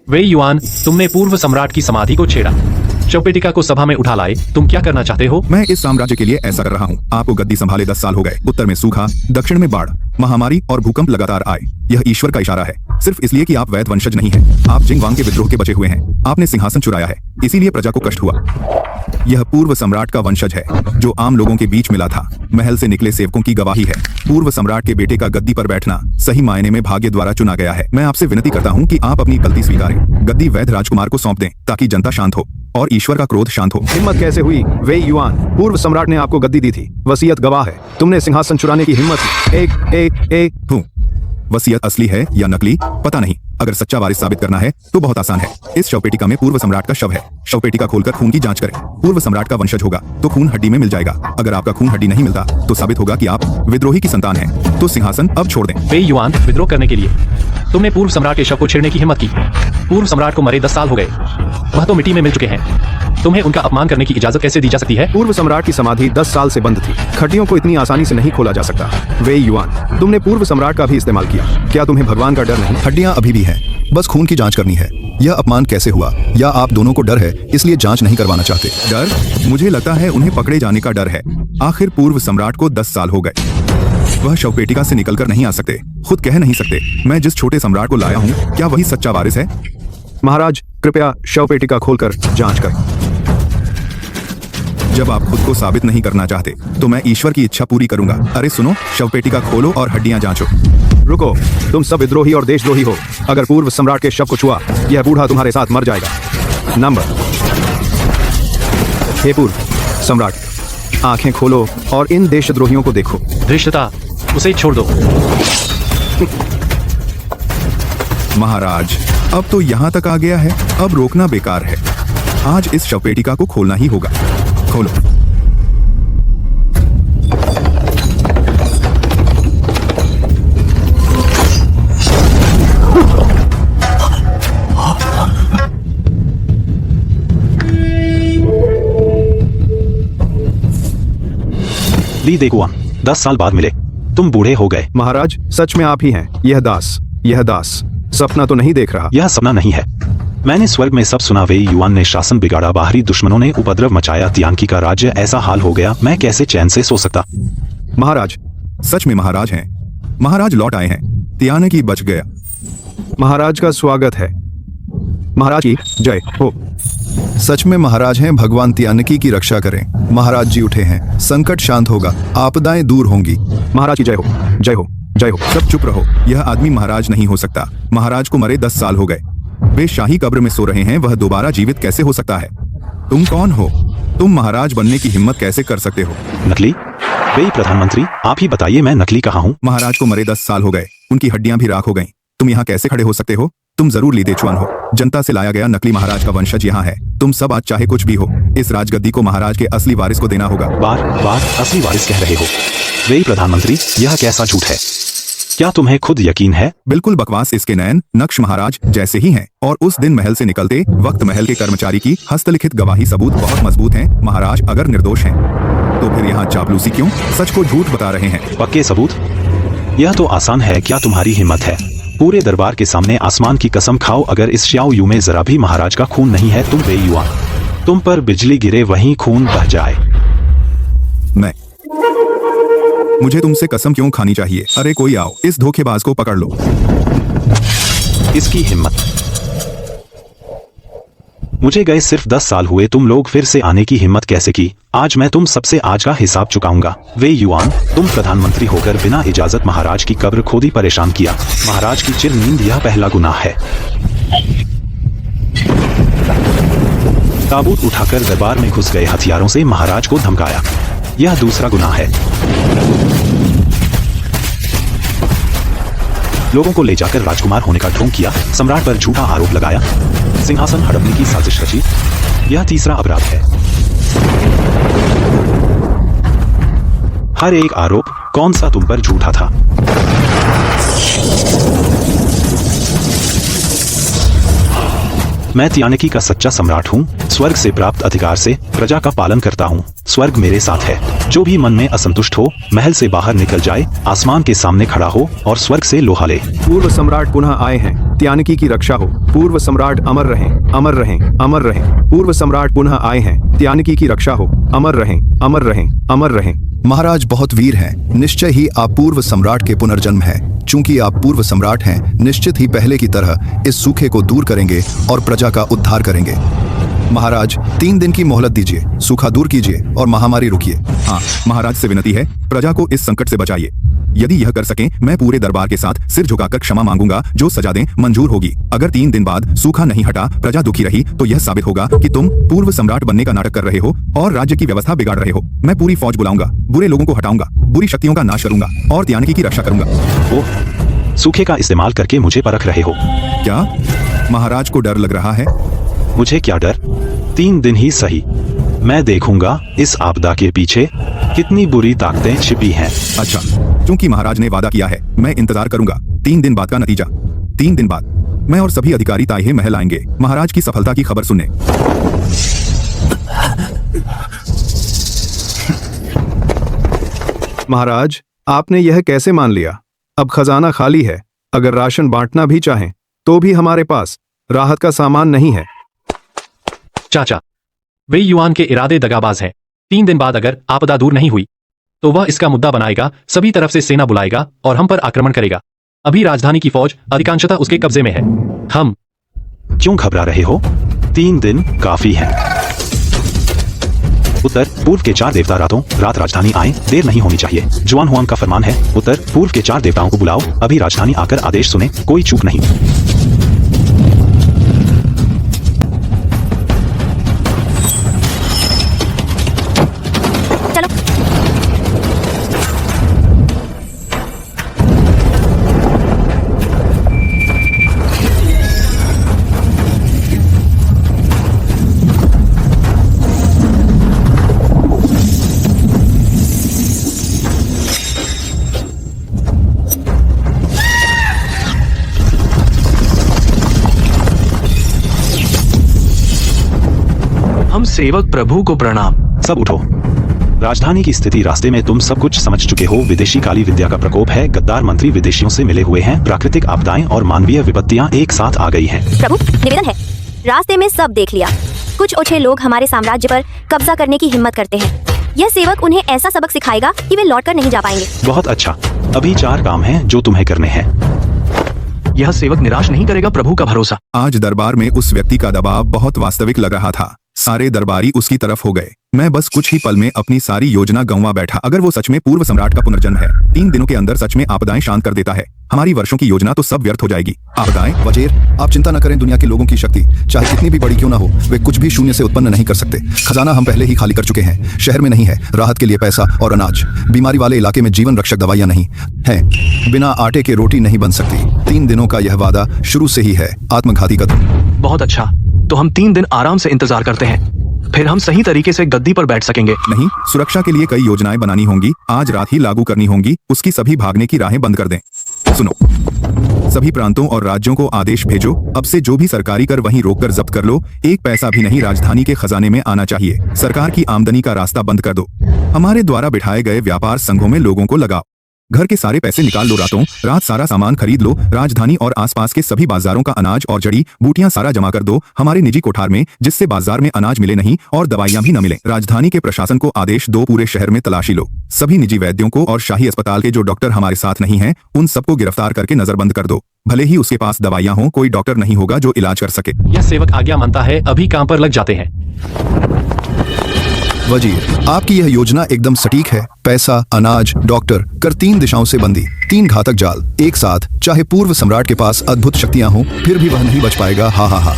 वे yuan, तुमने पूर्व सम्राट की समाधि को छेड़ा, शवपेटिका को सभा में उठा लाए। तुम क्या करना चाहते हो? मैं इस साम्राज्य के लिए ऐसा कर रहा हूँ। आपको गद्दी संभाले 10 साल हो गए। उत्तर में सूखा, दक्षिण में बाढ़, महामारी और भूकंप लगातार आए। यह ईश्वर का इशारा है, सिर्फ इसलिए कि आप वैध वंशज नहीं हैं। आप जिंगवांग के विद्रोह के बचे हुए हैं। आपने सिंहासन चुराया है, इसीलिए प्रजा को कष्ट हुआ। यह पूर्व सम्राट का वंशज है, जो आम लोगों के बीच मिला था। महल से निकले सेवकों की गवाही है। पूर्व सम्राट के बेटे का गद्दी पर बैठना सही मायने में भाग्य द्वारा चुना गया है। मैं आपसे विनती करता हूँ कि आप अपनी गलती स्वीकारें। गद्दी वैध राजकुमार को सौंप दें, ताकि जनता शांत हो और ईश्वर का क्रोध शांत हो। हिम्मत कैसे हुई वे युआन? पूर्व सम्राट ने आपको गद्दी दी थी, वसीयत गवाह है। तुमने सिंहासन चुराने की हिम्मत की। वसीयत असली है या नकली पता नहीं। अगर सच्चा वारिस साबित करना है तो बहुत आसान है। इस शवपेटिका में पूर्व सम्राट का शव है। शवपेटिका खोलकर खून की जांच करें। पूर्व सम्राट का वंशज होगा तो खून हड्डी में मिल जाएगा। अगर आपका खून हड्डी नहीं मिलता तो साबित होगा कि आप विद्रोही की संतान हैं। तो सिंहासन अब छोड़ दें। वे युआन, विद्रोह करने के लिए तुमने पूर्व सम्राट के शव को छेड़ने की हिम्मत की। पूर्व सम्राट को मरे 10 साल हो गए, वह तो मिट्टी में मिल चुके हैं। तुम्हें उनका अपमान करने की इजाजत कैसे दी जा सकती है? पूर्व सम्राट की समाधि 10 साल से बंद थी। खड्डियों को इतनी आसानी से नहीं खोला जा सकता। वे युआन, तुमने पूर्व सम्राट का भी इस्तेमाल किया। क्या तुम्हें भगवान का डर नहीं? हड्डियां अभी भी हैं, बस खून की जांच करनी है। यह अपमान कैसे हुआ? या आप दोनों को डर है इसलिए जांच नहीं करवाना चाहते? डर? मुझे लगता है उन्हें पकड़े जाने का डर है। आखिर पूर्व सम्राट को 10 साल हो गए। वह शवपेटिका से निकलकर नहीं आ सकते, खुद कह नहीं सकते मैं जिस छोटे सम्राट को लाया हूँ, क्या वही सच्चा वारिस है? महाराज, कृपया शवपेटिका खोलकर जांच करें। जब आप खुद को साबित नहीं करना चाहते तो मैं ईश्वर की इच्छा पूरी करूंगा। अरे सुनो, शवपेटिका खोलो और हड्डियां जांचो। रुको, तुम सब विद्रोही और देशद्रोही हो। अगर पूर्व सम्राट के शव को छुआ, यह बूढ़ा तुम्हारे साथ मर जाएगा। नंबर। हे पूर्व सम्राट, आंखें खोलो और इन देशद्रोहियों को देखो। धृष्टता, उसे छोड़ दो। महाराज, अब तो यहाँ तक आ गया है, अब रोकना बेकार है। आज इस शवपेटिका को खोलना ही होगा। खोलो। ली देखुआ, 10 साल बाद मिले, तुम बूढ़े हो गए। महाराज, सच में आप ही हैं। यह दास सपना तो नहीं देख रहा। यह सपना नहीं है, मैंने स्वर्ग में सब सुना। वे युआन ने शासन बिगाड़ा, बाहरी दुश्मनों ने उपद्रव मचाया, तियानकी का राज्य ऐसा हाल हो गया, मैं कैसे चैन से सो सकता? महाराज, सच में महाराज हैं। महाराज लौट आए हैं, तियानकी बच गया। महाराज का स्वागत है। महाराज की जय हो। सच में महाराज हैं, भगवान तियानकी की रक्षा करें। महाराज जी उठे हैं, संकट शांत होगा, आपदाएं दूर होंगी। महाराज की जय हो, जय हो, जय हो। सब चुप रहो, यह आदमी महाराज नहीं हो सकता। महाराज को मरे 10 साल हो गए, वे शाही कब्र में सो रहे हैं, वह दोबारा जीवित कैसे हो सकता है? तुम कौन हो? तुम महाराज बनने की हिम्मत कैसे कर सकते हो? नकली? वे प्रधानमंत्री, आप ही बताइए, मैं नकली कहाँ हूँ? महाराज को मरे 10 साल हो गए, उनकी हड्डियां भी राख हो गईं। तुम यहाँ कैसे खड़े हो सकते हो? तुम जरूर लीदेचुआन हो। जनता से लाया गया नकली महाराज का वंशज यहाँ है। तुम सब आज चाहे कुछ भी हो, इस राजगद्दी को महाराज के असली वारिस को देना होगा। बार बार असली वारिस कह रहे हो। वे प्रधानमंत्री, यह कैसा झूठ है? क्या तुम्हें खुद यकीन है? बिल्कुल बकवास। इसके नयन नक्श महाराज जैसे ही हैं, और उस दिन महल से निकलते वक्त महल के कर्मचारी की हस्तलिखित गवाही सबूत बहुत मजबूत हैं। महाराज अगर निर्दोष हैं तो फिर यहाँ चापलूसी क्यों? सच को झूठ बता रहे हैं। पक्के सबूत? यह तो आसान है, क्या तुम्हारी हिम्मत है? पूरे दरबार के सामने आसमान की कसम खाओ, अगर इस श्याओ यू में जरा भी महाराज का खून नहीं है, तुम वे युआन, तुम पर बिजली गिरे वहीं खून बह जाए। मुझे तुमसे कसम क्यों खानी चाहिए? अरे कोई आओ, इस धोखेबाज को पकड़ लो। इसकी हिम्मत। मुझे गए सिर्फ 10 साल हुए, तुम लोग फिर से आने की हिम्मत कैसे की? आज मैं तुम सबसे आज का हिसाब चुकाऊंगा। वे युआन, तुम प्रधानमंत्री होकर बिना इजाजत महाराज की कब्र खोदी परेशान किया। महाराज की चिर नींद, यह पहला गुनाह है। ताबूत उठाकर दरबार में घुस गए, हथियारों से महाराज को धमकाया, यह दूसरा गुनाह है। लोगों को ले जाकर राजकुमार होने का ढोंग किया, सम्राट पर झूठा आरोप लगाया, सिंहासन हड़पने की साजिश रची, यह तीसरा अपराध है। हर एक आरोप कौन सा तुम पर झूठा था? मैं त्यानिकी का सच्चा सम्राट हूँ। स्वर्ग से प्राप्त अधिकार से प्रजा का पालन करता हूँ। स्वर्ग मेरे साथ है। जो भी मन में असंतुष्ट हो महल से बाहर निकल जाए, आसमान के सामने खड़ा हो और स्वर्ग से लोहा ले। पूर्व सम्राट पुनः आए हैं, त्यानिकी की रक्षा हो। पूर्व सम्राट अमर रहें, अमर रहें, अमर रहें। पूर्व सम्राट पुनः आए हैं, त्यानिकी की रक्षा हो। अमर रहें, अमर रहें, अमर रहें। महाराज बहुत वीर हैं, निश्चय ही आप पूर्व सम्राट के पुनर्जन्म हैं। चूंकि आप पूर्व सम्राट हैं, निश्चित ही पहले की तरह इस सूखे को दूर करेंगे और प्रजा का उद्धार करेंगे। महाराज 3 दिन की मोहलत दीजिए, सूखा दूर कीजिए और महामारी रुकिए। हाँ, महाराज से विनती है, प्रजा को इस संकट से बचाइए। यदि यह कर सकें, मैं पूरे दरबार के साथ सिर झुकाकर क्षमा मांगूंगा। जो सजा दें मंजूर होगी। अगर 3 दिन बाद सूखा नहीं हटा, प्रजा दुखी रही, तो यह साबित होगा कि तुम पूर्व सम्राट बनने का नाटक कर रहे हो और राज्य की व्यवस्था बिगाड़ रहे हो। मैं पूरी फौज बुलाऊंगा, बुरे लोगों को हटाऊंगा, बुरी शक्तियों का नाश करूंगा और त्यानिकी की रक्षा करूंगा। ओह, सूखे का इस्तेमाल करके मुझे परख रहे हो क्या महाराज को डर लग रहा है? मुझे क्या डर? 3 दिन ही सही, मैं देखूंगा इस आपदा के पीछे कितनी बुरी ताकतें छिपी हैं। अच्छा, क्योंकि महाराज ने वादा किया है, मैं इंतजार करूंगा 3 दिन बाद का नतीजा। 3 दिन बाद मैं और सभी अधिकारी ताइहे महल आएंगे महाराज की सफलता की खबर सुनने। महाराज, आपने यह कैसे मान लिया? अब खजाना खाली है। अगर राशन बांटना भी चाहें तो भी हमारे पास राहत का सामान नहीं है। चाचा, वे युआन के इरादे दगाबाज हैं। 3 दिन बाद अगर आपदा दूर नहीं हुई तो वह इसका मुद्दा बनाएगा, सभी तरफ से सेना बुलाएगा और हम पर आक्रमण करेगा। अभी राजधानी की फौज अधिकांशतः उसके कब्जे में है। हम क्यों घबरा रहे हो? 3 दिन काफी है। उत्तर पूर्व के 4 देवता रात राजधानी आए, देर नहीं होनी चाहिए। जुआन हुआंग का फरमान है। उत्तर पूर्व के 4 देवताओं को बुलाओ, अभी राजधानी आकर आदेश सुने, कोई चूक नहीं। हम सेवक प्रभु को प्रणाम। सब उठो। राजधानी की स्थिति रास्ते में तुम सब कुछ समझ चुके हो। विदेशी काली विद्या का प्रकोप है, गद्दार मंत्री विदेशियों से मिले हुए हैं, प्राकृतिक आपदाएं और मानवीय विपत्तियां एक साथ आ गई हैं। प्रभु, निवेदन है, रास्ते में सब देख लिया। कुछ ओछे लोग हमारे साम्राज्य पर कब्जा करने की हिम्मत करते हैं। यह सेवक उन्हें ऐसा सबक सिखाएगा कि वे लौटकर नहीं जा पाएंगे। बहुत अच्छा, अभी 4 काम हैं जो तुम्हें करने हैं। यह सेवक निराश नहीं करेगा, प्रभु का भरोसा। आज दरबार में उस व्यक्ति का दबाव बहुत वास्तविक लग रहा था। सारे दरबारी उसकी तरफ हो गए। मैं बस कुछ ही पल में अपनी सारी योजना गंवा बैठा। अगर वो सच में पूर्व सम्राट का पुनर्जन्म है, 3 दिनों के अंदर सच में आपदाएं शांत कर देता है, हमारी वर्षों की योजना तो सब व्यर्थ हो जाएगी। आपदाएं? वजीर, आप चिंता न करें। दुनिया के लोगों की शक्ति चाहे कितनी भी बड़ी क्यों ना हो, वे कुछ भी शून्य से उत्पन्न नहीं कर सकते। खजाना हम पहले ही खाली कर चुके हैं। शहर में नहीं है राहत के लिए पैसा और अनाज। बीमारी वाले इलाके में जीवन रक्षक दवाइयां नहीं है। बिना आटे के रोटी नहीं बन सकती। 3 दिनों का यह वादा शुरू से ही है। आत्मघाती कदम। बहुत अच्छा, तो हम 3 दिन आराम से इंतजार करते हैं, फिर हम सही तरीके से गद्दी पर बैठ सकेंगे। नहीं, सुरक्षा के लिए कई योजनाएं बनानी होंगी, आज रात ही लागू करनी होंगी। उसकी सभी भागने की राहें बंद कर दें। सुनो, सभी प्रांतों और राज्यों को आदेश भेजो, अब से जो भी सरकारी कर वहीं रोककर जब्त कर लो। एक पैसा भी नहीं राजधानी के खजाने में आना चाहिए। सरकार की आमदनी का रास्ता बंद कर दो। हमारे द्वारा बिठाए गए व्यापार संघों में लोगों को लगाओ। घर के सारे पैसे निकाल लो, रातों रात सारा सामान खरीद लो। राजधानी और आसपास के सभी बाजारों का अनाज और जड़ी बूटियां सारा जमा कर दो हमारे निजी कोठार में, जिससे बाजार में अनाज मिले नहीं और दवाइयां भी न मिले। राजधानी के प्रशासन को आदेश दो, पूरे शहर में तलाशी लो। सभी निजी वैद्यों को और शाही अस्पताल के जो डॉक्टर हमारे साथ नहीं हैं, उन सबको गिरफ्तार करके नजरबंद कर दो। भले ही उसके पास दवाइयां हो, कोई डॉक्टर नहीं होगा जो इलाज कर सके। यह सेवक आज्ञा मानता है, अभी काम पर लग जाते हैं। वजीर, आपकी यह योजना एकदम सटीक है। पैसा, अनाज, डॉक्टर, कर 3 दिशाओं से बंदी, 3 घातक जाल एक साथ। चाहे पूर्व सम्राट के पास अद्भुत शक्तियां हो, फिर भी वह नहीं बच पाएगा। हा हा हा।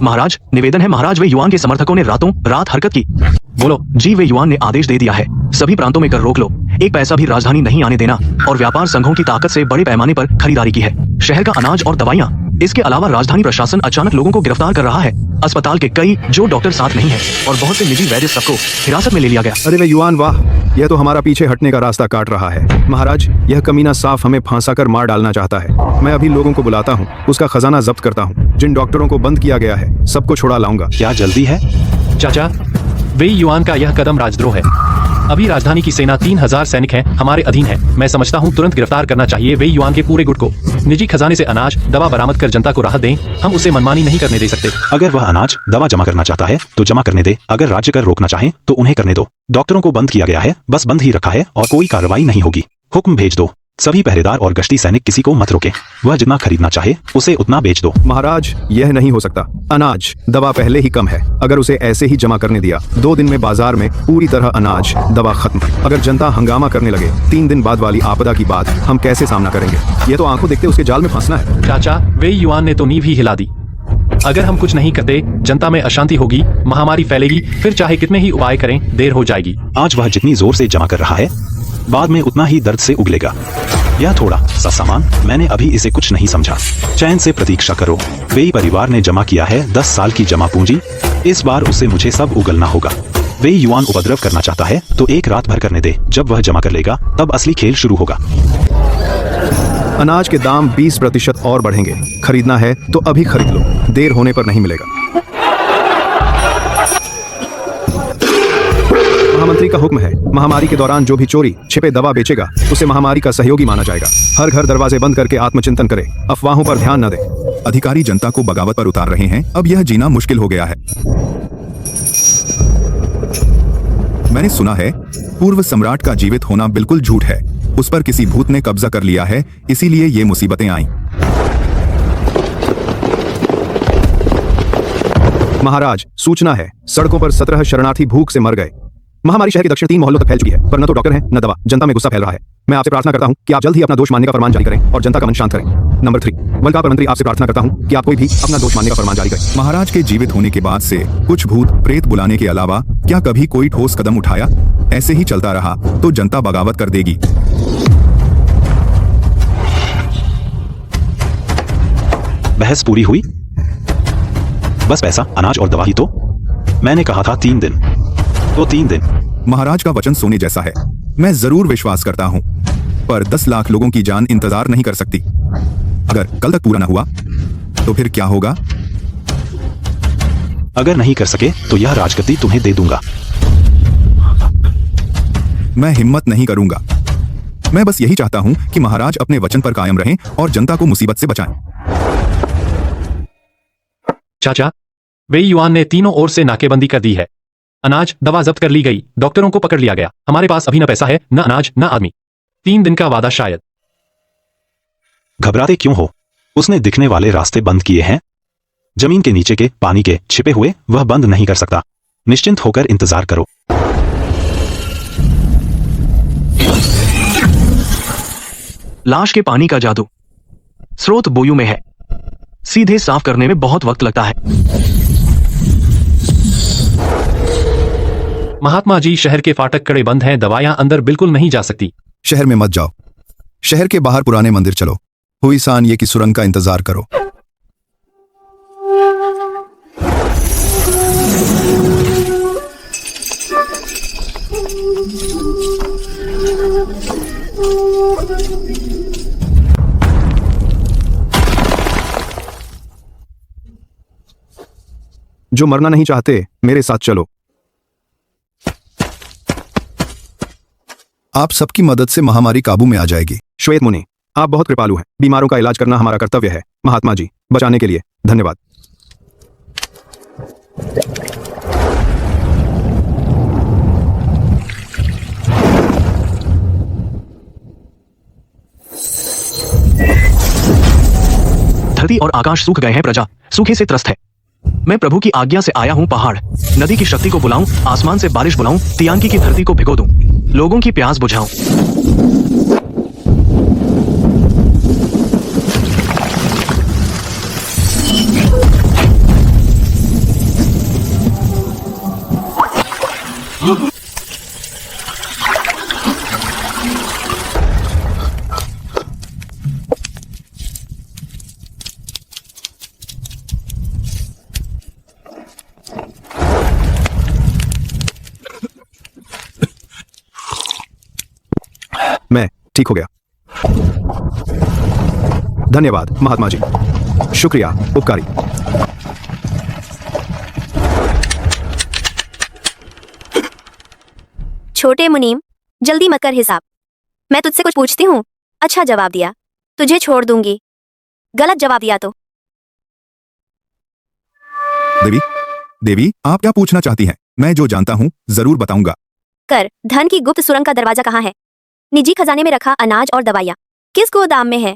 महाराज, निवेदन है महाराज, वे युआन के समर्थकों ने रातों रात हरकत की। बोलो। जी, वे युआन ने आदेश दे दिया है, सभी प्रांतों में कर रोक लो। एक पैसा भी राजधानी नहीं आने देना और व्यापार संघों की ताकत से बड़े पैमाने पर खरीदारी की है। शहर का अनाज और दवाइयाँ। इसके अलावा राजधानी प्रशासन अचानक लोगों को गिरफ्तार कर रहा है। अस्पताल के कई जो डॉक्टर साथ नहीं है और बहुत से निजी वैद्य सबको हिरासत में ले लिया गया। अरे वे युआन, वाह, यह तो हमारा पीछे हटने का रास्ता काट रहा है। महाराज, यह कमीना साफ हमें फांसा कर मार डालना चाहता है। मैं अभी लोगों को बुलाता हूँ, उसका खजाना जब्त करता हूँ। जिन डॉक्टरों को बंद किया गया है सबको छुड़ा लाऊंगा। क्या जल्दी है? चाचा, वेई युआन का यह कदम राजद्रोह है। अभी राजधानी की सेना 3000 सैनिक हैं, हमारे अधीन है। मैं समझता हूँ तुरंत गिरफ्तार करना चाहिए वेई युआन के पूरे गुट को। निजी खजाने से अनाज दवा बरामद कर जनता को राहत दें। हम उसे मनमानी नहीं करने दे सकते। अगर वह अनाज दवा जमा करना चाहता है तो जमा करने दे। अगर राज्य कर रोकना चाहे तो उन्हें करने दो। डॉक्टरों को बंद किया गया है, बस बंद ही रखा है और कोई कार्रवाई नहीं होगी। हुक्म भेज दो। सभी पहरेदार और गश्ती सैनिक किसी को मत रोके। वह जितना खरीदना चाहे उसे उतना बेच दो। महाराज, यह नहीं हो सकता। अनाज दवा पहले ही कम है। अगर उसे ऐसे ही जमा करने दिया, 2 दिन में बाजार में पूरी तरह अनाज दवा खत्म। अगर जनता हंगामा करने लगे, 3 दिन बाद वाली आपदा की बात हम कैसे सामना करेंगे? यह तो आंखों देखते उसके जाल में फंसना है। चाचा, वेई युआन ने तो नींव ही हिला दी। अगर हम कुछ नहीं करते, जनता में अशांति होगी, महामारी फैलेगी, फिर चाहे कितने ही उपाय करें देर हो जाएगी। आज वह जितनी जोर से जमा कर रहा है, बाद में उतना ही दर्द से उगलेगा। यह थोड़ा सा सामान, मैंने अभी इसे कुछ नहीं समझा। चैन से प्रतीक्षा करो। वेई परिवार ने जमा किया है 10 साल की जमा पूंजी। इस बार उसे मुझे सब उगलना होगा। वेई युआन उपद्रव करना चाहता है तो एक रात भर करने दे। जब वह जमा कर लेगा तब असली खेल शुरू होगा। अनाज के दाम 20% और बढ़ेंगे। खरीदना है तो अभी खरीद लो, देर होने पर नहीं मिलेगा। महामंत्री का हुक्म है, महामारी के दौरान जो भी चोरी छिपे दवा बेचेगा उसे महामारी का सहयोगी माना जाएगा। हर घर दरवाजे बंद करके आत्मचिंतन करे, अफवाहों पर ध्यान न दे। अधिकारी जनता को बगावत पर उतार रहे हैं। अब यह जीना मुश्किल हो गया है। मैंने सुना है पूर्व सम्राट का जीवित होना बिल्कुल झूठ है। उस पर किसी भूत ने कब्जा कर लिया है, इसीलिए ये मुसीबतें आईं। महाराज, सूचना है, सड़कों पर 17 शरणार्थी भूख से मर गए। महामारी शहर के दक्षिण 3 मोहल्लों तक फैल चुकी है, पर न तो डॉक्टर हैं न दवा। जनता में गुस्सा फैल रहा है। मैं आपसे प्रार्थना करता हूं कि आप जल्द ही अपना दोष मानने का फरमान जारी करें और जनता का मन शांत करें। नंबर 3, बलकार मंत्री, आपसे प्रार्थना करता हूं कि आप कोई भी अपना दोष मानने का फरमान जारी करें। महाराज के जीवित होने के बाद से कुछ भूत प्रेत बुलाने के अलावा क्या कभी कोई ठोस कदम उठाया? ऐसे ही चलता रहा तो जनता बगावत कर देगी। बहस पूरी हुई? बस पैसा, अनाज और दवा ही तो। मैंने कहा था 3 दिन, तो 3 दिन। महाराज का वचन सोने जैसा है। मैं जरूर विश्वास करता हूं, पर 10 लाख लोगों की जान इंतजार नहीं कर सकती। अगर कल तक पूरा न हुआ तो फिर क्या होगा? अगर नहीं कर सके तो यह राजगद्दी तुम्हें दे दूंगा। मैं हिम्मत नहीं करूंगा। मैं बस यही चाहता हूं कि महाराज अपने वचन पर कायम रहें और जनता को मुसीबत से बचाएं। चाचा, वेई युआन ने तीनों ओर से नाकेबंदी कर दी है। अनाज दवा जब्त कर ली गई, डॉक्टरों को पकड़ लिया गया। हमारे पास अभी न पैसा है, न अनाज, न आदमी। 3 दिन का वादा शायद। घबराते क्यों हो? उसने दिखने वाले रास्ते बंद किए हैं। जमीन के नीचे के पानी के छिपे हुए वह बंद नहीं कर सकता। निश्चिंत होकर इंतजार करो। लाश के पानी का जादू। स्रोत बोयू में है। सीधे साफ करने में बहुत वक्त लगता है। महात्मा जी, शहर के फाटक कड़े बंद हैं, दवाइयां अंदर बिल्कुल नहीं जा सकती। शहर में मत जाओ। शहर के बाहर पुराने मंदिर चलो। हुई सान ये की सुरंग का इंतजार करो। जो मरना नहीं चाहते मेरे साथ चलो। आप सबकी मदद से महामारी काबू में आ जाएगी। श्वेत मुनि, आप बहुत कृपालु हैं। बीमारों का इलाज करना हमारा कर्तव्य है। महात्मा जी, बचाने के लिए धन्यवाद। धरती और आकाश सूख गए हैं, प्रजा सूखे से त्रस्त है। मैं प्रभु की आज्ञा से आया हूँ पहाड़। नदी की शक्ति को बुलाऊं, आसमान से बारिश बुलाऊं, तियांकी की धरती को भिगो दूं, लोगों की प्यास बुझाऊं। ठीक हो गया। धन्यवाद महात्मा जी, शुक्रिया उपकारी। छोटे मुनीम, जल्दी मत कर हिसाब। मैं तुझसे कुछ पूछती हूँ, अच्छा जवाब दिया तुझे छोड़ दूंगी, गलत जवाब दिया तो। देवी, देवी, आप क्या पूछना चाहती हैं? मैं जो जानता हूँ जरूर बताऊंगा। कर धन की गुप्त सुरंग का दरवाजा कहाँ है? निजी खजाने में रखा अनाज और दवाइयाँ किस गोदाम में है?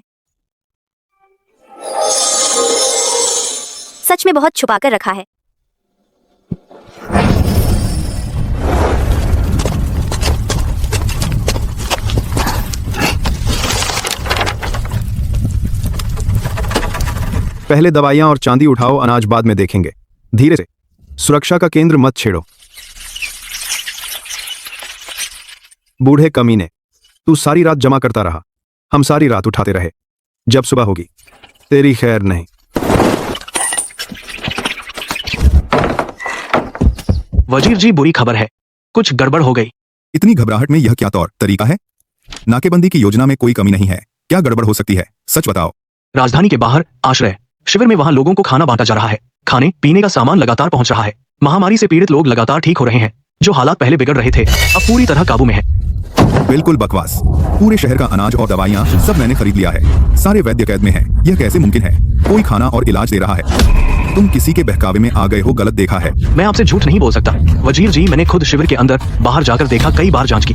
सच में बहुत छुपा कर रखा है। पहले दवाइयां और चांदी उठाओ, अनाज बाद में देखेंगे। धीरे से, सुरक्षा का केंद्र मत छेड़ो। बूढ़े कमीने, तू सारी रात जमा करता रहा, हम सारी रात उठाते रहे। जब सुबह होगी तेरी खैर नहीं। वजीर जी, बुरी खबर है, कुछ गड़बड़ हो गई। इतनी घबराहट में यह क्या तौर तरीका है? नाकेबंदी की योजना में कोई कमी नहीं है, क्या गड़बड़ हो सकती है? सच बताओ। राजधानी के बाहर आश्रय शिविर में वहां लोगों को खाना बांटा जा रहा है। खाने पीने का सामान लगातार पहुंच रहा है। महामारी से पीड़ित लोग लगातार ठीक हो रहे हैं। जो हालात पहले बिगड़ रहे थे अब पूरी तरह काबू में है। बिल्कुल बकवास। पूरे शहर का अनाज और दवाइयाँ सब मैंने खरीद लिया है। सारे वैद्य कैद में हैं। यह कैसे मुमकिन है? कोई खाना और इलाज दे रहा है। तुम किसी के बहकावे में आ गए हो, गलत देखा है। मैं आपसे झूठ नहीं बोल सकता वजीर जी, मैंने खुद शिविर के अंदर बाहर जाकर देखा, कई बार जांच की।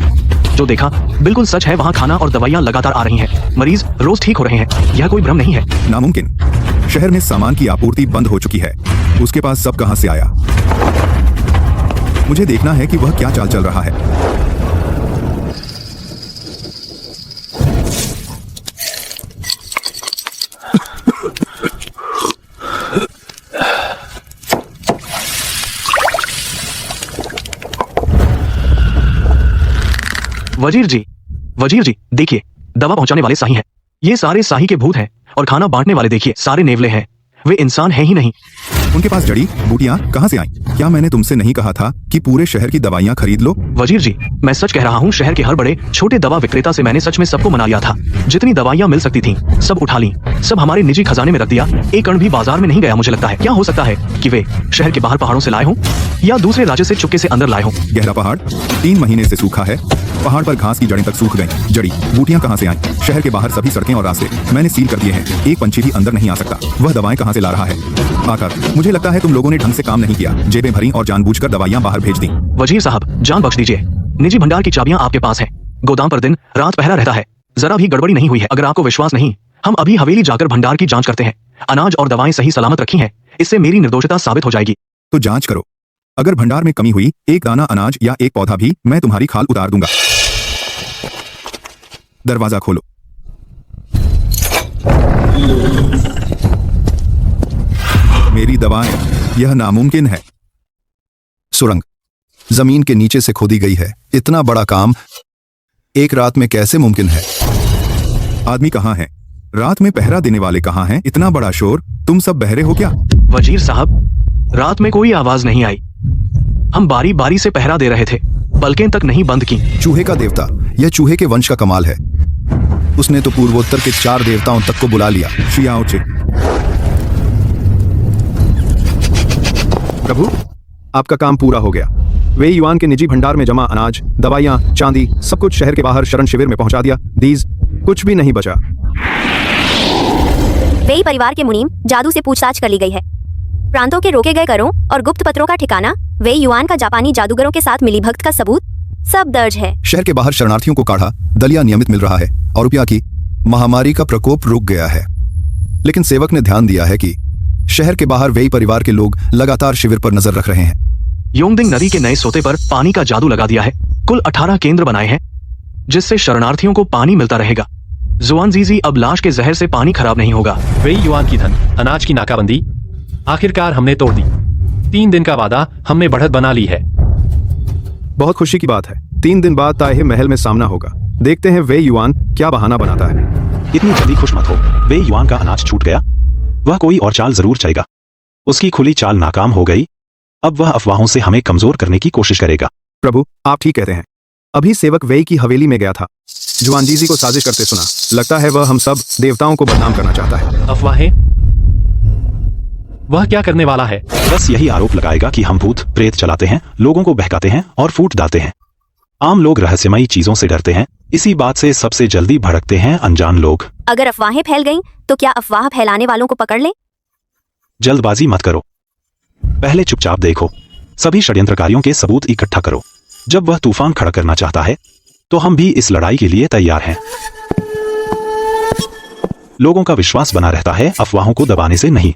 जो देखा बिल्कुल सच है, वहाँ खाना और दवाइयाँ लगातार आ रही हैं। मरीज रोज ठीक हो रहे हैं, यह कोई भ्रम नहीं है। नामुमकिन। शहर में सामान की आपूर्ति बंद हो चुकी है। उसके पास सब कहां से आया? मुझे देखना है कि वह क्या चाल चल रहा है। वजीर जी देखिए, दवा पहुंचाने वाले शाही हैं। ये सारे शाही के भूत हैं, और खाना बांटने वाले देखिए सारे नेवले हैं। वे इंसान हैं ही नहीं। उनके पास जड़ी बूटियां कहां से आईं? क्या मैंने तुमसे नहीं कहा था कि पूरे शहर की दवाइयां खरीद लो? वजीर जी, मैं सच कह रहा हूँ, शहर के हर बड़े छोटे दवा विक्रेता से मैंने सच में सबको मना लिया था। जितनी दवाइयाँ मिल सकती थीं, सब उठा ली, सब हमारे निजी खजाने में रख दिया। एक कण भी बाजार में नहीं गया। मुझे लगता है, क्या हो सकता है कि वे शहर के बाहर पहाड़ों से लाए हों या दूसरे राज्य से चुपके से अंदर लाए हों। गहरा पहाड़ 3 महीने से सूखा है। पहाड़ पर घास की जड़ें तक सूख गई। जड़ी बूटियां कहां से आईं? शहर के बाहर सभी सड़कें और रास्ते मैंने सील कर दिए हैं। एक पंछी भी अंदर नहीं आ सकता। वह दवाएं कहां से ला रहा है? आकर, मुझे लगता है तुम लोगों ने ढंग से काम नहीं किया। जेबें भरी और जानबूझकर दवाइयां बाहर भेज दी। वजीर साहब, जान बख्श दीजिए। निजी भंडार की चाबियां आपके पास हैं। गोदाम पर दिन रात पहरा रहता है। जरा भी गड़बड़ी नहीं हुई है। अगर आपको विश्वास नहीं, हम अभी हवेली जाकर भंडार की जांच करते हैं। अनाज और दवाएं सही सलामत रखी हैं। इससे मेरी निर्दोषता साबित हो जाएगी। तो जांच करो। अगर भंडार में कमी हुई, एक दाना अनाज या एक पौधा भी, मैं तुम्हारी खाल उतार दूंगा। दरवाजा खोलो। मेरी दवाएं, यह नामुमकिन है। सुरंग जमीन के नीचे से खोदी गई है। इतना बड़ा काम एक रात में कैसे मुमकिन है? आदमी कहाँ हैं? रात में पहरा देने वाले कहाँ हैं? इतना बड़ा शोर, तुम सब बहरे हो क्या? वजीर साहब, रात में कोई आवाज नहीं आई। हम बारी बारी से पहरा दे रहे थे, पलकें तक नहीं बंद की। चूहे का देवता, यह चूहे के वंश का कमाल है। उसने तो पूर्वोत्तर के 4 देवताओं तक को बुला लिया। शियाओचे। प्रभु, आपका काम पूरा हो गया। वे युआन के निजी भंडार में जमा अनाज, दवाइयां, चांदी, सब कुछ शहर के बाहर शरण शिविर में पहुंचा दिया। दीज कुछ भी नहीं बचा। वेई परिवार के मुनीम जादू से पूछताछ कर ली गई है। प्रांतों के रोके गए करों और गुप्त पत्रों का ठिकाना, वेई युआन का जापानी जादूगरों के साथ मिलीभगत का सबूत, सब दर्ज है। शहर के बाहर शरणार्थियों को काढ़ा, दलिया नियमित मिल रहा है और रुपया की महामारी का प्रकोप रुक गया है। लेकिन सेवक ने ध्यान दिया है कि शहर के बाहर वेई परिवार के लोग लगातार शिविर पर नजर रख रहे हैं। योंगदिंग नदी के नए सोते पर पानी का जादू लगा दिया है। कुल 18 केंद्र बनाए हैं, जिससे शरणार्थियों को पानी मिलता रहेगा। जुआनजीजी, अब लाश के जहर से पानी खराब नहीं होगा। वेई युआन की धन अनाज की नाकाबंदी आखिरकार हमने तोड़ दी। 3 दिन का वादा हमने बढ़त बना ली है। बहुत खुशी की बात है। 3 दिन बाद ताहे महल में सामना होगा। देखते हैं वे युआन क्या बहाना बनाता है। इतनी जल्दी खुश मत हो। वे युआन का अनाज छूट गया, वह कोई और चाल जरूर चलेगा। उसकी खुली चाल नाकाम हो गई। अब वह अफवाहों से हमें कमजोर करने की कोशिश करेगा। प्रभु, आप ठीक कहते हैं। अभी सेवक वेई की हवेली में गया था। जुआनजी जी को साजिश करते सुना। लगता है वह हम सब देवताओं को बदनाम करना चाहता है। अफवाहें? वह क्या करने वाला है? बस यही आरोप लगाएगा कि हम भूत प्रेत चलाते हैं, लोगों को बहकाते हैं और फूट डालते हैं। आम लोग रहस्यमयी चीजों से डरते हैं, इसी बात से सबसे जल्दी भड़कते हैं अनजान लोग। अगर अफवाहें फैल गईं, तो क्या अफवाह फैलाने वालों को पकड़ लें? जल्दबाजी मत करो, पहले चुपचाप देखो, सभी षड्यंत्रकारियों के सबूत इकट्ठा करो। जब वह तूफान खड़ा करना चाहता है तो हम भी इस लड़ाई के लिए तैयार हैं। लोगों का विश्वास बना रहता है, अफवाहों को दबाने से नहीं।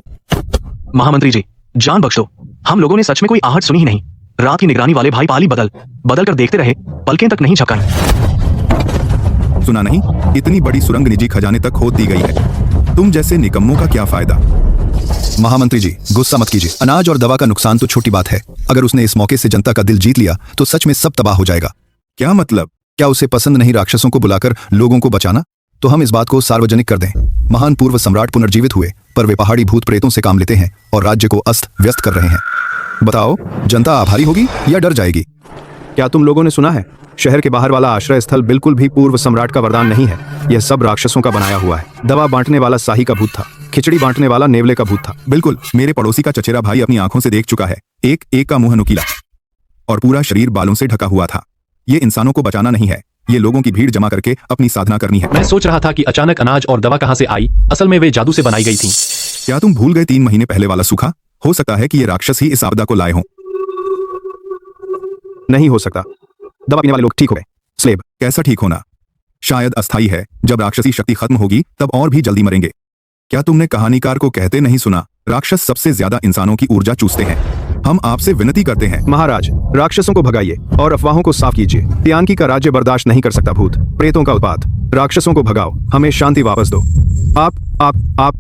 महामंत्री जी, जान बख्श दो, हम लोगों ने सच में कोई आहट सुनी ही नहीं। रात की निगरानी वाले भाई पाली बदल कर देखते रहे, पलकें तक नहीं झपकाई। सुना नहीं? इतनी बड़ी सुरंग निजी खजाने तक खोद दी गई है। तुम जैसे निकम्मों का क्या फायदा? महामंत्री जी, गुस्सा मत कीजिए। अनाज और दवा का नुकसान तो छोटी बात है। अगर उसने इस मौके से जनता का दिल जीत लिया तो सच में सब तबाह हो जाएगा। क्या मतलब? क्या उसे पसंद नहीं राक्षसों को बुलाकर लोगों को बचाना? तो हम इस बात को सार्वजनिक कर दें। महान पूर्व सम्राट पुनर्जीवित हुए, पर वे पहाड़ी भूत प्रेतों से काम लेते हैं और राज्य को अस्त व्यस्त कर रहे हैं। बताओ, जनता आभारी होगी या डर जाएगी? क्या तुम लोगों ने सुना है, शहर के बाहर वाला आश्रय स्थल बिल्कुल भी पूर्व सम्राट का वरदान नहीं है। यह सब राक्षसों का बनाया हुआ है। दवा बांटने वाला शाही का भूत था, खिचड़ी बांटने वाला नेवले का भूत था। बिल्कुल, मेरे पड़ोसी का चचेरा भाई अपनी आंखों से देख चुका है। एक एक का मुंह नुकीला और पूरा शरीर बालों से ढका हुआ था। ये इंसानों को बचाना नहीं है, ये लोगों की भीड़ जमा करके अपनी साधना करनी है। मैं सोच रहा था कि अचानक अनाज और दवा कहां से आई। असल में वे जादू से बनाई गई थीं। क्या तुम भूल गए 3 महीने पहले वाला सूखा? हो सकता है कि ये राक्षस ही इस आपदा को लाए हों। नहीं हो सकता, दवा पीने वाले लोग ठीक हो गए। स्लेब, कैसा ठीक होना? शायद अस्थाई है। जब राक्षसी शक्ति खत्म होगी तब और भी जल्दी मरेंगे। क्या तुमने कहानीकार को कहते नहीं सुना? राक्षस सबसे ज्यादा इंसानों की ऊर्जा चूसते हैं। हम आपसे विनती करते हैं। महाराज, राक्षसों को भगाइए और अफवाहों को साफ कीजिए। त्यानकी का राज्य बर्दाश्त नहीं कर सकता भूत प्रेतों का उत्पात। राक्षसों को भगाओ, हमें शांति वापस दो। आप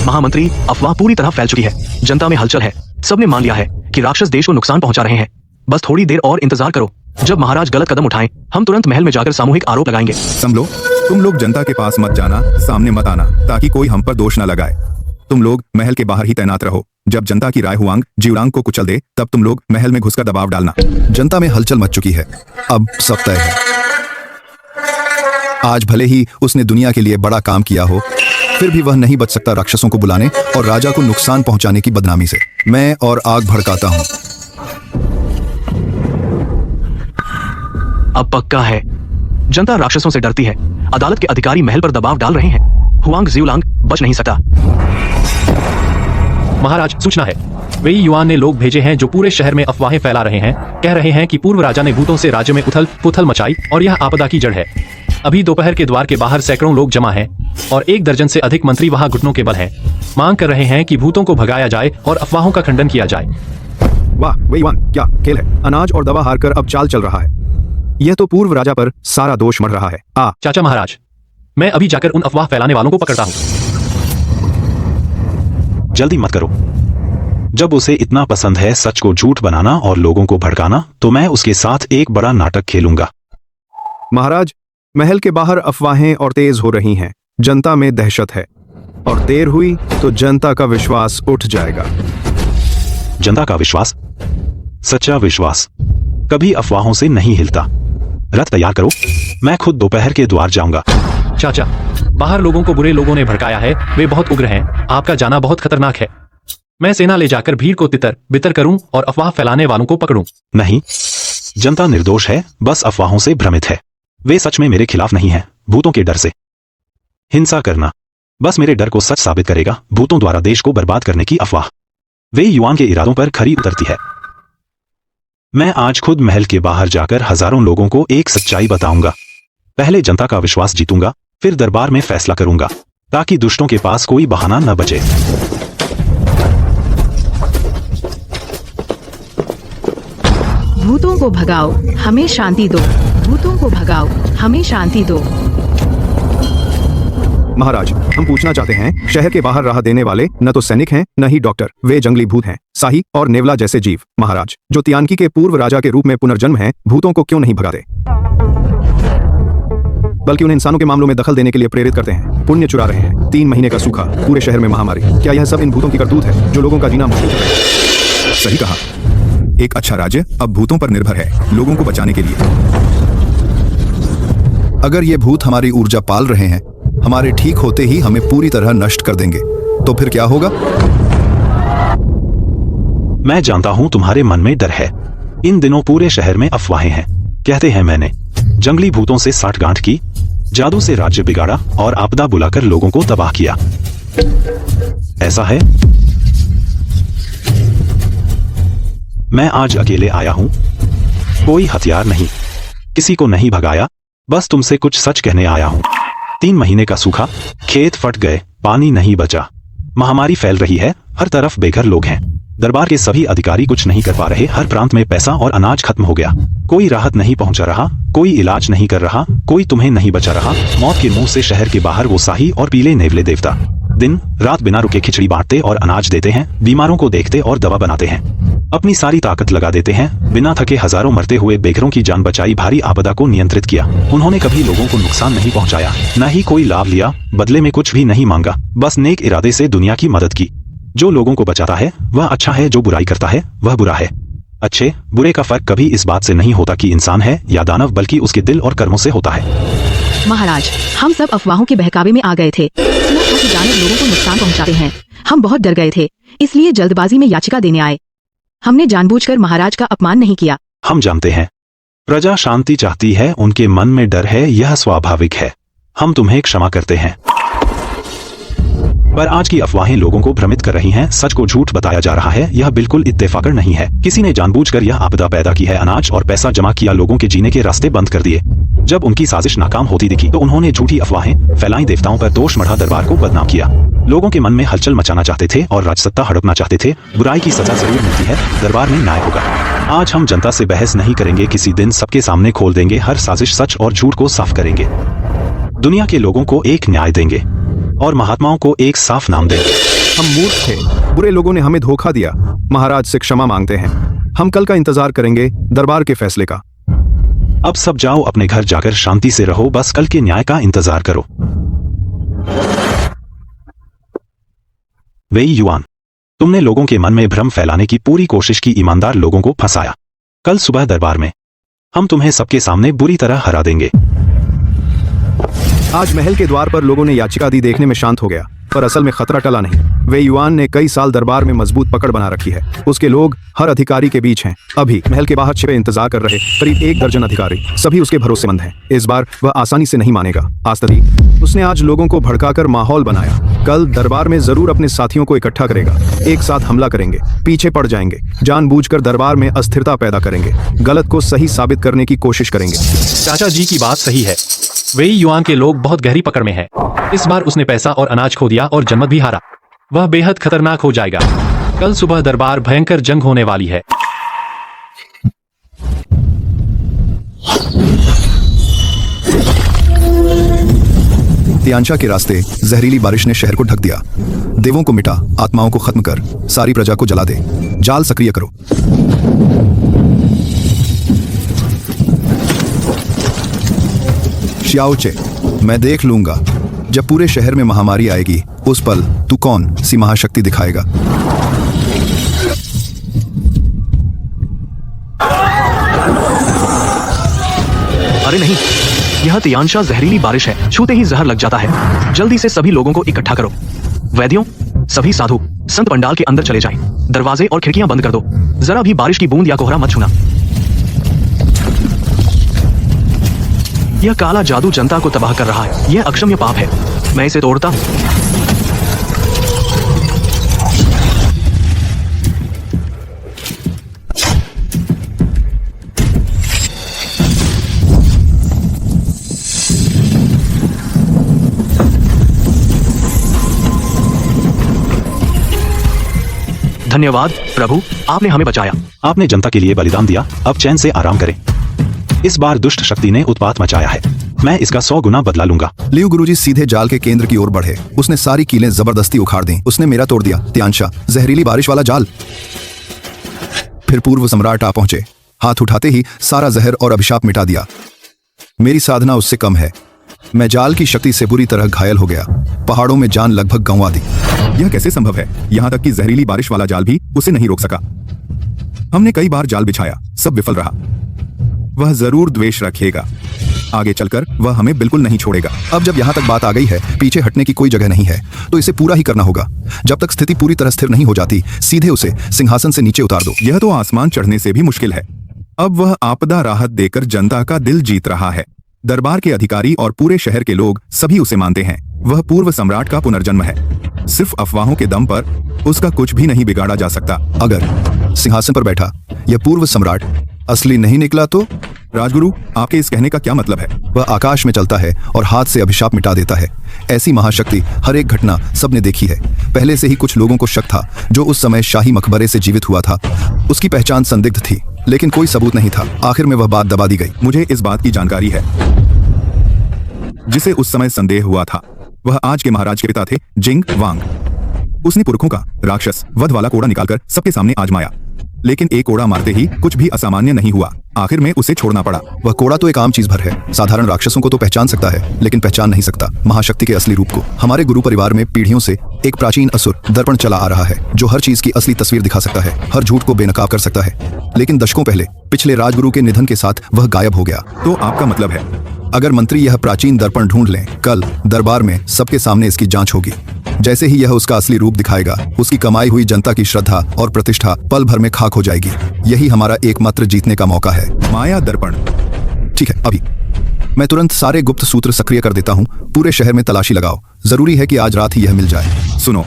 महामंत्री, अफवाह पूरी तरह फैल चुकी है। जनता में हलचल है। सबने मान लिया है कि राक्षस देश को नुकसान पहुंचा रहे हैं। बस थोड़ी देर और इंतजार करो। जब महाराज गलत कदम उठाएं, हम तुरंत महल में जाकर सामूहिक आरोप लगाएंगे। समझो, तुम लोग जनता के पास मत जाना, सामने मत आना, ताकि कोई हम पर दोष न लगाए। तुम लोग महल के बाहर ही तैनात रहो। जब जनता की राय हुआंग जीवरांग को कुचल दे, तब तुम लोग महल में घुसकर दबाव डालना। जनता में हलचल मच चुकी है, अब सब तय है। आज भले ही उसने दुनिया के लिए बड़ा काम किया हो, फिर भी वह नहीं बच सकता राक्षसों को बुलाने और राजा को नुकसान पहुंचाने की बदनामी से। मैं और आग भड़काता हूं। अब पक्का है, जनता राक्षसों से डरती है। अदालत के अधिकारी महल पर दबाव डाल रहे हैं। हुआंग जिउलांग बच नहीं सकता। महाराज, सूचना है, वेई युआन ने लोग भेजे हैं जो पूरे शहर में अफवाहें फैला रहे हैं। कह रहे हैं कि पूर्व राजा ने भूतों से राज्य में उथल पुथल मचाई और यह आपदा की जड़ है। अभी दोपहर के द्वार के बाहर सैकड़ों लोग जमा हैं और 1 दर्जन से अधिक मंत्री वहां घुटनों के बल हैं। मांग कर रहे हैं कि भूतों को भगाया जाए और अफवाहों का खंडन किया जाए। वाह वेई युआन, क्या खेल है। अनाज और दवा हारकर अब चाल चल रहा है। यह तो पूर्व राजा पर सारा दोष मर रहा है। चाचा महाराज, मैं अभी जाकर उन अफवाह फैलाने वालों को पकड़ता हूं। जल्दी मत करो। जब उसे इतना पसंद है सच को झूठ बनाना और लोगों को भड़काना, तो मैं उसके साथ एक बड़ा नाटक खेलूंगा। महाराज, महल के बाहर अफवाहें और तेज हो रही हैं। जनता में दहशत है और देर हुई तो जनता का विश्वास उठ जाएगा। जनता का विश्वास, सच्चा विश्वास, कभी अफवाहों से नहीं हिलता। रथ तैयार करो, मैं खुद दोपहर के द्वार जाऊंगा। चाचा, बाहर लोगों को बुरे लोगों ने भड़काया है। वे बहुत उग्र हैं। आपका जाना बहुत खतरनाक है। मैं सेना ले जाकर भीड़ को तितर बितर करूं और अफवाह फैलाने वालों को पकड़ूं। नहीं, जनता निर्दोष है, बस अफवाहों से भ्रमित है। वे सच में मेरे खिलाफ नहीं है। भूतों के डर से हिंसा करना बस मेरे डर को सच साबित करेगा। भूतों द्वारा देश को बर्बाद करने की अफवाह वे युआन के इरादों पर खरी उतरती है। मैं आज खुद महल के बाहर जाकर हजारों लोगों को एक सच्चाई बताऊंगा। पहले जनता का विश्वास जीतूंगा, फिर दरबार में फैसला करूंगा, ताकि दुष्टों के पास कोई बहाना न बचे। भूतों को भगाओ, हमें शांति दो। भूतों को भगाओ, हमें शांति दो। महाराज, हम पूछना चाहते हैं, शहर के बाहर राह देने वाले न तो सैनिक हैं न ही डॉक्टर। वे जंगली भूत हैं, शाही और नेवला जैसे जीव। महाराज, जो त्यानकी के पूर्व राजा के रूप में पुनर्जन्म हैं, भूतों को क्यों नहीं भगाते, बल्कि उन्हें इंसानों के मामलों में दखल देने के लिए प्रेरित करते हैं। पुण्य चुरा रहे हैं। 3 महीने का सूखा, पूरे शहर में महामारी। क्या यह सब इन भूतों की करतूत है जो लोगों का जीना मुश्किल कर रहे हैं? सही कहा। एक अच्छा राज्य अब भूतों पर निर्भर है, लोगों को बचाने के लिए। अगर ये भूत हमारी ऊर्जा पाल रहे हैं, हमारे ठीक होते ही हमें पूरी तरह नष्ट कर देंगे, तो फिर क्या होगा? मैं जानता हूँ तुम्हारे मन में डर है। इन दिनों पूरे शहर में अफवाहें हैं। कहते हैं मैंने जंगली भूतों से साठगांठ की, जादू से राज्य बिगाड़ा और आपदा बुलाकर लोगों को तबाह किया। ऐसा है? मैं आज अकेले आया हूं, कोई हथियार नहीं, किसी को नहीं भगाया, बस तुमसे कुछ सच कहने आया हूं। 3 महीने का सूखा, खेत फट गए, पानी नहीं बचा, महामारी फैल रही है, हर तरफ बेघर लोग हैं। दरबार के सभी अधिकारी कुछ नहीं कर पा रहे, हर प्रांत में पैसा और अनाज खत्म हो गया, कोई राहत नहीं पहुंचा रहा, कोई इलाज नहीं कर रहा, कोई तुम्हें नहीं बचा रहा। मौत के मुंह से शहर के बाहर वो शाही और पीले नेवले देवता दिन रात बिना रुके खिचड़ी बांटते और अनाज देते हैं, बीमारों को देखते और दवा बनाते हैं, अपनी सारी ताकत लगा देते हैं। बिना थके हजारों मरते हुए बेघरों की जान बचाई, भारी आपदा को नियंत्रित किया। उन्होंने कभी लोगों को नुकसान नहीं पहुंचाया, न ही कोई लाभ लिया, बदले में कुछ भी नहीं मांगा, बस नेक इरादे से दुनिया की मदद की। जो लोगों को बचाता है वह अच्छा है, जो बुराई करता है वह बुरा है। अच्छे बुरे का फर्क कभी इस बात से नहीं होता कि इंसान है या दानव, बल्कि उसके दिल और कर्मों से होता है। महाराज, हम सब अफवाहों के बहकावे में आ गए थे। सुना था कि दानव लोगों को नुकसान पहुंचाते हैं। हम बहुत डर गए थे, इसलिए जल्दबाजी में याचिका देने आए। हमने जानबूझकर महाराज का अपमान नहीं किया। हम जानते हैं प्रजा शांति चाहती है, उनके मन में डर है, यह स्वाभाविक है। हम तुम्हें क्षमा करते हैं, पर आज की अफवाहें लोगों को भ्रमित कर रही हैं, सच को झूठ बताया जा रहा है। यह बिल्कुल इत्तेफाकर नहीं है। किसी ने जानबूझकर यह आपदा पैदा की है, अनाज और पैसा जमा किया, लोगों के जीने के रास्ते बंद कर दिए। जब उनकी साजिश नाकाम होती दिखी तो उन्होंने झूठी अफवाहें फैलाई, देवताओं पर दोष मढ़ा, दरबार को बदनाम किया। लोगों के मन में हलचल मचाना चाहते थे और राजसत्ता हड़पना चाहते थे। बुराई की सजा जरूर मिलती है, दरबार में न्याय होगा। आज हम जनता से बहस नहीं करेंगे, किसी दिन सबके सामने खोल देंगे हर साजिश, सच और झूठ को साफ करेंगे। दुनिया के लोगों को एक न्याय देंगे और महात्माओं को एक साफ नाम देंगे। हम मूर्ख थे, बुरे लोगों ने हमें धोखा दिया। महाराज से क्षमा मांगते हैं। हम कल का इंतजार करेंगे, दरबार के फैसले का। अब सब जाओ अपने घर जाकर शांति से रहो, बस कल के न्याय का इंतजार करो। वेई युआन, तुमने लोगों के मन में भ्रम फैलाने की पूरी कोशिश की, ईमानदार लोगों को फंसाया। कल सुबह दरबार में हम तुम्हें सबके सामने बुरी तरह हरा देंगे। आज महल के द्वार पर लोगों ने याचिका दी, देखने में शांत हो गया, पर असल में खतरा टला नहीं। वे युआन ने कई साल दरबार में मजबूत पकड़ बना रखी है। उसके लोग हर अधिकारी के बीच हैं। अभी महल के बाहर छिपे इंतजार कर रहे करीब 1 दर्जन अधिकारी, सभी उसके भरोसेमंद हैं। इस बार वह आसानी से नहीं मानेगा। आस्तरी, उसने आज लोगों को भड़काकर माहौल बनाया। कल दरबार में जरूर अपने साथियों को इकट्ठा करेगा। एक साथ हमला करेंगे, पीछे पड़ जाएंगे, जानबूझकर दरबार में अस्थिरता पैदा करेंगे, गलत को सही साबित करने की कोशिश करेंगे। चाचा जी की बात सही है। वेई युआन के लोग बहुत गहरी पकड़ में है। इस बार उसने पैसा और अनाज खो दिया और जनमत भी हारा। वह बेहद खतरनाक हो जाएगा। कल सुबह दरबार भयंकर जंग होने वाली है। तियांशा के रास्ते जहरीली बारिश ने शहर को ढक दिया। देवों को मिटा, आत्माओं को खत्म कर, सारी प्रजा को जला दे। जाल सक्रिय करो। श्याओचे, मैं देख लूंगा। जब पूरे शहर में महामारी आएगी, उस पल तू कौन सी महाशक्ति दिखाएगा। अरे नहीं, यह तियांशा जहरीली बारिश है, छूते ही जहर लग जाता है। जल्दी से सभी लोगों को इकट्ठा करो। वैद्यों, सभी साधु, संत पंडाल के अंदर चले जाएं। दरवाजे और खिड़कियां बंद कर दो। जरा भी बारिश की बूंद या कोहरा मत छूना। यह काला जादू जनता को तबाह कर रहा है। यह अक्षम्य पाप है। मैं इसे तोड़ता हूं। धन्यवाद प्रभु, आपने हमें बचाया। आपने जनता के लिए बलिदान दिया, अब चैन से आराम करें। इस बार दुष्ट शक्ति ने उत्पात मचाया है, मैं इसका 100 गुना बदला लूंगा। लियू गुरुजी सीधे जाल के केंद्र की ओर बढ़े। उसने सारी कीलें जबरदस्ती उखाड़ दी। उसने मेरा तोड़ दिया। तियांशा, जहरीली बारिश वाला जाल। फिर पूर्व सम्राट आ पहुंचे। हाथ उठाते ही सारा जहर और अभिशाप मिटा दिया। मेरी साधना उससे कम है। मैं जाल की शक्ति से बुरी तरह घायल हो गया। पहाड़ों में जान लगभग गंवा दी। यह कैसे संभव है? यहाँ तक कि जहरीली बारिश वाला जाल भी उसे नहीं रोक सका। हमने कई बार जाल बिछाया, सब विफल रहा। वह जरूर द्वेष रखेगा। आगे चलकर वह हमें बिल्कुल नहीं छोड़ेगा। अब जब यहाँ तक बात आ गई है, पीछे हटने की कोई जगह नहीं है, तो इसे पूरा ही करना होगा। जब तक स्थिति पूरी तरह स्थिर नहीं हो जाती, सीधे उसे सिंहासन से नीचे उतार दो। यह तो आसमान चढ़ने से भी मुश्किल है। अब वह आपदा राहत देकर जनता का दिल जीत रहा है। दरबार के अधिकारी और पूरे शहर के लोग सभी उसे मानते हैं। वह पूर्व सम्राट का पुनर्जन्म है। सिर्फ अफवाहों के दम पर उसका कुछ भी नहीं बिगाड़ा जा सकता। अगर सिंहासन पर बैठा यह पूर्व सम्राट असली नहीं निकला तो? राजगुरु, आपके इस कहने का क्या मतलब है? वह आकाश में चलता है और हाथ से अभिशाप मिटा देता है। ऐसी महाशक्ति हर एक घटना सबने देखी है। पहले से ही कुछ लोगों को शक था जो उस समय शाही मकबरे से जीवित हुआ था। उसकी पहचान संदिग्ध थी, लेकिन कोई सबूत नहीं था। आखिर में वह बात दबा दी गई। मुझे इस बात की जानकारी है। जिसे उस समय संदेह हुआ था वह आज के महाराज के पिता थे, जिंग वांग। उसने पुरखों का राक्षस वध वाला कोड़ा निकालकर सबके सामने आजमाया, लेकिन एक कोड़ा मारते ही कुछ भी असामान्य नहीं हुआ। आखिर में उसे छोड़ना पड़ा। वह कोड़ा तो एक आम चीज भर है। साधारण राक्षसों को तो पहचान सकता है, लेकिन पहचान नहीं सकता महाशक्ति के असली रूप को। हमारे गुरु परिवार में पीढ़ियों से एक प्राचीन असुर दर्पण चला आ रहा है, जो हर चीज की असली तस्वीर दिखा सकता है, हर झूठ को बेनकाब कर सकता है। लेकिन दशकों पहले पिछले राजगुरु के निधन के साथ वह गायब हो गया। तो आपका मतलब है, अगर मंत्री यह प्राचीन दर्पण ढूंढ लें, कल दरबार में सबके सामने इसकी जांच होगी। जैसे ही यह उसका असली रूप दिखाएगा, उसकी कमाई हुई जनता की श्रद्धा और प्रतिष्ठा पल भर में खाक हो जाएगी। यही हमारा एकमात्र जीतने का मौका है। माया दर्पण। ठीक है, अभी मैं तुरंत सारे गुप्त सूत्र सक्रिय कर देता हूँ। पूरे शहर में तलाशी लगाओ। जरूरी है कि आज रात ही यह मिल जाए। सुनो,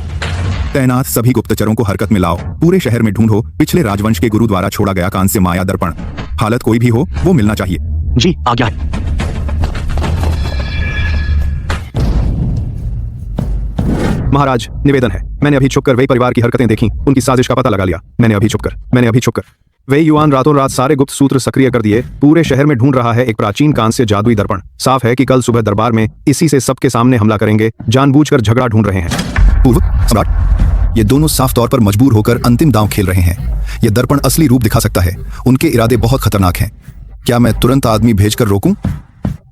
तैनात सभी गुप्तचरों को हरकत में लाओ। पूरे शहर में ढूंढो पिछले राजवंश के गुरु द्वारा छोड़ा गया कांस्य माया दर्पण। हालत कोई भी हो, वो मिलना चाहिए। जी आज्ञा है। महाराज, निवेदन है। मैंने अभी छुपकर वेई परिवार की हरकतें देखी, उनकी साजिश का पता लगा लिया। मैंने अभी छुपकर वेई युआन रातों रात सारे गुप्त सूत्र सक्रिय कर दिए। पूरे शहर में ढूंढ रहा है एक प्राचीन कांस्य जादुई दर्पण। साफ है कि कल सुबह दरबार में इसी से सबके सामने हमला करेंगे। जानबूझकर झगड़ा ढूंढ रहे हैं। पूर्व सम्राट, ये दोनों साफ तौर पर मजबूर होकर अंतिम दांव खेल रहे हैं। यह दर्पण असली रूप दिखा सकता है। उनके इरादे बहुत खतरनाक हैं। क्या मैं तुरंत आदमी भेजकर रोकूं?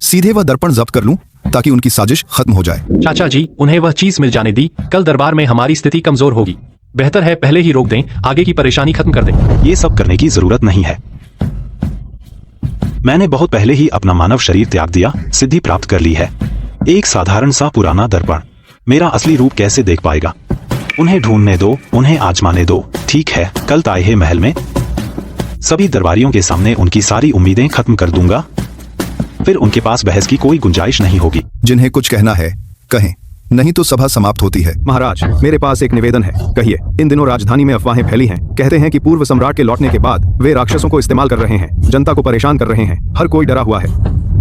सीधे वह दर्पण जब्त कर लूं ताकि उनकी साजिश खत्म हो जाए? चाचा जी, उन्हें वह चीज मिल जाने दी। कल दरबार में हमारी स्थिति कमजोर होगी। बेहतर है पहले ही रोक दें, आगे की परेशानी खत्म कर दें। ये सब करने की जरूरत नहीं है। मैंने बहुत पहले ही अपना मानव शरीर त्याग दिया, सिद्धि प्राप्त कर ली है। एक साधारण सा पुराना दर्पण मेरा असली रूप कैसे देख पाएगा? उन्हें ढूंढने दो, उन्हें आजमाने दो। ठीक है, कल ताइहे महल में सभी दरबारियों के सामने उनकी सारी उम्मीदें खत्म कर दूंगा। फिर उनके पास बहस की कोई गुंजाइश नहीं होगी। जिन्हें कुछ कहना है कहें, नहीं तो सभा समाप्त होती है। महाराज, मेरे पास एक निवेदन है। कहिए। इन दिनों राजधानी में अफवाहें फैली हैं। कहते हैं कि पूर्व सम्राट के लौटने के बाद वे राक्षसों को इस्तेमाल कर रहे हैं, जनता को परेशान कर रहे हैं। हर कोई डरा हुआ है।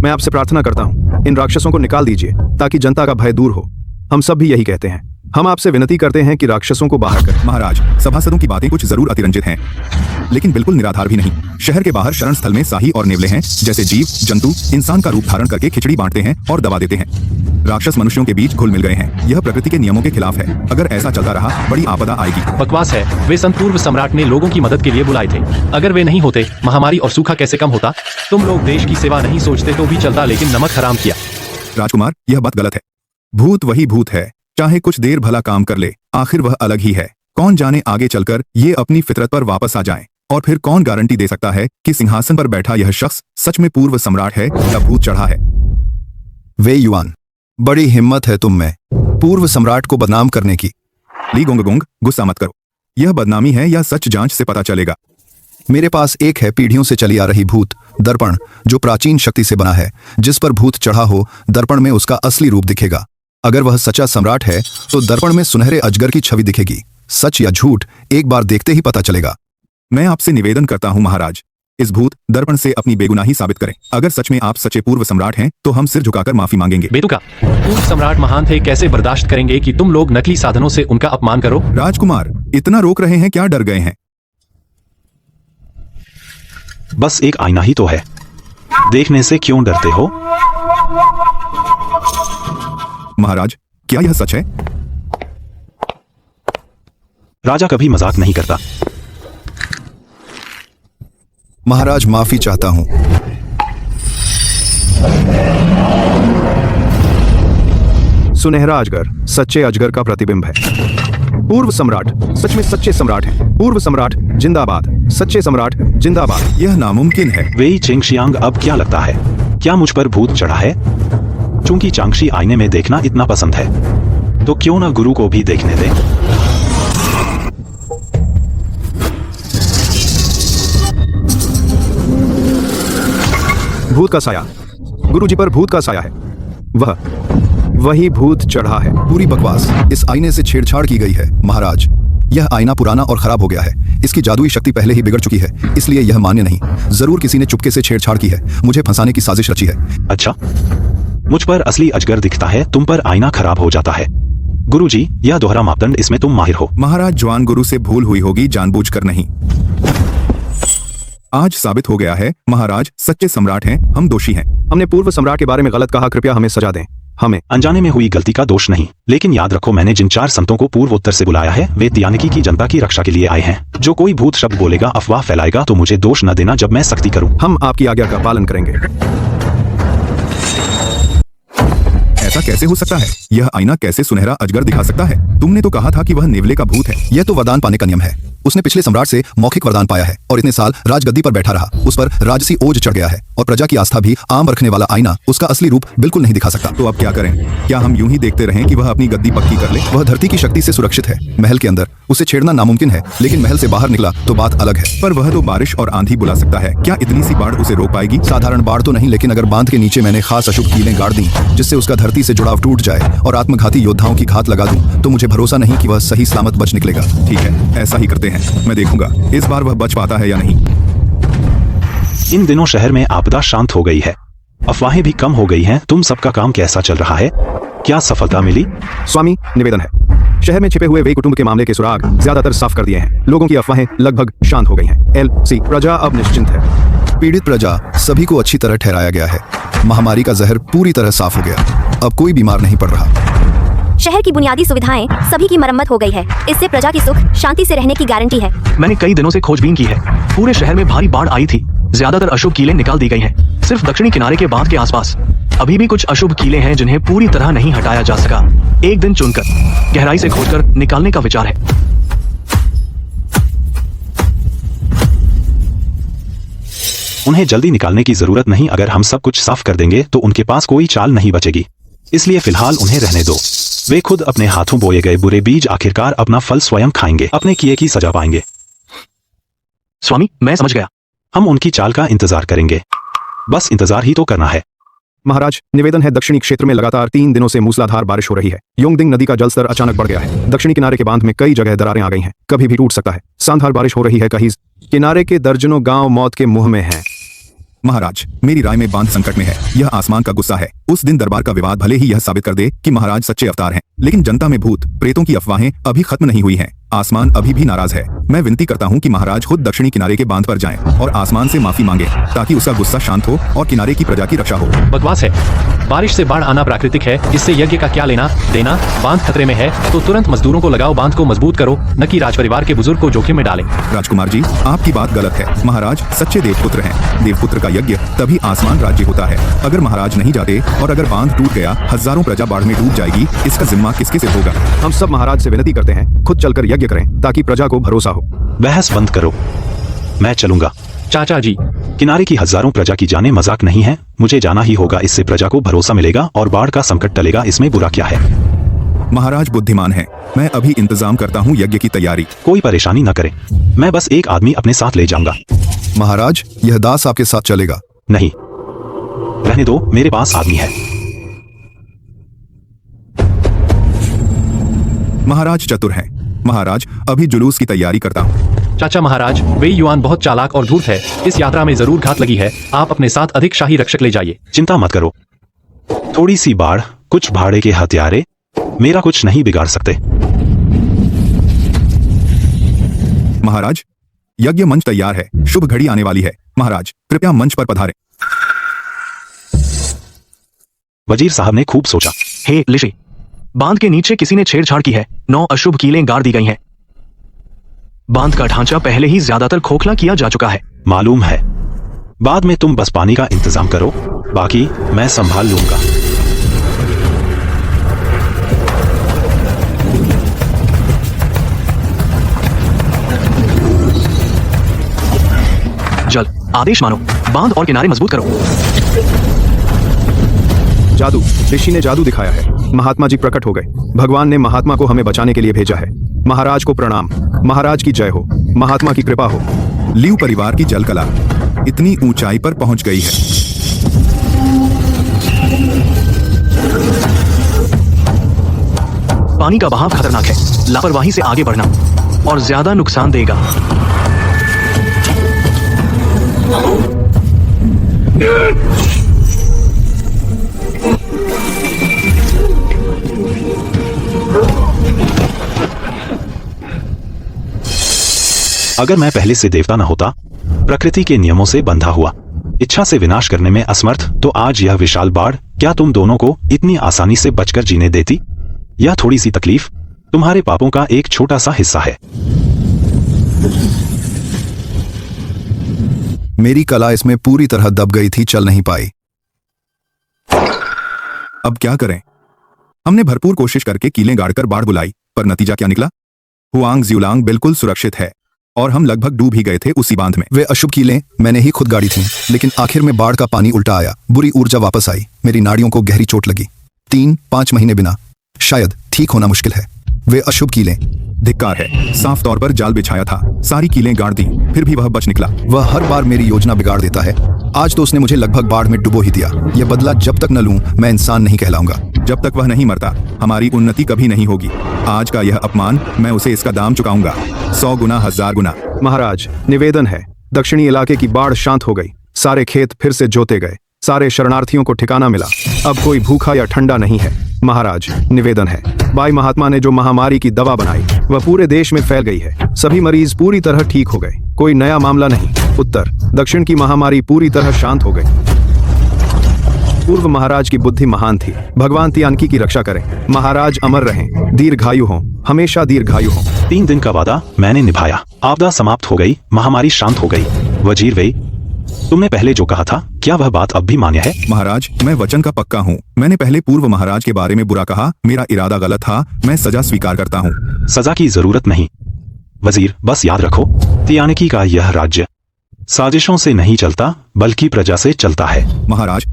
मैं आपसे प्रार्थना करता हूँ, इन राक्षसों को निकाल दीजिए ताकि जनता का भय दूर हो। हम सब भी यही कहते हैं। हम आपसे विनती करते हैं कि राक्षसों को बाहर करें। महाराज, सभासदों की बातें कुछ जरूर अतिरंजित हैं, लेकिन बिल्कुल निराधार भी नहीं। शहर के बाहर शरण स्थल में साही और नेवले हैं, जैसे जीव जंतु इंसान का रूप धारण करके खिचड़ी बांटते हैं और दबा देते हैं। राक्षस मनुष्यों के बीच घुल मिल गए हैं। यह प्रकृति के नियमों के खिलाफ है। अगर ऐसा चलता रहा, बड़ी आपदा आएगी। बकवास है। वे संत पूर्व सम्राट ने लोगों की मदद के लिए बुलाए थे। अगर वे नहीं होते, महामारी और सूखा कैसे कम होता? तुम लोग देश की सेवा नहीं सोचते तो भी चलता, लेकिन नमक हराम किया। राजकुमार, यह बात गलत है। भूत वही भूत है, चाहे कुछ देर भला काम कर ले, आखिर वह अलग ही है। कौन जाने आगे चलकर ये अपनी फितरत पर वापस आ जाएं। और फिर कौन गारंटी दे सकता है कि सिंहासन पर बैठा यह शख्स सच में पूर्व सम्राट है या भूत चढ़ा है? वेई युआन, बड़ी हिम्मत है तुम में पूर्व सम्राट को बदनाम करने की। ली गोंग, गुस्सा मत करो। यह बदनामी है या सच, जांच से पता चलेगा। मेरे पास एक है पीढ़ियों से चली आ रही भूत दर्पण, जो प्राचीन शक्ति से बना है। जिस पर भूत चढ़ा हो, दर्पण में उसका असली रूप दिखेगा। अगर वह सच्चा सम्राट है तो दर्पण में सुनहरे अजगर की छवि दिखेगी। सच या झूठ एक बार देखते ही पता चलेगा। मैं आपसे निवेदन करता हूं महाराज, इस भूत दर्पण से अपनी बेगुनाही साबित करें। अगर सच में आप सच्चे पूर्व सम्राट हैं तो हम सिर झुकाकर माफी मांगेंगे। बेतुका, पूर्व सम्राट महान थे, कैसे बर्दाश्त करेंगे कि तुम लोग नकली साधनों से उनका अपमान करो? राजकुमार, इतना रोक रहे हैं, क्या डर गए हैं? बस एक आईना ही तो है, देखने से क्यों डरते हो? महाराज, क्या यह सच है? राजा कभी मजाक नहीं करता। महाराज, माफी चाहता हूं। सुनहरा अजगर सच्चे अजगर का प्रतिबिंब है। पूर्व सम्राट सच में सच्चे सम्राट हैं। पूर्व सम्राट जिंदाबाद, सच्चे सम्राट जिंदाबाद। यह नामुमकिन है। वेई चेंगशियांग, अब क्या लगता है? क्या मुझ पर भूत चढ़ा है? चूंकि चांगशी आईने में देखना इतना पसंद है, तो क्यों ना गुरु को भी देखने दे। भूत का साया। गुरुजी पर भूत का साया है। वही भूत चढ़ा है। पूरी बकवास। इस आईने से छेड़छाड़ की गई है महाराज। यह आईना पुराना और खराब हो गया है। इसकी जादुई शक्ति पहले ही बिगड़ चुकी है, इसलिए यह मान्य नहीं। जरूर किसी ने चुपके से छेड़छाड़ की है, मुझे फंसाने की साजिश रची है। अच्छा, मुझ पर असली अजगर दिखता है, तुम पर आईना खराब हो जाता है। गुरुजी, यह दोहरा मापदंड, इसमें तुम माहिर हो। महाराज, जवान गुरु से भूल हुई होगी, जानबूझकर नहीं। आज साबित हो गया है महाराज सच्चे सम्राट हैं, हम दोषी हैं। हमने पूर्व सम्राट के बारे में गलत कहा, कृपया हमें सजा दें। हमें अनजाने में हुई गलती का दोष नहीं, लेकिन याद रखो, मैंने जिन 4 संतों को पूर्वोत्तर से बुलाया है, वे तियानिकी की जनता की रक्षा के लिए आए हैं। जो कोई भूत शब्द बोलेगा, अफवाह फैलाएगा, तो मुझे दोष न देना जब मैं सख्ती करूं। हम आपकी आज्ञा का पालन करेंगे। ऐसा कैसे हो सकता है? यह आईना कैसे सुनहरा अजगर दिखा सकता है? तुमने तो कहा था कि वह नेवले का भूत है। यह तो वरदान पाने का नियम है। उसने पिछले सम्राट से मौखिक वरदान पाया है और इतने साल राजगद्दी पर बैठा रहा। उस पर राजसी ओज चढ़ गया है और प्रजा की आस्था भी आम रखने वाला आईना उसका असली रूप बिल्कुल नहीं दिखा सकता। तो अब क्या करें? क्या हम यूं ही देखते रहें कि वह अपनी गद्दी पक्की कर ले? वह धरती की शक्ति से सुरक्षित है। महल के अंदर उसे छेड़ना नामुमकिन है, लेकिन महल से बाहर निकला तो बात अलग है। पर वह तो बारिश और आंधी बुला सकता है। क्या इतनी सी बाढ़ उसे रोक पाएगी? साधारण बाढ़ तो नहीं, लेकिन अगर बांध के नीचे मैंने खास अशुभ कीलें गाड़ दी जिससे उसका धरती से जुड़ाव टूट जाए और आत्मघाती योद्धाओं की घात लगा दूं, तो मुझे भरोसा नहीं कि वह सही सलामत बच निकलेगा। ठीक है, ऐसा ही करते हैं। मैं देखूंगा इस बार वह बच पाता है या नहीं। इन दिनों शहर में आपदा शांत हो गई है, अफवाहें भी कम हो गई हैं। तुम सबका काम कैसा चल रहा है? क्या सफलता मिली? स्वामी, निवेदन है, शहर में छिपे हुए वे कुटुंब के मामले के सुराग ज्यादातर साफ कर दिए हैं। लोगों की अफवाहें लगभग शांत हो गई हैं। LC प्रजा अब निश्चिंत है। पीड़ित प्रजा सभी को अच्छी तरह ठहराया गया है। महामारी का जहर पूरी तरह साफ हो गया। अब कोई बीमार नहीं पड़ रहा। शहर की बुनियादी सुविधाएं सभी की मरम्मत हो गई है। इससे प्रजा की सुख शांति से रहने की गारंटी है। मैंने कई दिनों से खोजबीन की है। पूरे शहर में भारी बाढ़ आई थी। ज्यादातर अशुभ कीलें निकाल दी गई हैं। सिर्फ दक्षिणी किनारे के बांध के आसपास अभी भी कुछ अशुभ कीलें हैं जिन्हें पूरी तरह नहीं हटाया जा सका। एक दिन चुनकर गहराई से खोदकर निकालने का विचार है। उन्हें जल्दी निकालने की जरूरत नहीं। अगर हम सब कुछ साफ कर देंगे तो उनके पास कोई चाल नहीं बचेगी। इसलिए फिलहाल उन्हें रहने दो। वे खुद अपने हाथों बोए गए बुरे बीज आखिरकार अपना फल स्वयं खाएंगे, अपने किए की सजा पाएंगे। स्वामी, मैं समझ गया। हम उनकी चाल का इंतजार करेंगे। बस इंतजार ही तो करना है। महाराज, निवेदन है, दक्षिणी क्षेत्र में लगातार 3 दिनों से मूसलाधार बारिश हो रही है। योंगदिंग नदी का जलस्तर अचानक बढ़ गया है। दक्षिणी किनारे के बांध में कई जगह दरारें आ गई हैं, कभी भी टूट सकता है। सांधार बारिश हो रही है। कहीं किनारे के दर्जनों गांव मौत के मुंह में हैं। महाराज, मेरी राय में बांध संकट में है। यह आसमान का गुस्सा है। उस दिन दरबार का विवाद भले ही यह साबित कर दे कि महाराज सच्चे अवतार हैं, लेकिन जनता में भूत प्रेतों की अफवाहें अभी खत्म नहीं हुई हैं। आसमान अभी भी नाराज है। मैं विनती करता हूं कि महाराज खुद दक्षिणी किनारे के बांध पर जाएं और आसमान से माफी मांगे, ताकि उसका गुस्सा शांत हो और किनारे की प्रजा की रक्षा हो। बकवास है। बारिश से बाढ़ आना प्राकृतिक है, इससे यज्ञ का क्या लेना देना। बांध खतरे में है तो तुरंत मजदूरों को लगाओ, बांध को मजबूत करो, न कि राजपरिवार के बुजुर्ग को जोखिम में डालें। राजकुमार जी, आपकी बात गलत है। महाराज सच्चे देवपुत्र हैं। देवपुत्र का यज्ञ तभी आसमान राज्य होता है। अगर महाराज नहीं जाते और अगर बांध टूट गया, हजारों प्रजा बाढ़ में डूब जाएगी। इसका जिम्मा किसके सिर होगा? हम सब महाराज से विनती करते हैं, खुद चलकर यज्ञ करें ताकि प्रजा को भरोसा हो। बहस बंद करो, मैं चलूंगा। चाचा जी, किनारे की हजारों प्रजा की जाने मजाक नहीं है। मुझे जाना ही होगा। इससे प्रजा को भरोसा मिलेगा और बाढ़ का संकट टलेगा। इसमें बुरा क्या है? महाराज बुद्धिमान है। मैं अभी इंतजाम करता हूँ यज्ञ की तैयारी। कोई परेशानी न करे, मैं बस एक आदमी अपने साथ ले जाऊंगा। महाराज, यह दास आपके साथ चलेगा? नहीं, रहने दो, मेरे पास आदमी है। महाराज चतुर हैं। महाराज, अभी जुलूस की तैयारी करता हूँ। चाचा महाराज, वे युआन बहुत चालाक और धूर्त है। इस यात्रा में जरूर घात लगी है। आप अपने साथ अधिक शाही रक्षक ले जाइए। चिंता मत करो। थोड़ी सी बाढ़, कुछ भाड़े के हथियारे मेरा कुछ नहीं बिगाड़ सकते। महाराज, यज्ञ मंच तैयार है। शुभ घड़ी आने वाली है। महाराज, कृपया मंच पर पधारें। वजीर साहब ने खूब सोचा। हे ऋषि, बांध के नीचे किसी ने छेड़छाड़ की है। 9 अशुभ कीलें गाड़ दी गई हैं। बांध का ढांचा पहले ही ज्यादातर खोखला किया जा चुका है। मालूम है। बाद में तुम बस पानी का इंतजाम करो, बाकी मैं संभाल लूंगा। जल्द आदेश मानो, बांध और किनारे मजबूत करो। जादू। ऋषि ने जादू दिखाया है। महात्मा जी प्रकट हो गए। भगवान ने महात्मा को हमें बचाने के लिए भेजा है। महाराज को प्रणाम। महाराज की जय हो। महात्मा की कृपा हो। लियू परिवार की जलकला इतनी ऊंचाई पर पहुंच गई है। पानी का बहाव खतरनाक है। लापरवाही से आगे बढ़ना और ज्यादा नुकसान देगा। अगर मैं पहले से देवता न होता, प्रकृति के नियमों से बंधा हुआ, इच्छा से विनाश करने में असमर्थ, तो आज यह विशाल बाढ़ क्या तुम दोनों को इतनी आसानी से बचकर जीने देती? यह थोड़ी सी तकलीफ तुम्हारे पापों का एक छोटा सा हिस्सा है। मेरी कला इसमें पूरी तरह दब गई थी, चल नहीं पाई। अब क्या करें? हमने भरपूर कोशिश करके कीलें गाड़कर बाढ़ बुलाई, पर नतीजा क्या निकला? हुआंग ज्यूलांग बिल्कुल सुरक्षित है और हम लगभग डूब ही गए थे उसी बांध में। वे अशुभ कीलें मैंने ही खुद गाड़ी थीं, लेकिन आखिर में बाढ़ का पानी उल्टा आया। बुरी ऊर्जा वापस आई। मेरी नाड़ियों को गहरी चोट लगी। 3-5 महीने बिना शायद ठीक होना मुश्किल है। वे अशुभ कीलें। धिक्कार है। साफ तौर पर जाल बिछाया था, सारी कीलें गाड़ दी, फिर भी वह बच निकला। वह हर बार मेरी योजना बिगाड़ देता है। आज तो उसने मुझे लगभग बाढ़ में डुबो ही दिया। यह बदला जब तक न लूं, मैं इंसान नहीं कहलाऊंगा। जब तक वह नहीं मरता, हमारी उन्नति कभी नहीं होगी। आज का यह अपमान, मैं उसे इसका दाम चुकाऊंगा, 100 गुना, 1000 गुना। महाराज, निवेदन है। दक्षिणी इलाके की बाढ़ शांत हो गई। सारे खेत फिर से जोते गए। सारे शरणार्थियों को ठिकाना मिला। अब कोई भूखा या ठंडा नहीं है। महाराज, निवेदन है। बाई महात्मा ने जो महामारी की दवा बनाई, वह पूरे देश में फैल गई है। सभी मरीज पूरी तरह ठीक हो गए। कोई नया मामला नहीं। उत्तर, दक्षिण की महामारी पूरी तरह शांत हो गई। पूर्व महाराज की बुद्धि महान थी। भगवान तियानकी की रक्षा करें। महाराज अमर रहें, दीर्घायु हों, हमेशा दीर्घायु हों। 3 दिन का वादा मैंने निभाया। आपदा समाप्त हो गई, महामारी शांत हो गई। वजीर वेई, तुमने पहले जो कहा था, क्या वह बात अब भी मान्य है? महाराज, मैं वचन का पक्का हूँ। मैंने पहले पूर्व महाराज के बारे में बुरा कहा, मेरा इरादा गलत था। मैं सजा स्वीकार करता हूँ। सजा की जरूरत नहीं। वजीर, बस याद रखो, तियानकी का यह राज्य साजिशों से नहीं चलता, बल्कि प्रजा से चलता है। महाराज,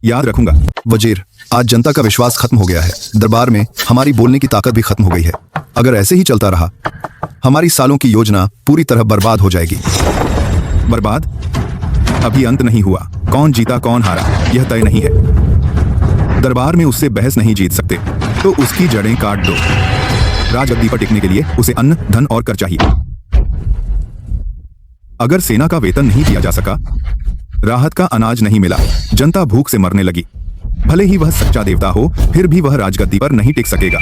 याद रखूंगा। वजीर, आज जनता का विश्वास खत्म हो गया है। दरबार में हमारी बोलने की ताकत भी खत्म हो गई है। अगर ऐसे ही चलता रहा, हमारी सालों की योजना पूरी तरह बर्बाद हो जाएगी। बर्बाद? अभी अंत नहीं हुआ। कौन जीता कौन हारा, यह तय नहीं है। दरबार में उससे बहस नहीं जीत सकते, तो उसकी जड़ें काट दो। राजगद्दी पर टिकने के लिए उसे अन्न, धन और कर चाहिए। अगर सेना का वेतन नहीं दिया जा सका, राहत का अनाज नहीं मिला, जनता भूख से मरने लगी, भले ही वह सच्चा देवता हो, फिर भी वह राजगद्दी पर नहीं टिक सकेगा।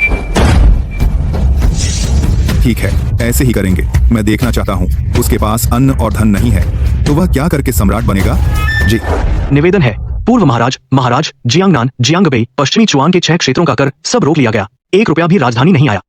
ठीक है, ऐसे ही करेंगे। मैं देखना चाहता हूँ, उसके पास अन्न और धन नहीं है, तो वह क्या करके सम्राट बनेगा? जी। निवेदन है। पूर्व महाराज जियांगनान, जियांगबेई, पश्चिमी चुआन के 6 क्षेत्रों का कर सब रोक लिया गया। 1 रुपया भी राजधानी नहीं आया।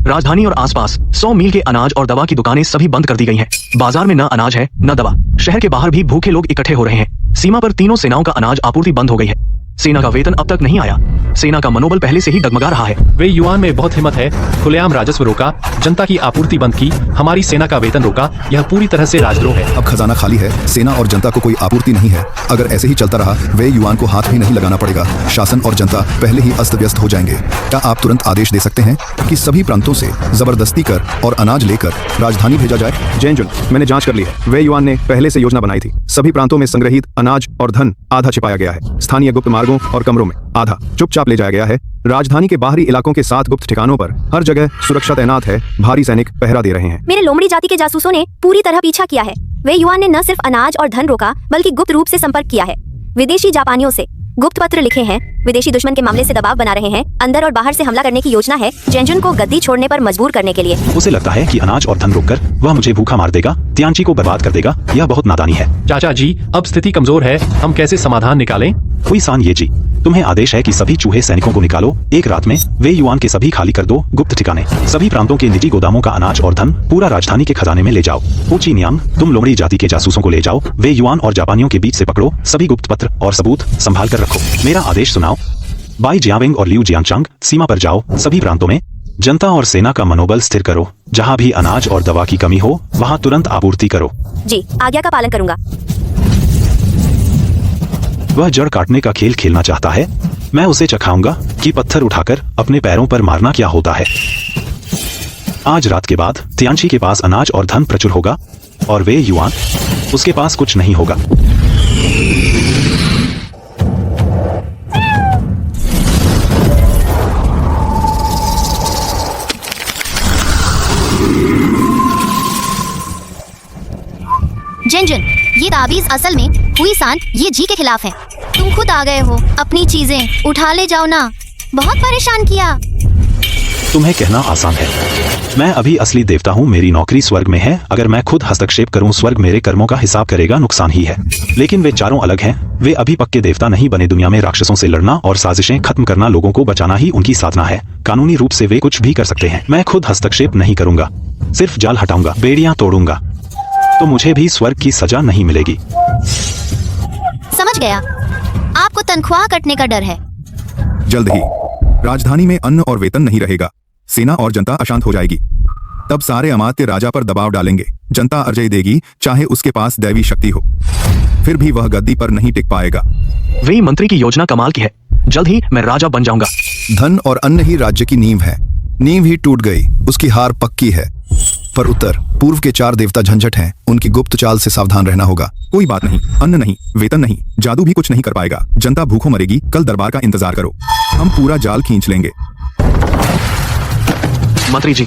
राजधानी और आसपास 100 मील के अनाज और दवा की दुकानें सभी बंद कर दी गई हैं। बाजार में न अनाज है न दवा। शहर के बाहर भी भूखे लोग इकट्ठे हो रहे हैं। सीमा पर तीनों सेनाओं का अनाज आपूर्ति बंद हो गई है। सेना का वेतन अब तक नहीं आया। सेना का मनोबल पहले से ही डगमगा रहा है। वे युआन में बहुत हिम्मत है। खुलेआम राजस्व रोका, जनता की आपूर्ति बंद की, हमारी सेना का वेतन रोका। यह पूरी तरह से राजद्रोह है। अब खजाना खाली है। सेना और जनता को कोई आपूर्ति नहीं है। अगर ऐसे ही चलता रहा, वे युआन को हाथ भी नहीं लगाना पड़ेगा। शासन और जनता पहले ही अस्त व्यस्त हो जाएंगे। क्या आप तुरंत आदेश दे सकते हैं कि सभी प्रांतों से जबरदस्ती कर और अनाज लेकर राजधानी भेजा जाए? जैनजुन, मैंने जांच कर ली है। वे युआन ने पहले से योजना बनाई थी। सभी प्रांतों में संग्रहित अनाज और धन आधा छिपाया गया है। स्थानीय गुप्त मार्गों और कमरों में आधा चुपचाप ले जाया गया है। राजधानी के बाहरी इलाकों के 7 गुप्त ठिकानों पर हर जगह सुरक्षा तैनात है। भारी सैनिक पहरा दे रहे हैं। मेरे लोमड़ी जाति के जासूसों ने पूरी तरह पीछा किया है। वे युआन ने न सिर्फ अनाज और धन रोका, बल्कि गुप्त रूप से संपर्क किया है। विदेशी जापानियों से गुप्त पत्र लिखे हैं। विदेशी दुश्मन के मामले से दबाव बना रहे हैं। अंदर और बाहर से हमला करने की योजना है, जेंजुन को गद्दी छोड़ने पर मजबूर करने के लिए। उसे लगता है कि अनाज और धन रोककर वह मुझे भूखा मार देगा, तियानची को बर्बाद कर देगा। यह बहुत नादानी है। चाचा जी, अब स्थिति कमजोर है। हम कैसे समाधान निकालें? हुई सान ये जी, तुम्हें आदेश है कि सभी चूहे सैनिकों को निकालो। एक रात में वे युआन के सभी खाली कर दो गुप्त ठिकाने। सभी प्रांतों के निजी गोदामों का अनाज और धन पूरा राजधानी के खजाने में ले जाओ। ऊची नियांग, तुम लोमड़ी जाति के जासूसों को ले जाओ। वे युआन और जापानियों के बीच से पकड़ो। सभी गुप्त पत्र और सबूत संभाल कर रखो। मेरा आदेश सुनाओ। बाई जियावेंग और लियू जियांगचांग, सीमा पर जाओ। सभी प्रांतों में जनता और सेना का मनोबल स्थिर करो। जहाँ भी अनाज और दवा की कमी हो, वहाँ तुरंत आपूर्ति करो। जी, आज्ञा का पालन करूंगा। वह जड़ काटने का खेल खेलना चाहता है। मैं उसे चखाऊंगा कि पत्थर उठाकर अपने पैरों पर मारना क्या होता है। आज रात के बाद तियांशी के पास अनाज और धन प्रचुर होगा और वे युआन, उसके पास कुछ नहीं होगा। जिनजुन, ये ताबीज असल में हुई सान ये जी के खिलाफ है। तुम खुद आ गए हो, अपनी चीजें उठा ले जाओ ना। बहुत परेशान किया। तुम्हें कहना आसान है। मैं अभी असली देवता हूँ, मेरी नौकरी स्वर्ग में है। अगर मैं खुद हस्तक्षेप करूँ, स्वर्ग मेरे कर्मों का हिसाब करेगा, नुकसान ही है। लेकिन वे चारों अलग हैं। वे अभी पक्के देवता नहीं बने। दुनिया में राक्षसों से लड़ना और साजिशें खत्म करना, लोगों को बचाना ही उनकी साधना है। कानूनी रूप से वे कुछ भी कर सकते हैं। मैं खुद हस्तक्षेप नहीं करूंगा, सिर्फ जाल हटाऊंगा, बेड़ियां तोड़ूंगा, तो मुझे भी स्वर्ग की सजा नहीं मिलेगी। समझ गया, आपको तनख्वाह कटने का डर है। जल्द ही राजधानी में अन्न और वेतन नहीं रहेगा। सेना और जनता अशांत हो जाएगी। तब सारे अमात्य राजा पर दबाव डालेंगे। जनता अर्जय देगी, चाहे उसके पास दैवी शक्ति हो। फिर भी वह गद्दी पर नहीं टिक पाएगा। वे मंत्री की योजना कमाल की है। जल्द ही मैं राजा बन जाऊंगा। धन और अन्न ही राज्य की नींव है। नींव ही टूट गई, उसकी हार पक्की है। पर उत्तर पूर्व के 4 देवता झंझट हैं। उनकी गुप्त चाल से सावधान रहना होगा। कोई बात नहीं, अन्न नहीं, वेतन नहीं, जादू भी कुछ नहीं कर पाएगा। जनता भूखों मरेगी। कल दरबार का इंतजार करो, हम पूरा जाल खींच लेंगे। मंत्री जी,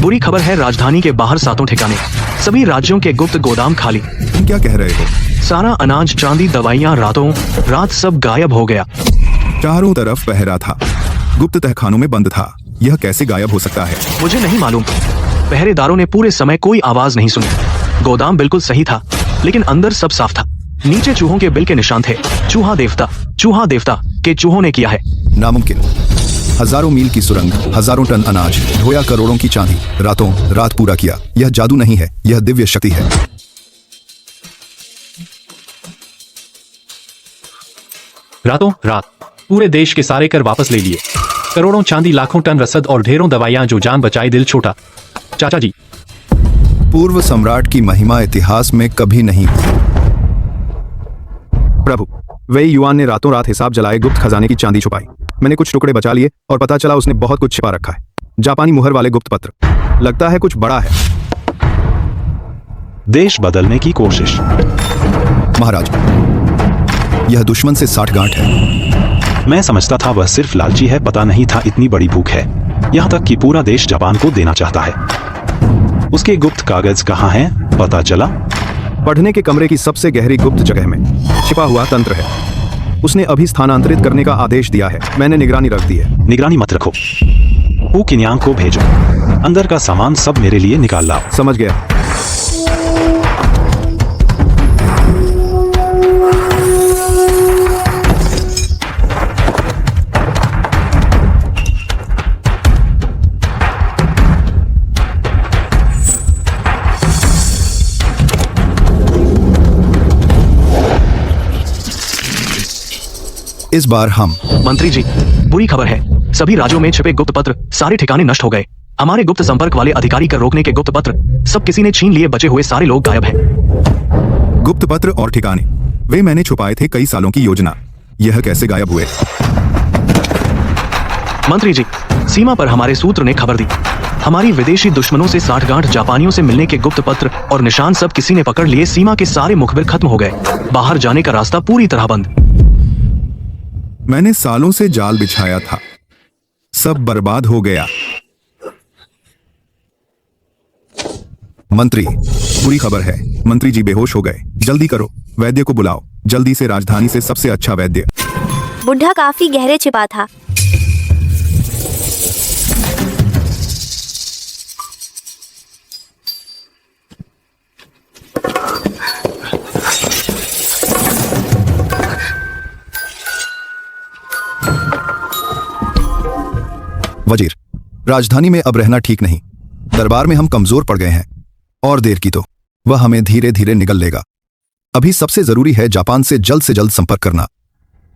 बुरी खबर है, राजधानी के बाहर 7 ठिकाने, सभी राज्यों के गुप्त गोदाम खाली। तुम क्या कह रहे हो? सारा अनाज, चांदी, दवाइयाँ रातों रात सब गायब हो गया। चारों तरफ पहरा था, गुप्त तहखानों में बंद था। यह कैसे गायब हो सकता है? मुझे नहीं मालूम। पहरेदारों ने पूरे समय कोई आवाज नहीं सुनी। गोदाम बिल्कुल सही था, लेकिन अंदर सब साफ था। नीचे चूहों के बिल के निशान थे। चूहा देवता के चूहों ने किया है। नामुमकिन। हजारों मील की सुरंग, हजारों टन अनाज, ढोया करोड़ों की चांदी, रातों रात पूरा किया। यह जादू नहीं है, यह दिव्य शक्ति है। रातों रात पूरे देश के सारे कर वापस ले लिए। करोड़ों चांदी, लाखों टन रसद और ढेरों दवाइयां जो जान बचाई, दिल छोटा। चाचा जी, पूर्व सम्राट की महिमा इतिहास में कभी नहीं हुई। प्रभु, वही युआन ने रातों रात हिसाब जलाए गुप्त खजाने की चांदी छुपाई। मैंने कुछ टुकड़े बचा लिए और पता चला उसने बहुत कुछ छिपा रखा है। जापानी मुहर वाले गुप्त पत्र। लगता है कुछ बड़ा है। देश बदलने की कोशिश। महाराज, यह दुश्मन से 60 गांठ है। मैं समझता था वह सिर्फ लालची है, पता नहीं था इतनी बड़ी भूख है। यहाँ तक कि पूरा देश जापान को देना चाहता है। उसके गुप्त कागज कहाँ हैं? पता चला? पढ़ने के कमरे की सबसे गहरी गुप्त जगह में छिपा हुआ तंत्र है। उसने अभी स्थानांतरित करने का आदेश दिया है। मैंने निगरानी रख दी है। निगरानी मत रखो, वो किन्यांग को भेजो। अंदर का सामान सब मेरे लिए निकाल लाओ। समझ गया। इस बार हम। मंत्री जी, बुरी खबर है। सभी राज्यों में छिपे गुप्त पत्र, सारे ठिकाने नष्ट हो गए। हमारे गुप्त संपर्क वाले अधिकारी कर रोकने के गुप्त पत्र सब किसी ने छीन लिए। बचे हुए सारे लोग गायब हैं। गुप्त पत्र और ठिकाने, वे मैंने छुपाए थे कई सालों की योजना। यह कैसे गायब हुए? मंत्री जी, सीमा पर हमारे सूत्र ने खबर दी। हमारी विदेशी दुश्मनों से 60 गांठ जापानियों से मिलने के गुप्त पत्र और निशान सब किसी ने पकड़ लिए। सीमा के सारे मुखबिर खत्म हो गए। बाहर जाने का रास्ता पूरी तरह बंद। मैंने सालों से जाल बिछाया था, सब बर्बाद हो गया। मंत्री, बुरी खबर है, मंत्री जी बेहोश हो गए। जल्दी करो, वैद्य को बुलाओ। जल्दी से, राजधानी से सबसे अच्छा वैद्य। बुढ़ा काफी गहरे छिपा था। वजीर, राजधानी में अब रहना ठीक नहीं। दरबार में हम कमजोर पड़ गए हैं। और देर की तो वह हमें धीरे धीरे निगल लेगा। अभी सबसे जरूरी है जापान से जल्द संपर्क करना।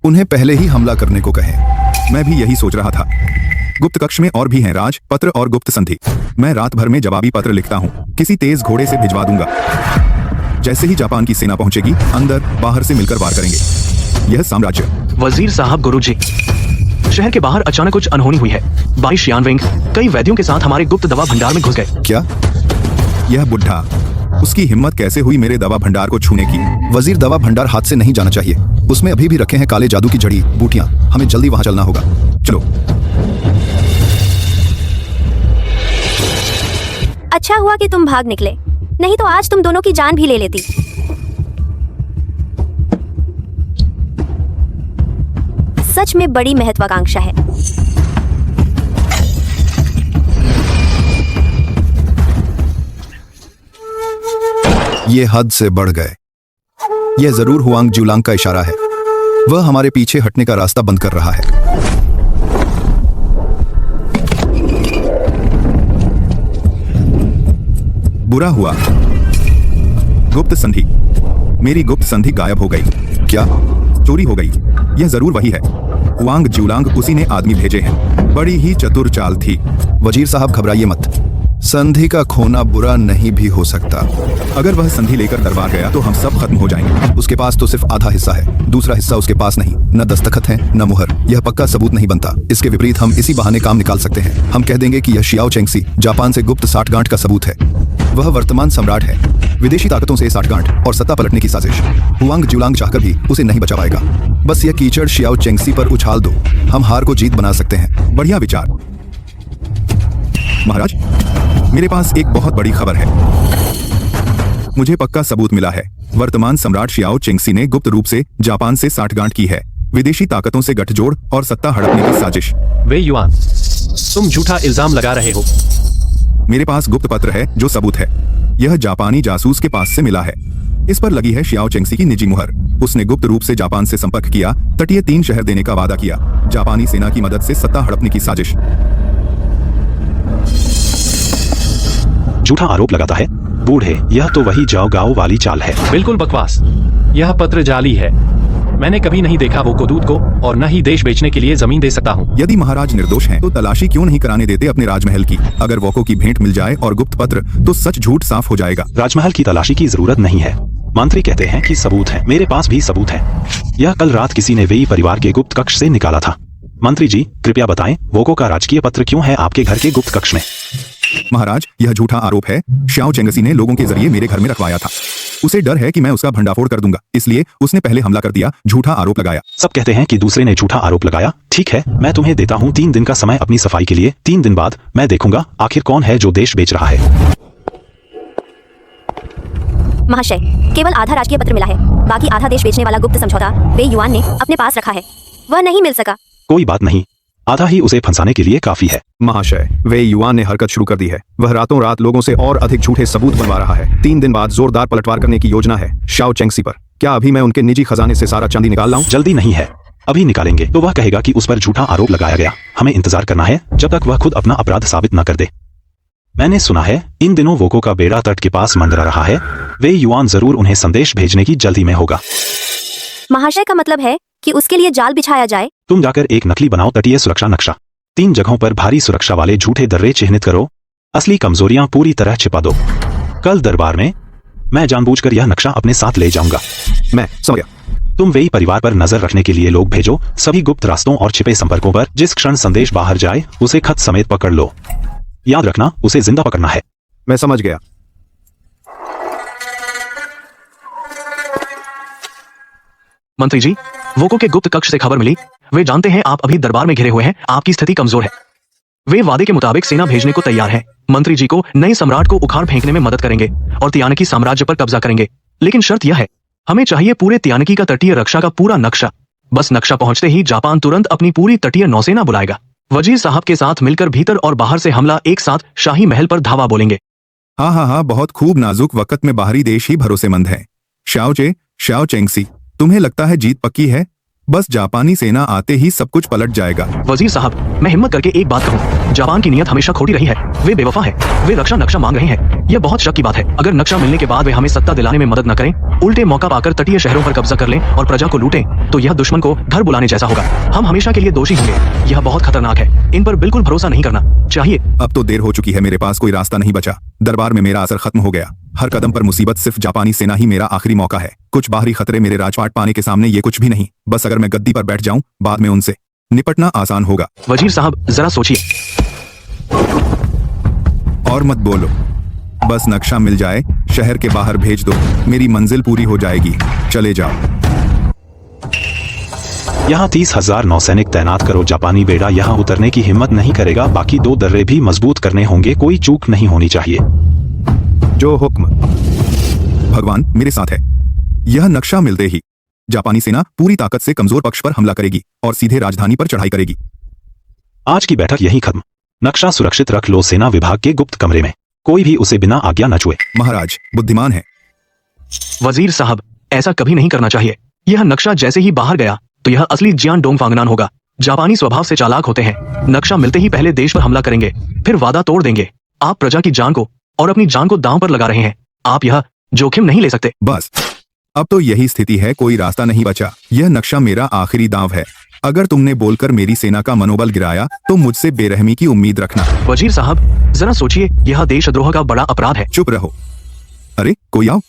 उन्हें पहले ही हमला करने को कहें। मैं भी यही सोच रहा था। गुप्त कक्ष में और भी हैं, राज पत्र और गुप्त संधि। मैं रात भर में जवाबी पत्र लिखता हूँ, किसी तेज घोड़े से भिजवा दूंगा। जैसे ही जापान की सेना पहुंचेगी, अंदर बाहर से मिलकर वार करेंगे। यह साम्राज्य। वजीर साहब, गुरुजी, शहर के बाहर अचानक कुछ अनहोनी हुई है। 22 शियानवेंग कई वैद्यों के साथ हमारे गुप्त दवा भंडार में घुस गए। क्या यह बुढ़ा, उसकी हिम्मत कैसे हुई मेरे दवा भंडार को छूने की? वजीर, दवा भंडार हाथ से नहीं जाना चाहिए। उसमें अभी भी रखे हैं काले जादू की जड़ी बूटियां। हमें जल्दी वहां चलना होगा। चलो। अच्छा हुआ कि तुम भाग निकले, नहीं तो आज तुम दोनों की जान भी ले लेती। सच में बड़ी महत्वाकांक्षा है। ये हद से बढ़ गए। यह जरूर हुआंग जुलांग का इशारा है। वह हमारे पीछे हटने का रास्ता बंद कर रहा है। बुरा हुआ। गुप्त संधि, मेरी गुप्त संधि गायब हो गई। क्या चोरी हो गई? यह जरूर वही है। हुआंग जुलांग उसी ने आदमी भेजे हैं। बड़ी ही चतुर चाल थी। वजीर साहब, घबराइए मत। संधि का खोना बुरा नहीं भी हो सकता। अगर वह संधि लेकर दरबार गया तो हम सब खत्म हो जाएंगे। उसके पास तो सिर्फ आधा हिस्सा है, दूसरा हिस्सा उसके पास नहीं। न दस्तखत है न मुहर। यह पक्का सबूत नहीं बनता। इसके विपरीत हम इसी बहाने काम निकाल सकते हैं। हम कह देंगे कि यह शियाओ चेंगसी जापान से गुप्त साठगांठ का सबूत है। वह वर्तमान सम्राट है। विदेशी ताकतों से साठगांठ और सत्ता पलटने की साजिश। हुआंग जुलांग चाहकर भी उसे नहीं बचा पाएगा। बस यह कीचड़ शियाओ चेंगसी पर उछाल दो, हम हार को जीत बना सकते हैं। बढ़िया विचार। महाराज, मेरे पास एक बहुत बड़ी खबर है। मुझे पक्का सबूत मिला है। वर्तमान सम्राट शियाओ चेंगसी ने गुप्त रूप से जापान से साठगांठ की है। विदेशी ताकतों से गठजोड़ और सत्ता हड़पने की साजिश। वे युआन, तुम झूठा इल्जाम लगा रहे हो। मेरे पास गुप्त पत्र है जो सबूत है। यह जापानी जासूस के पास से मिला है। इस पर लगी है शियाओ चेंगसी की निजी मुहर। उसने गुप्त रूप से जापान से संपर्क किया, तटीय 3 शहर देने का वादा किया। जापानी सेना की मदद से सत्ता हड़पने की साजिश। झूठा आरोप लगाता है। बूढ़े, यह तो वही जाओ गाओ वाली चाल है। बिल्कुल बकवास। यह पत्र जाली है। मैंने कभी नहीं देखा वो कोदूत को, और न ही देश बेचने के लिए जमीन दे सकता हूँ। यदि महाराज निर्दोष हैं तो तलाशी क्यों नहीं कराने देते अपने राजमहल की? अगर वोको की भेंट मिल जाए और गुप्त पत्र, तो सच झूठ साफ हो जाएगा। राजमहल की तलाशी की जरूरत नहीं है। मंत्री कहते हैं कि सबूत है। मेरे पास भी सबूत है। यह कल रात किसी ने वेई परिवार के गुप्त कक्ष से निकाला था। मंत्री जी, कृपया बताएं, वोको का राजकीय पत्र क्यों है आपके घर के गुप्त कक्ष में? महाराज, यह झूठा आरोप है। शियाओ चेंगसी ने लोगों के जरिए मेरे घर में रखवाया था। उसे डर है कि मैं उसका भंडाफोड़ कर दूंगा, इसलिए उसने पहले हमला कर दिया, झूठा आरोप लगाया। सब कहते हैं कि दूसरे ने झूठा आरोप लगाया। ठीक है, मैं तुम्हें देता हूँ 3 दिन का समय अपनी सफाई के लिए। 3 दिन बाद मैं देखूंगा आखिर कौन है जो देश बेच रहा है। महाशय, केवल आधा राजकीय पत्र मिला है। बाकी आधा देश बेचने वाला गुप्त समझौता वे युआन ने अपने पास रखा है। वह नहीं मिल सका। कोई बात नहीं, आधा ही उसे फंसाने के लिए काफी है। महाशय, वे युआन ने हरकत शुरू कर दी है। वह रातों रात लोगों से और अधिक झूठे सबूत बनवा रहा है। 3 दिन बाद जोरदार पलटवार करने की योजना है शियाओ चेंगसी पर। क्या अभी मैं उनके निजी खजाने से सारा चांदी निकाल लाऊं? जल्दी नहीं है। अभी निकालेंगे तो वह कहेगा कि उस पर झूठा आरोप लगाया गया। हमें इंतजार करना है जब तक वह खुद अपना अपराध साबित न कर दे। मैंने सुना है इन दिनों वोको का बेड़ा तट के पास मंडरा रहा है। वे युआन जरूर उन्हें संदेश भेजने की जल्दी में होगा। महाशय का मतलब है कि उसके लिए जाल बिछाया जाए। तुम जाकर एक नकली बनाओ तटीय सुरक्षा नक्शा। 3 जगहों पर भारी सुरक्षा वाले झूठे दर्रे चिन्हित करो। असली कमजोरियां पूरी तरह छिपा दो। कल दरबार में मैं जानबूझकर यह नक्शा अपने साथ ले जाऊंगा। मैं समझ गया। तुम वेई परिवार पर नजर रखने के लिए लोग भेजो, सभी गुप्त रास्तों और छिपे संपर्कों पर। जिस क्षण संदेश बाहर जाए उसे खत समेत पकड़ लो। याद रखना, उसे जिंदा पकड़ना है। मैं समझ गया। मंत्री जी, वोको के गुप्त कक्ष से खबर मिली। वे जानते हैं आप अभी दरबार में घिरे हुए हैं। आपकी स्थिति कमजोर है। वे वादे के मुताबिक सेना भेजने को तैयार हैं। मंत्री जी को नए सम्राट को उखाड़ फेंकने में मदद करेंगे और तियानकी साम्राज्य पर कब्जा करेंगे। लेकिन शर्त यह है, हमें चाहिए पूरे तियानकी का तटीय रक्षा का पूरा नक्शा। बस नक्शा पहुंचते ही जापान तुरंत अपनी पूरी तटीय नौसेना बुलाएगा। वजीर साहब के साथ मिलकर भीतर और बाहर से हमला एक साथ शाही महल पर धावा बोलेंगे। हाँ हाँ हाँ, बहुत खूब। नाजुक वक्त में बाहरी देश ही भरोसेमंद है। शियाओ चेंगसी, तुम्हें लगता है जीत पक्की है? बस जापानी सेना आते ही सब कुछ पलट जाएगा। वजीर साहब, मैं हिम्मत करके एक बात कहूँ, जापान की नीयत हमेशा खोटी रही है। वे बेवफा है। वे रक्षा नक्शा मांग रहे हैं। यह बहुत शक की बात है। अगर नक्शा मिलने के बाद वे हमें सत्ता दिलाने में मदद न करें, उल्टे मौका पाकर तटीय शहरों पर कब्जा कर लें और प्रजा को लूटें, तो यह दुश्मन को घर बुलाने जैसा होगा। हम हमेशा के लिए दोषी होंगे। यह बहुत खतरनाक है। इन पर बिल्कुल भरोसा नहीं करना चाहिए। अब तो देर हो चुकी है। मेरे पास कोई रास्ता नहीं बचा। दरबार में मेरा असर खत्म हो गया। हर कदम पर मुसीबत। सिर्फ जापानी सेना ही मेरा आखिरी मौका है। कुछ बाहरी खतरे मेरे राजपाट पाने के सामने ये कुछ भी नहीं। बस अगर मैं गद्दी पर बैठ जाऊं, बाद में उनसे निपटना आसान होगा। वजीर साहब जरा सोचिए। और मत बोलो, बस नक्शा मिल जाए, शहर के बाहर भेज दो, मेरी मंजिल पूरी हो जाएगी। चले जाओ। यहाँ 30,000 नौसैनिक तैनात करो। जापानी बेड़ा यहाँ उतरने की हिम्मत नहीं करेगा। बाकी 2 दर्रे भी मजबूत करने होंगे। कोई चूक नहीं होनी चाहिए। जो हुक्म। भगवान मेरे साथ है। यह नक्शा मिलते ही जापानी सेना पूरी ताकत से कमजोर पक्ष पर हमला करेगी और सीधे राजधानी पर चढ़ाई करेगी। आज की बैठक यहीं खत्म। नक्शा सुरक्षित रख लो सेना विभाग के गुप्त कमरे में। कोई भी उसे बिना आज्ञा न छुए। महाराज बुद्धिमान है। वजीर साहब ऐसा कभी नहीं करना चाहिए। यह नक्शा जैसे ही बाहर गया तो यह असली जियान डोंग फांगनान होगा। जापानी स्वभाव से चालाक होते हैं। नक्शा मिलते ही पहले देश पर हमला करेंगे, फिर वादा तोड़ देंगे। आप प्रजा की जान को और अपनी जान को दांव पर लगा रहे हैं। आप यह जोखिम नहीं ले सकते। बस अब तो यही स्थिति है, कोई रास्ता नहीं बचा। यह नक्शा मेरा आखिरी दांव है। अगर तुमने बोलकर मेरी सेना का मनोबल गिराया तो मुझसे बेरहमी की उम्मीद रखना। वजीर साहब जरा सोचिए, यह देशद्रोह का बड़ा अपराध है। चुप रहो। अरे कोई आओ।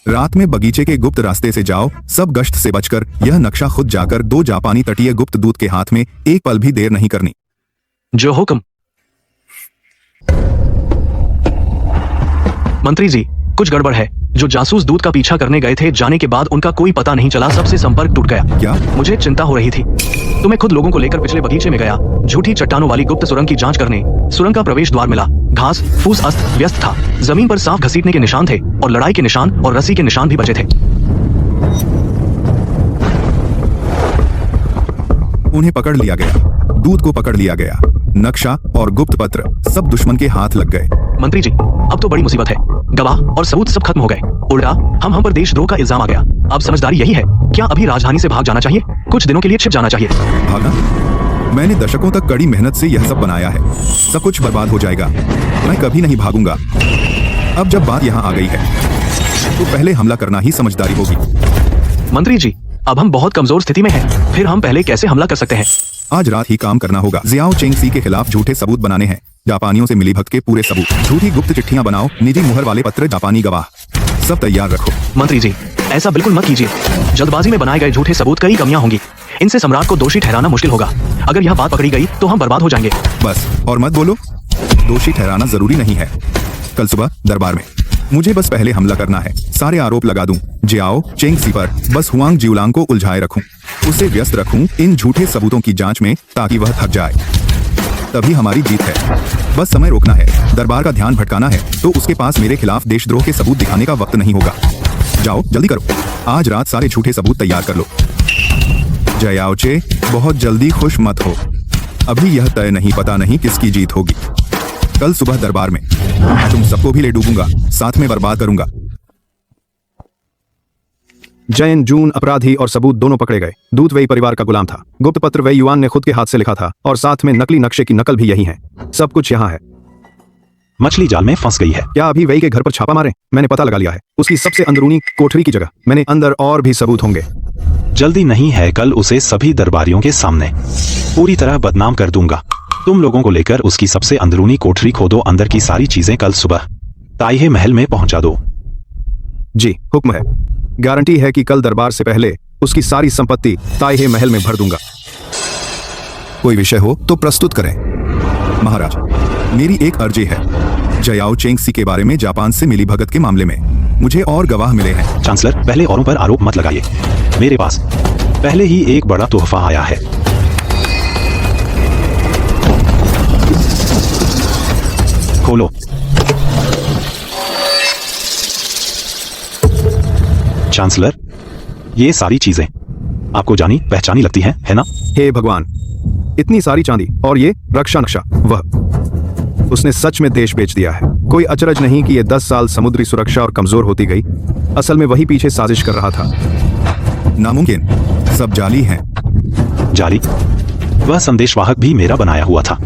रात में बगीचे के गुप्त रास्ते से जाओ, सब गश्त से बचकर। यह नक्शा खुद जाकर 2 जापानी तटीय गुप्त दूत के हाथ में एक पल भी देर नहीं करनी। जो हुक्म। मंत्री जी कुछ गड़बड़ है। जो जासूस दूत का पीछा करने गए थे, जाने के बाद उनका कोई पता नहीं चला। सबसे संपर्क टूट गया। क्या? मुझे चिंता हो रही थी तो मैं खुद लोगों को लेकर पिछले बगीचे में गया। झूठी चट्टानों वाली गुप्त सुरंग की जांच करने। सुरंग का प्रवेश द्वार मिला। घास फूस अस्त व्यस्त था। जमीन पर सांप घसीटने के निशान थे और लड़ाई के निशान और रस्सी के निशान भी बचे थे। उन्हें पकड़ लिया गया। दूत को पकड़ लिया गया। नक्शा और गुप्त पत्र सब दुश्मन के हाथ लग गए। मंत्री जी अब तो बड़ी मुसीबत है। गवाह और सबूत सब खत्म हो गए। उल्टा हम पर देशद्रोह का इल्जाम आ गया। अब समझदारी यही है, क्या अभी राजधानी से भाग जाना चाहिए? कुछ दिनों के लिए छिप जाना चाहिए। भागना? मैंने दशकों तक कड़ी मेहनत से यह सब बनाया है। सब कुछ बर्बाद हो जाएगा। मैं कभी नहीं भागूंगा। अब जब बात यहाँ आ गई है तो पहले हमला करना ही समझदारी होगी। मंत्री जी अब हम बहुत कमजोर स्थिति में हैं। फिर हम पहले कैसे हमला कर सकते हैं? आज रात ही काम करना होगा। जियाओ चेंगसी के खिलाफ झूठे सबूत बनाने हैं। जापानियों से मिली भगत के पूरे सबूत। झूठी गुप्त चिट्ठियां बनाओ, निजी मुहर वाले पत्र, जापानी गवाह, सब तैयार रखो। मंत्री जी ऐसा बिल्कुल मत कीजिए। जल्दबाजी में बनाए गए झूठे सबूत कई कमियां होंगी। इनसे सम्राट को दोषी ठहराना मुश्किल होगा। अगर यह बात पकड़ी गई तो हम बर्बाद हो जाएंगे। बस और मत बोलो। दोषी ठहराना जरूरी नहीं है। कल सुबह दरबार में मुझे बस पहले हमला करना है। सारे आरोप लगा दूं जियाओ चेंगसी पर। बस हुआंग जिउलांग को उलझाए रखूं, उसे व्यस्त रखूं इन झूठे सबूतों की जांच में, ताकि वह थक जाए। तभी हमारी जीत है। बस समय रोकना है। दरबार का ध्यान भटकाना है तो उसके पास मेरे खिलाफ देशद्रोह के सबूत दिखाने का वक्त नहीं होगा। जाओ जल्दी करो। आज रात सारे झूठे सबूत तैयार कर लो। जयाओचे बहुत जल्दी खुश मत हो। अभी यह तय नहीं, पता नहीं किसकी जीत होगी। कल सुबह दरबार में तुम सबको भी ले डूबूंगा, साथ में बर्बाद करूंगा। जैन जून अपराधी और सबूत दोनों पकड़े गए। दूत वेई परिवार का गुलाम था। गुप्त पत्र वेई युआन ने खुद के हाथ से लिखा था और साथ में नकली नक्शे की नकल भी यही है। सब कुछ यहाँ है। मछली जाल में फंस गई है। क्या अभी वेई के घर पर छापा मारे? मैंने पता लगा लिया है। उसकी सबसे अंदरूनी कोठरी की जगह मैंने अंदर और भी सबूत होंगे। जल्दी नहीं है। कल उसे सभी दरबारियों के सामने पूरी तरह बदनाम कर दूंगा। तुम लोगों को लेकर उसकी सबसे अंदरूनी कोठरी खोदो। अंदर की सारी चीजें कल सुबह ताइहे महल में पहुंचा दो। जी हुक्म है। गारंटी है कि कल दरबार से पहले उसकी सारी संपत्ति ताइहे महल में भर दूंगा। कोई विषय हो तो प्रस्तुत करें। महाराज मेरी एक अर्जी है। जयाओ चेंगसी के बारे में जापान से मिली भगत के मामले में मुझे और गवाह मिले हैं। चांसलर पहले औरों पर आरोप मत लगाइए। मेरे पास पहले ही एक बड़ा तोहफा आया है। खोलो। चांसलर ये सारी चीजें आपको जानी पहचानी लगती हैं, है ना? हे भगवान, इतनी सारी चांदी और ये रक्षा नक्शा। वह उसने सच में देश बेच दिया है। कोई अचरज नहीं कि ये 10 साल समुद्री सुरक्षा और कमजोर होती गई। असल में वही पीछे साजिश कर रहा था। नामुमकिन, सब जाली हैं। जाली? वह संदेशवाहक भी मेरा बनाया हुआ था।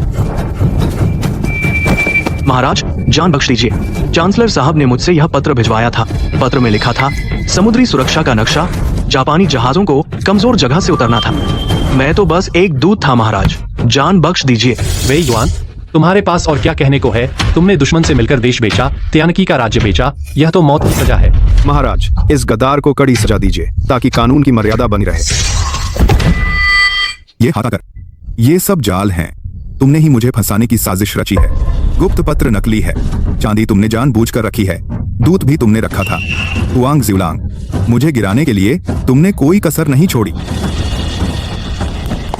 महाराज जान बख्श दीजिए। चांसलर साहब ने मुझसे यह पत्र भिजवाया था। पत्र में लिखा था समुद्री सुरक्षा का नक्शा। जापानी जहाजों को कमजोर जगह से उतरना था। मैं तो बस एक दूत था महाराज, जान बख्श दीजिए। वेई युआन तुम्हारे पास और क्या कहने को है? तुमने दुश्मन से मिलकर देश बेचा, त्यानकी का राज्य बेचा। यह तो मौत की सजा है। महाराज इस गद्दार को कड़ी सजा दीजिए ताकि कानून की मर्यादा बनी रहे। ये हाथा कर। ये सब जाल हैं। तुमने ही मुझे फंसाने की साजिश रची है। गुप्त पत्र नकली है। चांदी तुमने जानबूझकर रखी है। दूत भी तुमने रखा था। हुआंग जिवलांग, मुझे गिराने के लिए तुमने कोई कसर नहीं छोड़ी।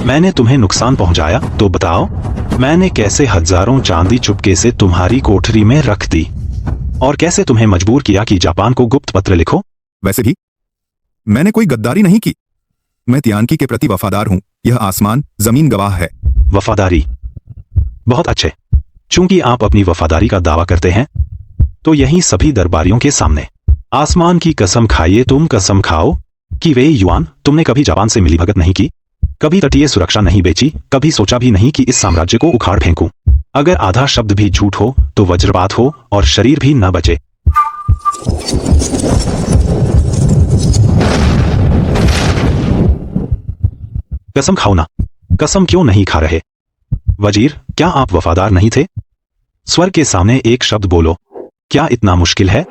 मैंने तुम्हें नुकसान पहुंचाया तो बताओ, मैंने कैसे हजारों चांदी चुपके से तुम्हारी कोठरी में रख दी और कैसे तुम्हें मजबूर किया कि जापान को गुप्त पत्र लिखो। वैसे भी मैंने कोई गद्दारी नहीं की। मैं तियानकी के प्रति वफादार हूं। यह आसमान जमीन गवाह है। वफादारी, बहुत अच्छे। चूंकि आप अपनी वफादारी का दावा करते हैं तो यही सभी दरबारियों के सामने आसमान की कसम खाइए, तुम कसम खाओ कि वे युआन, तुमने कभी जापान से मिलीभगत नहीं की, कभी तटीय सुरक्षा नहीं बेची, कभी सोचा भी नहीं कि इस साम्राज्य को उखाड़ फेंकूं। अगर आधा शब्द भी झूठ हो तो वज्रपात हो और शरीर भी न बचे। कसम खाओ ना। कसम क्यों नहीं खा रहे? वजीर, क्या आप वफादार नहीं थे? स्वर के सामने एक शब्द बोलो। क्या इतना मुश्किल है?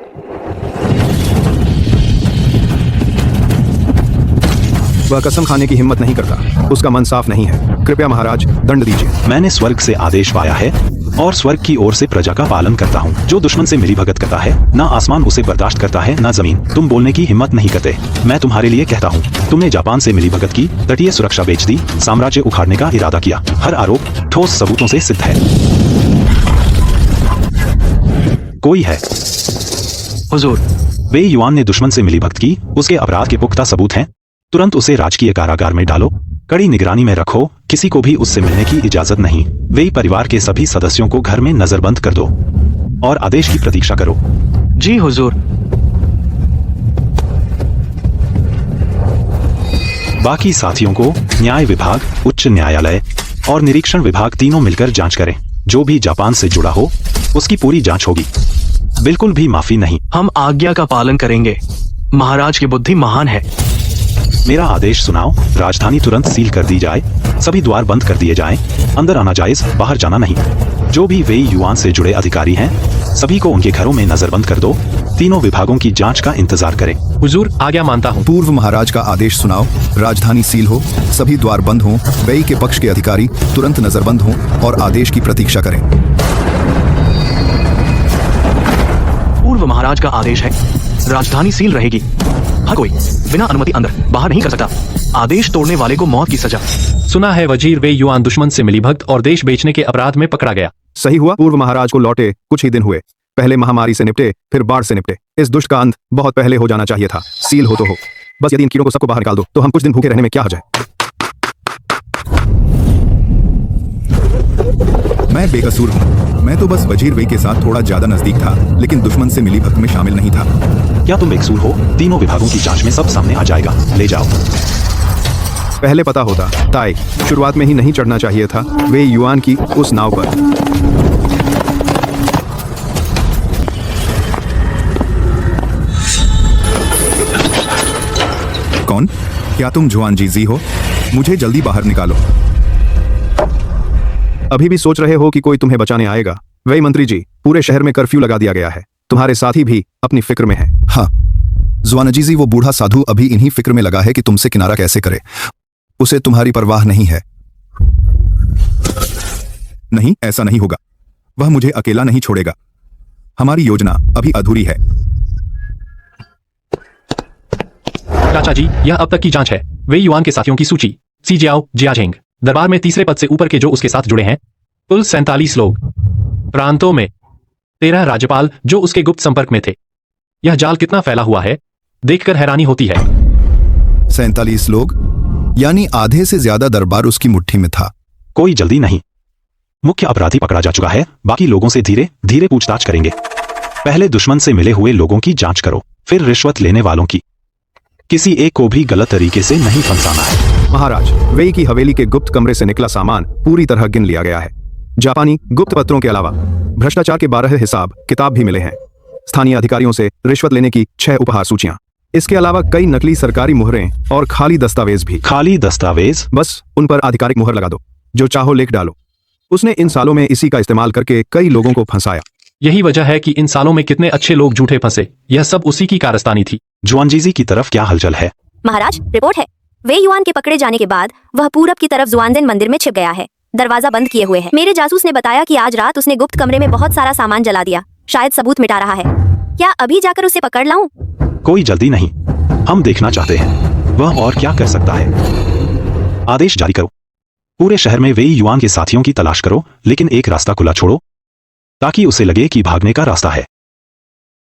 वह कसम खाने की हिम्मत नहीं करता। उसका मन साफ नहीं है। कृपया महाराज दंड दीजिए। मैंने स्वर्ग से आदेश पाया है और स्वर्ग की ओर से प्रजा का पालन करता हूँ। जो दुश्मन से मिलीभगत करता है, ना आसमान उसे बर्दाश्त करता है ना जमीन। तुम बोलने की हिम्मत नहीं करते। मैं तुम्हारे लिए कहता हूँ, तुमने जापान से मिलीभगत की, तटीय सुरक्षा बेच दी, साम्राज्य उखाड़ने का इरादा किया। हर आरोप ठोस सबूतों से सिद्ध है। कोई है? हुजूर, वे युआन ने दुश्मन से मिलीभगत की, उसके अपराध के पुख्ता सबूत हैं। तुरंत उसे राजकीय कारागार में डालो, कड़ी निगरानी में रखो, किसी को भी उससे मिलने की इजाजत नहीं। वे परिवार के सभी सदस्यों को घर में नजरबंद कर दो और आदेश की प्रतीक्षा करो। जी हुजूर। बाकी साथियों को न्याय विभाग, उच्च न्यायालय और निरीक्षण विभाग तीनों मिलकर जांच करें। जो भी जापान से जुड़ा हो उसकी पूरी जांच होगी। बिल्कुल भी माफी नहीं। हम आज्ञा का पालन करेंगे। महाराज की बुद्धि महान है। मेरा आदेश सुनाओ। राजधानी तुरंत सील कर दी जाए, सभी द्वार बंद कर दिए जाएं, अंदर आना जायज, बाहर जाना नहीं। जो भी वे युआन से जुड़े अधिकारी हैं, सभी को उनके घरों में नजरबंद कर दो। तीनों विभागों की जांच का इंतजार करें। हुजूर, आज्ञा मानता हूँ। पूर्व महाराज का आदेश सुनाओ। राजधानी सील हो, सभी द्वार बंद हों, वेई के पक्ष के अधिकारी तुरंत नजरबंद हों और आदेश की प्रतीक्षा करें। पूर्व महाराज का आदेश है, राजधानी सील रहेगी। हर कोई बिना अनुमति अंदर बाहर नहीं कर सकता। आदेश तोड़ने वाले को मौत की सजा। सुना है वजीर, वे युआन दुश्मन से मिलीभगत और देश बेचने के अपराध में पकड़ा गया। सही हुआ। पूर्व महाराज को लौटे कुछ ही दिन हुए। पहले महामारी से निपटे, फिर बाढ़ से निपटे। इस दुष्ट का अंत बहुत पहले हो जाना चाहिए था। सील हो तो हो, बस यदि इन कीड़ों को सबको बाहर निकाल दो तो हम कुछ दिन भूखे रहने में क्या हर्ज है। मैं बेकसूर हूँ। मैं तो बस वजीर वेई के साथ थोड़ा ज्यादा नजदीक था, लेकिन दुश्मन से मिलीभगत में शामिल नहीं था। क्या तुम बेकसूर हो? तीनों विभागों की जांच में सब सामने आ जाएगा। ले जाओ। पहले पता होता ताई, शुरुआत में ही नहीं चढ़ना चाहिए था वे युआन की उस नाव पर। कौन? क्या तुम जुआनजीजी हो? मुझे जल्दी बाहर निकालो। अभी भी सोच रहे हो कि कोई तुम्हें बचाने आएगा? वही मंत्री जी, पूरे शहर में कर्फ्यू लगा दिया गया है। तुम्हारे साथी भी अपनी फिक्र में है। हाँ, जुआनजीजी, वो बूढ़ा साधु अभी इन्हीं फिक्र में लगा है कि तुमसे किनारा कैसे करे। उसे तुम्हारी परवाह नहीं है। नहीं, ऐसा नहीं होगा। वह मुझे अकेला नहीं छोड़ेगा। हमारी योजना अभी अधूरी है। चाचा जी, यह अब तक की जांच है। वे युआन के साथियों की सूची। सी जियाओ जियाझेंग, दरबार में तीसरे पद से ऊपर के जो उसके साथ जुड़े हैं, कुल 47 लोग। प्रांतों में 13 राज्यपाल जो उसके गुप्त संपर्क में थे। यह जाल कितना फैला हुआ है, देखकर हैरानी होती है। 47 लोग, यानी आधे से ज्यादा दरबार उसकी मुट्ठी में था। कोई जल्दी नहीं। मुख्य अपराधी पकड़ा जा चुका है। बाकी लोगों से धीरे धीरे पूछताछ करेंगे। पहले दुश्मन से मिले हुए लोगों की जांच करो, फिर रिश्वत लेने वालों की। किसी एक को भी गलत तरीके से नहीं फंसाना है। महाराज, वेई की हवेली के गुप्त कमरे से निकला सामान पूरी तरह गिन लिया गया है। जापानी गुप्त पत्रों के अलावा भ्रष्टाचार के 12 हिसाब किताब भी मिले हैं। स्थानीय अधिकारियों से रिश्वत लेने की 6 उपहार सूचियां। इसके अलावा कई नकली सरकारी मुहरें और खाली दस्तावेज भी। खाली दस्तावेज? बस उन पर आधिकारिक मुहर लगा दो, जो चाहो लिख डालो। उसने इन सालों में इसी का इस्तेमाल करके कई लोगों को फंसाया। यही वजह है कि इन सालों में कितने अच्छे लोग झूठे फंसे। यह सब उसी की कारस्तानी थी। जुआनजीजी की तरफ क्या हलचल है? महाराज, रिपोर्ट है। वे युआन के पकड़े जाने के बाद वह पूरब की तरफ जुआनजेन मंदिर में छिप गया है। दरवाजा बंद किए हुए है। मेरे जासूस ने बताया कि आज रात उसने गुप्त कमरे में बहुत सारा सामान जला दिया, शायद सबूत मिटा रहा है। क्या अभी जाकर उसे पकड़ लाऊं? कोई जल्दी नहीं, हम देखना चाहते हैं वह और क्या कर सकता है। आदेश जारी करो, पूरे शहर में वेई युआन के साथियों की तलाश करो, लेकिन एक रास्ता खुला छोड़ो ताकि उसे लगे कि भागने का रास्ता है।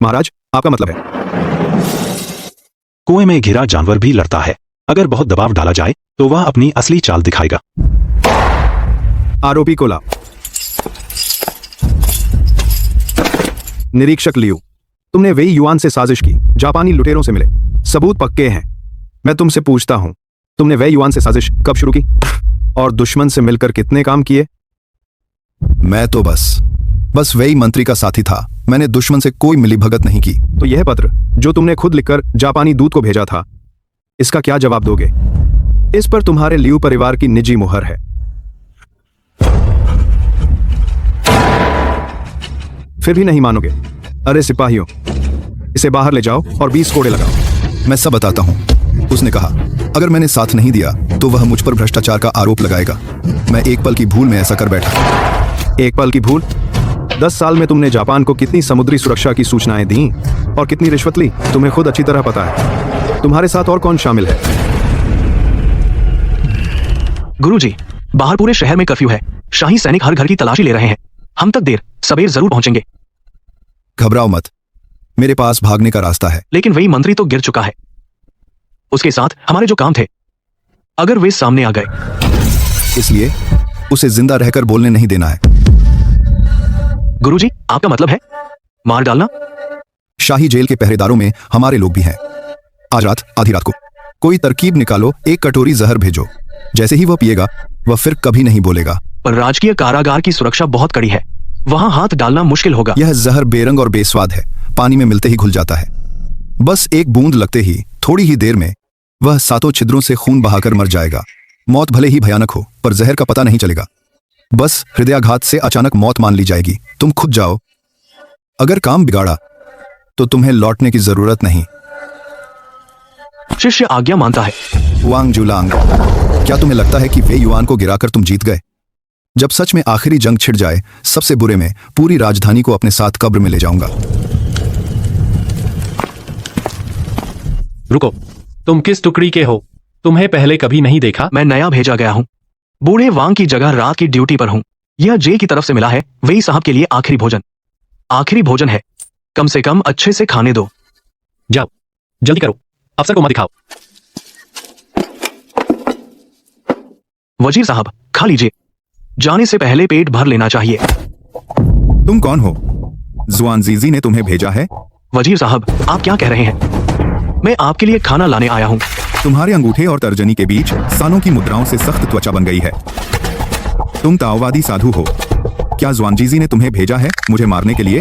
महाराज, आपका मतलब है? कुएं में घिरा जानवर भी लड़ता है। अगर बहुत दबाव डाला जाए तो वह अपनी असली चाल दिखाएगा। आरोपी को लाओ। निरीक्षक लियू, तुमने वेई युआन से साजिश की, जापानी लुटेरों से मिले, सबूत पक्के हैं। मैं तुमसे पूछता हूं, तुमने वेई युआन से साजिश कब शुरू की और दुश्मन से मिलकर कितने काम किए? मैं तो बस वेई मंत्री का साथी था। मैंने दुश्मन से कोई मिलीभगत नहीं की। तो यह पत्र जो तुमने खुद लिखकर जापानी दूत को भेजा था, इसका क्या जवाब दोगे? इस पर तुम्हारे लियू परिवार की निजी मुहर है। फिर भी नहीं मानोगे? अरे सिपाहियों, इसे बाहर ले जाओ और 20 कोड़े लगाओ। मैं सब बताता हूँ। उसने कहा, अगर मैंने साथ नहीं दिया तो वह मुझ पर भ्रष्टाचार का आरोप लगाएगा। मैं एक पल की भूल में ऐसा कर बैठा। एक पल की भूल? 10 साल में तुमने जापान को कितनी समुद्री सुरक्षा की सूचनाएं दी और कितनी रिश्वत ली, तुम्हें खुद अच्छी तरह पता है। तुम्हारे साथ और कौन शामिल है? गुरुजी, बाहर पूरे शहर में कर्फ्यू है। शाही सैनिक हर घर की तलाशी ले रहे हैं। हम तक देर सबेर जरूर पहुंचेंगे। घबराओ मत, मेरे पास भागने का रास्ता है। लेकिन वही मंत्री तो गिर चुका है। उसके साथ हमारे जो काम थे, अगर वे सामने आ गए, इसलिए उसे जिंदा रहकर बोलने नहीं देना है। गुरुजी, आपका मतलब है मार डालना? शाही जेल के पहरेदारों में हमारे लोग भी हैं। आज रात आधी रात को कोई तरकीब निकालो, एक कटोरी जहर भेजो। जैसे ही वह पिएगा वह फिर कभी नहीं बोलेगा। पर राजकीय कारागार की सुरक्षा बहुत कड़ी है, वहां हाथ डालना मुश्किल होगा। यह जहर बेरंग और बेस्वाद है, पानी में मिलते ही घुल जाता है। बस एक बूंद लगते ही थोड़ी ही देर में वह 7 छिद्रों से खून बहाकर मर जाएगा। मौत भले ही भयानक हो, पर जहर का पता नहीं चलेगा। बस हृदयाघात से अचानक मौत मान ली जाएगी। तुम खुद जाओ। अगर काम बिगाड़ा तो तुम्हें लौटने की जरूरत नहीं। शिष्य आज्ञा मानता है। वांग जुलांग, क्या तुम्हें लगता है कि वे युआन को गिराकर तुम जीत गए? जब सच में आखिरी जंग छिड़ जाए, सबसे बुरे में पूरी राजधानी को अपने साथ कब्र में ले जाऊंगा। रुको, तुम किस टुकड़ी के हो? तुम्हें पहले कभी नहीं देखा। मैं नया भेजा गया हूँ। बूढ़े वांग की जगह रात की ड्यूटी पर हूँ। यह जे की तरफ से मिला है, वही साहब के लिए आखिरी भोजन। आखिरी भोजन है, कम से कम अच्छे से खाने दो। जाओ, जल्दी करो, अफसर को मत दिखाओ। वजीर साहब, खा लीजिए। जाने से पहले पेट भर लेना चाहिए। तुम कौन हो? जुआनजीजी ने तुम्हें भेजा है? वजीर साहब, आप क्या कह रहे हैं? मैं आपके लिए खाना लाने आया हूँ। तुम्हारे अंगूठे और तर्जनी के बीच सानों की मुद्राओं से सख्त त्वचा बन गई है। तुम ताओवादी साधु हो। क्या जुआनजीजी ने तुम्हें भेजा है मुझे मारने के लिए,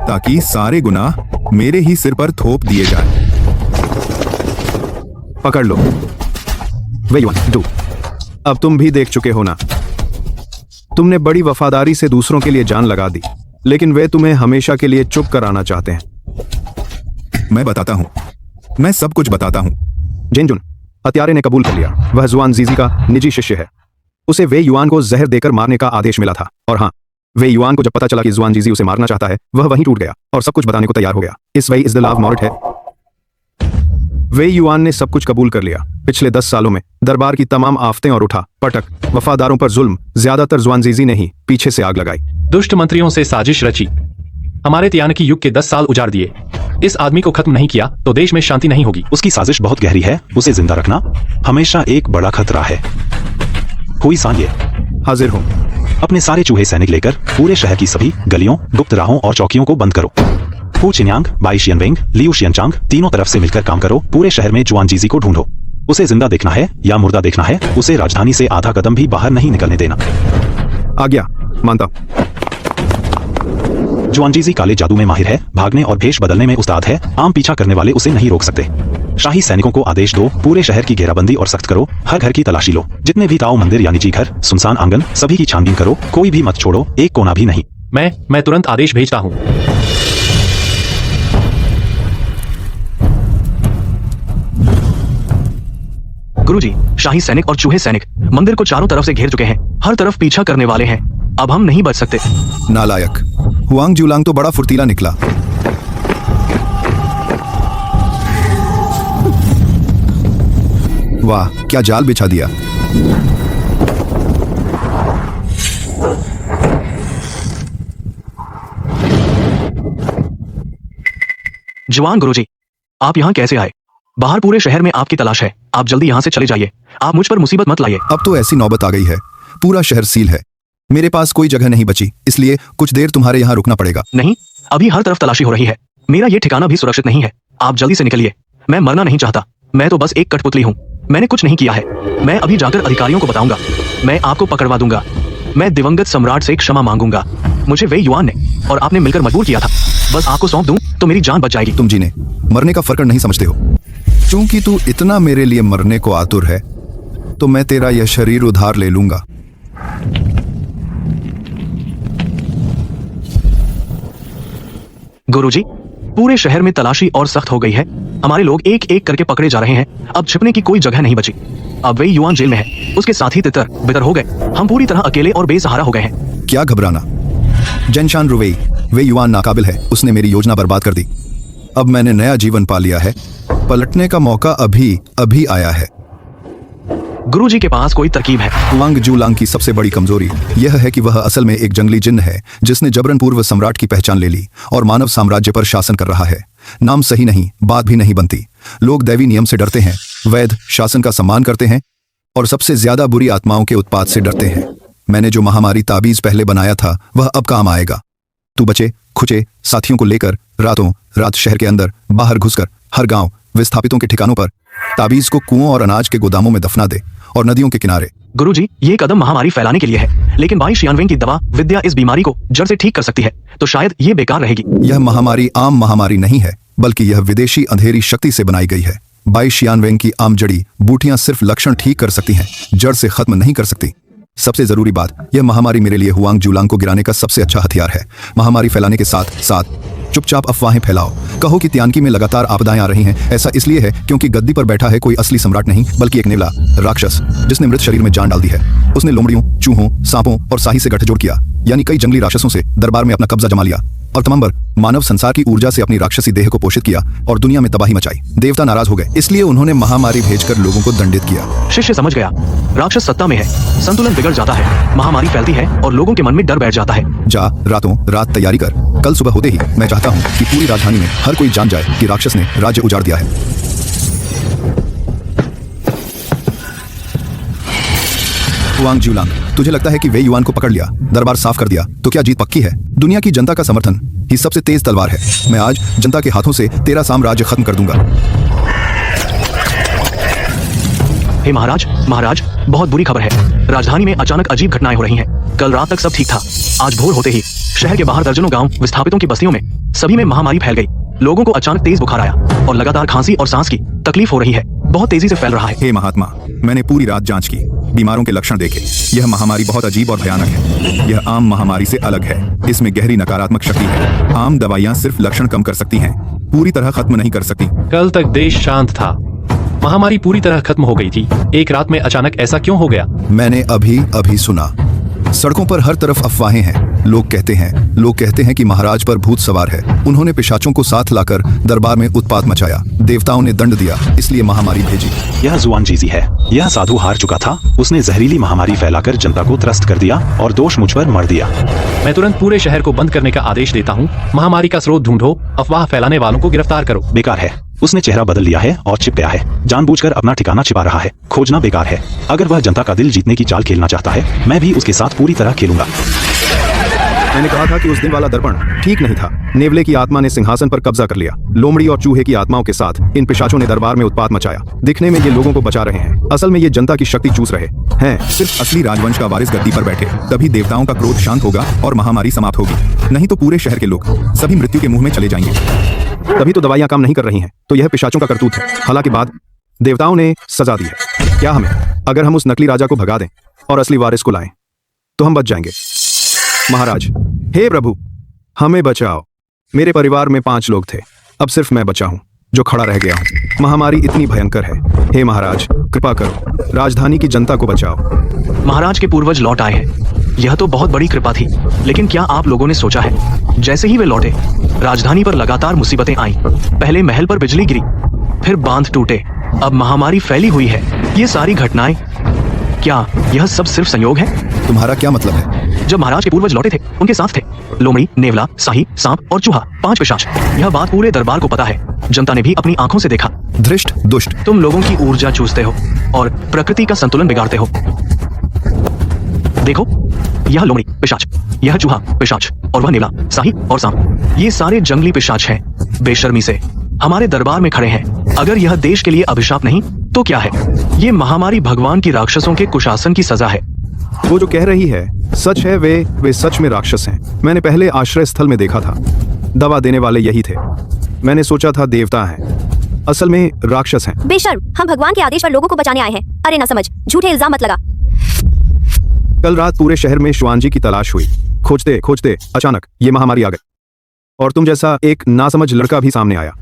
ताकि सारे गुनाह मेरे ही सिर पर थोप दिए जाए? पकड़ लो। वे युआन, डू। अब तुम भी देख चुके हो ना, तुमने बड़ी वफादारी से दूसरों के लिए जान लगा दी, लेकिन वे तुम्हें हमेशा के लिए चुप कराना चाहते हैं। मैं बताता हूँ, मैं सब कुछ बताता हूँ। जिनजुन, हत्यारे ने कबूल कर लिया, वह जुआनजीजी का निजी शिष्य है। उसे वे युआन को जहर देकर मारने का आदेश मिला था। और हाँ, वे युआन को जब पता चला कि जुआनजीजी उसे मारना चाहता है, वह वहीं टूट गया और सब कुछ बताने को तैयार हो गया। इस वही इस दिलाव मॉर्ट है। वे युआन ने सब कुछ कबूल कर लिया। पिछले 10 सालों में दरबार की तमाम आफतें और उठा पटक, वफादारों पर जुल्म, ज्यादातर जुआनजीजी ने ही पीछे से आग लगाई। दुष्ट मंत्रियों से साजिश रची, हमारे त्यानकी युग के 10 साल उजाड़ दिए। इस आदमी को खत्म नहीं किया तो देश में शांति नहीं होगी। उसकी साजिश बहुत गहरी है, उसे जिंदा रखना हमेशा एक बड़ा खतरा है। हुई सान ये। हाजिर हूँ। अपने सारे चूहे सैनिक लेकर पूरे शहर की सभी गलियों, गुप्त राहों और चौकियों को बंद करो। हु चिन्यांग, बाई शियनवेंग, लियू शियनचांग, तीनों तरफ से मिलकर काम करो। पूरे शहर में जुआनजीजी को ढूंढो। उसे जिंदा देखना है या मुर्दा देखना है, उसे राजधानी से आधा कदम भी बाहर नहीं निकलने देना। आज्ञा मानता हूँ। जुआनजीजी काले जादू में माहिर है, भागने और भेष बदलने में उस्ताद है। आम पीछा करने वाले उसे नहीं रोक सकते। शाही सैनिकों को आदेश दो, पूरे शहर की घेराबंदी और सख्त करो। हर घर की तलाशी लो। जितने भी ताओ मंदिर यानी जी घर, सुनसान आंगन, सभी की छानबीन करो। कोई भी मत छोड़ो, एक कोना भी नहीं। मैं तुरंत आदेश भेजता हूँ। गुरुजी, शाही सैनिक और चूहे सैनिक मंदिर को चारों तरफ से घेर चुके हैं। हर तरफ पीछा करने वाले हैं। अब हम नहीं बच सकते। नालायक, हुआंग जुलांग तो बड़ा फुर्तीला निकला। वाह, क्या जाल बिछा दिया। जुआन गुरुजी, आप यहाँ कैसे आए? बाहर पूरे शहर में आपकी तलाश है। आप जल्दी यहाँ से चले जाइए। आप मुझ पर मुसीबत मत लाइए। अब तो ऐसी नौबत आ गई है, पूरा शहर सील है। मेरे पास कोई जगह नहीं बची, इसलिए कुछ देर तुम्हारे यहाँ रुकना पड़ेगा। नहीं, अभी हर तरफ तलाशी हो रही है। मेरा ये ठिकाना भी सुरक्षित नहीं है। आप जल्दी से निकलिए। मैं मरना नहीं चाहता। मैं तो बस एक कठपुतली हूँ। मैंने कुछ नहीं किया है। मैं अभी जाकर अधिकारियों को बताऊंगा। मैं आपको पकड़वा दूंगा। मैं दिवंगत सम्राट से क्षमा मांगूंगा। मुझे वे युआन ने और आपने मिलकर मजबूर किया था। बस आपको सौंप दूं तो मेरी जान बच जाएगी। तुम जीने मरने का फर्क नहीं समझते हो। चूंकि तू इतना मेरे लिए मरने को आतुर है, तो मैं तेरा यह शरीर उधार ले लूंगा। गुरुजी, पूरे शहर में तलाशी और सख्त हो गई है। हमारे लोग एक एक करके पकड़े जा रहे हैं। अब छिपने की कोई जगह नहीं बची। अब वे युआन जेल में है। उसके साथी तितर बितर हो गए। हम पूरी तरह अकेले और बेसहारा हो गए हैं। क्या घबराना, जनशान रुवेई, वे युआन नाकाबिल है। उसने मेरी योजना बर्बाद कर दी। अब मैंने नया जीवन पा लिया है। पलटने का मौका अभी अभी आया है। गुरुजी के पास कोई तरकीब है? हुआंग जुलांग की सबसे बड़ी कमजोरी यह है कि वह असल में एक जंगली जिन्न है, जिसने जबरन पूर्व सम्राट की पहचान ले ली और मानव साम्राज्य पर शासन कर रहा है। नाम सही नहीं, बात भी नहीं बनती। लोग दैवी नियम से डरते हैं, वैध शासन का सम्मान करते हैं और सबसे ज्यादा बुरी आत्माओं के उत्पात से डरते हैं। मैंने जो महामारी ताबीज पहले बनाया था, वह अब काम आएगा। तू बचे खुचे साथियों को लेकर रातों रात शहर के अंदर बाहर घुसकर हर गांव विस्थापितों के ठिकानों पर ताबीज को कुओं और अनाज के गोदामों में दफना दे और नदियों के किनारे। गुरुजी, ये कदम महामारी फैलाने के लिए है, लेकिन बाई शियानवेंग की दवा विद्या इस बीमारी को जड़ से ठीक कर सकती है, तो शायद ये बेकार रहेगी। यह महामारी आम महामारी नहीं है, बल्कि यह विदेशी अंधेरी शक्ति से बनाई गई है। बाई शियानवेंग की आम जड़ी बूटियां सिर्फ लक्षण ठीक कर सकती हैं, जड़ से खत्म नहीं कर सकती। सबसे जरूरी बात, यह महामारी मेरे लिए हुआंग जुलांग को गिराने का सबसे अच्छा हथियार है। महामारी फैलाने के साथ साथ चुपचाप अफवाहें फैलाओ। कहो कि तियानकी में लगातार आपदाएं आ रही हैं। ऐसा इसलिए है क्योंकि गद्दी पर बैठा है कोई असली सम्राट नहीं, बल्कि एक नेवला राक्षस, जिसने मृत शरीर में जान डाल दी है। उसने लोमड़ियों, चूहों, सांपों और साही से गठजोड़ किया, यानी कई जंगली राक्षसों से दरबार में अपना कब्जा जमा लिया और तमंबर मानव संसार की ऊर्जा से अपनी राक्षसी देह को पोषित किया और दुनिया में तबाही मचाई। देवता नाराज हो गए, इसलिए उन्होंने महामारी भेजकर लोगों को दंडित किया। शिष्य समझ गया। राक्षस सत्ता में है, संतुलन बिगड़ जाता है, महामारी फैलती है और लोगों के मन में डर बैठ जाता है। जा रातों रात तैयारी कर। कल सुबह होते ही मैं चाहता हूँ कि पूरी राजधानी में हर कोई जान जाए कि राक्षस ने राज्य उजाड़ दिया है। हुआंग जुलांग, तुझे लगता है कि वे युआन को पकड़ लिया, दरबार साफ कर दिया, तो क्या जीत पक्की है? दुनिया की जनता का समर्थन ही सबसे तेज तलवार है। मैं आज जनता के हाथों से तेरा साम्राज्य खत्म कर दूंगा। हे महाराज, महाराज, बहुत बुरी खबर है। राजधानी में अचानक अजीब घटनाएं हो रही हैं। कल रात तक सब ठीक था। आज भोर होते ही शहर के बाहर दर्जनों गांव विस्थापितों की बस्तियों में सभी में महामारी फैल गई। लोगों को अचानक तेज बुखार आया और लगातार खांसी और सांस की तकलीफ हो रही है। बहुत तेजी से फैल रहा है। हे महात्मा, मैंने पूरी रात जांच की, बीमारों के लक्षण देखे। यह महामारी बहुत अजीब और भयानक है। यह आम महामारी से अलग है। इसमें गहरी नकारात्मक शक्ति है। आम दवाइयां सिर्फ लक्षण कम कर सकती हैं, पूरी तरह खत्म नहीं कर सकती। कल तक देश शांत था, महामारी पूरी तरह खत्म हो गई थी। एक रात में अचानक ऐसा क्यों हो गया? मैंने अभी अभी सुना। सड़कों पर हर तरफ अफवाहें हैं। लोग कहते हैं कि महाराज पर भूत सवार है। उन्होंने पिशाचों को साथ लाकर दरबार में उत्पात मचाया। देवताओं ने दंड दिया, इसलिए महामारी भेजी। यह जुआन जीजी है। यह साधु हार चुका था। उसने जहरीली महामारी फैलाकर जनता को त्रस्त कर दिया और दोष मुझ पर मर दिया। मैं तुरंत पूरे शहर को बंद करने का आदेश देता हूँ। महामारी का स्रोत ढूंढो, अफवाह फैलाने वालों को गिरफ्तार करो। बेकार है। उसने चेहरा बदल लिया है और छिप गया है। जानबूझकर अपना ठिकाना छिपा रहा है। खोजना बेकार है। अगर वह जनता का दिल जीतने की चाल खेलना चाहता है, मैं भी उसके साथ पूरी तरह खेलूंगा। मैंने कहा था कि उस दिन वाला दर्पण ठीक नहीं था। नेवले की आत्मा ने सिंहासन पर कब्जा कर लिया। लोमड़ी और चूहे की आत्माओं के साथ इन पिशाचों ने दरबार में उत्पात मचाया। दिखने में ये लोगों को बचा रहे हैं, असल में ये जनता की शक्ति चूस रहे हैं। सिर्फ असली राजवंश का वारिस गद्दी पर बैठे, तभी देवताओं का क्रोध शांत होगा और महामारी समाप्त होगी। नहीं तो पूरे शहर के लोग सभी मृत्यु के मुंह में चले जाएंगे। तभी तो दवाइयां काम नहीं कर रही हैं। तो यह पिशाचों का करतूत है। हालांकि बाद देवताओं ने सजा दी है। क्या हमें, अगर हम उस नकली राजा को भगा दें और असली वारिस को लाएं, तो हम बच जाएंगे। महाराज, हे प्रभु, हमें बचाओ। मेरे परिवार में 5 लोग थे, अब सिर्फ मैं बचा हूं। जो खड़ा रह गया हूँ। महामारी इतनी भयंकर है। हे महाराज, कृपा करो, राजधानी की जनता को बचाओ। महाराज के पूर्वज लौट आए हैं। यह तो बहुत बड़ी कृपा थी, लेकिन क्या आप लोगों ने सोचा है, जैसे ही वे लौटे राजधानी पर लगातार मुसीबतें आईं। पहले महल पर बिजली गिरी, फिर बांध टूटे, अब महामारी फैली हुई है। ये सारी घटनाएं, क्या यह सब सिर्फ संयोग है? तुम्हारा क्या मतलब है? जब महाराज के पूर्वज लौटे थे, उनके साथ थे लोमड़ी, नेवला, साही, सांप और चूहा, 5 पिशाच। यह बात पूरे दरबार को पता है। जनता ने भी अपनी आंखों से देखा। धृष्ट दुष्ट। तुम लोगों की ऊर्जा चूसते हो और प्रकृति का संतुलन बिगाड़ते हो। देखो, यह लोमड़ी पिशाच, यह चूहा पिशाच, और वह नेवला, साही और सांप। ये सारे जंगली पिशाच हैं। बेशर्मी से हमारे दरबार में खड़े हैं। अगर यह देश के लिए अभिशाप नहीं तो क्या है? ये महामारी भगवान की राक्षसों के कुशासन की सजा है। वो जो कह रही है सच है। वे सच में राक्षस हैं। मैंने पहले आश्रय स्थल में देखा था। दवा देने वाले यही थे। मैंने सोचा था देवता हैं, असल में राक्षस हैं। बेशर्म, हम भगवान के आदेश पर लोगों को बचाने आए हैं। अरे ना समझ, झूठे इल्जाम मत लगा। कल रात पूरे शहर में श्वान जी की तलाश हुई। खोजते खोजते अचानक ये महामारी आ गई, और तुम जैसा एक नासमझ लड़का भी सामने आया।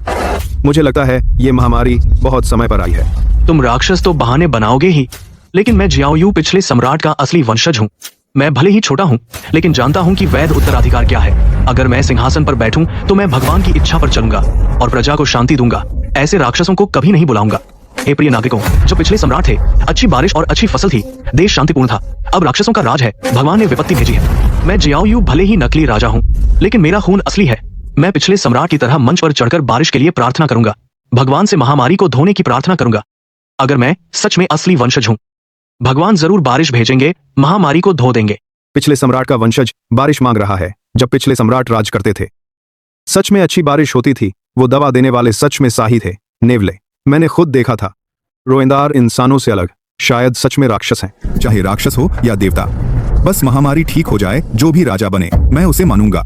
मुझे लगता है ये महामारी बहुत समय पर आई है। तुम राक्षस तो बहाने बनाओगे ही, लेकिन मैं जियाओयू पिछले सम्राट का असली वंशज हूँ। मैं भले ही छोटा हूँ, लेकिन जानता हूँ कि वैध उत्तराधिकार क्या है। अगर मैं सिंहासन पर बैठूं तो मैं भगवान की इच्छा पर चलूंगा और प्रजा को शांति दूंगा। ऐसे राक्षसों को कभी नहीं बुलाऊंगा। हे प्रिय नागरिकों, जो पिछले सम्राट थे, अच्छी बारिश और अच्छी फसल थी, देश शांतिपूर्ण था। अब राक्षसों का राज है। भगवान ने विपत्ति भेजी है। मैं जियाओयू भले ही नकली राजा हूँ, लेकिन मेरा खून असली है। मैं पिछले सम्राट की तरह मंच पर चढ़कर बारिश के लिए प्रार्थना करूंगा। भगवान से महामारी को धोने की प्रार्थना करूंगा। अगर मैं सच में असली वंशज हूँ, भगवान जरूर बारिश भेजेंगे, महामारी को धो देंगे। पिछले सम्राट का वंशज बारिश मांग रहा है। जब पिछले सम्राट राज करते थे, सच में अच्छी बारिश होती थी। वो दवा देने वाले सच में साही थे, नेवले। मैंने खुद देखा था। रोएंदार इंसानों से अलग, शायद सच में राक्षस हैं। चाहे राक्षस हो या देवता, बस महामारी ठीक हो जाए। जो भी राजा बने, मैं उसे मानूंगा।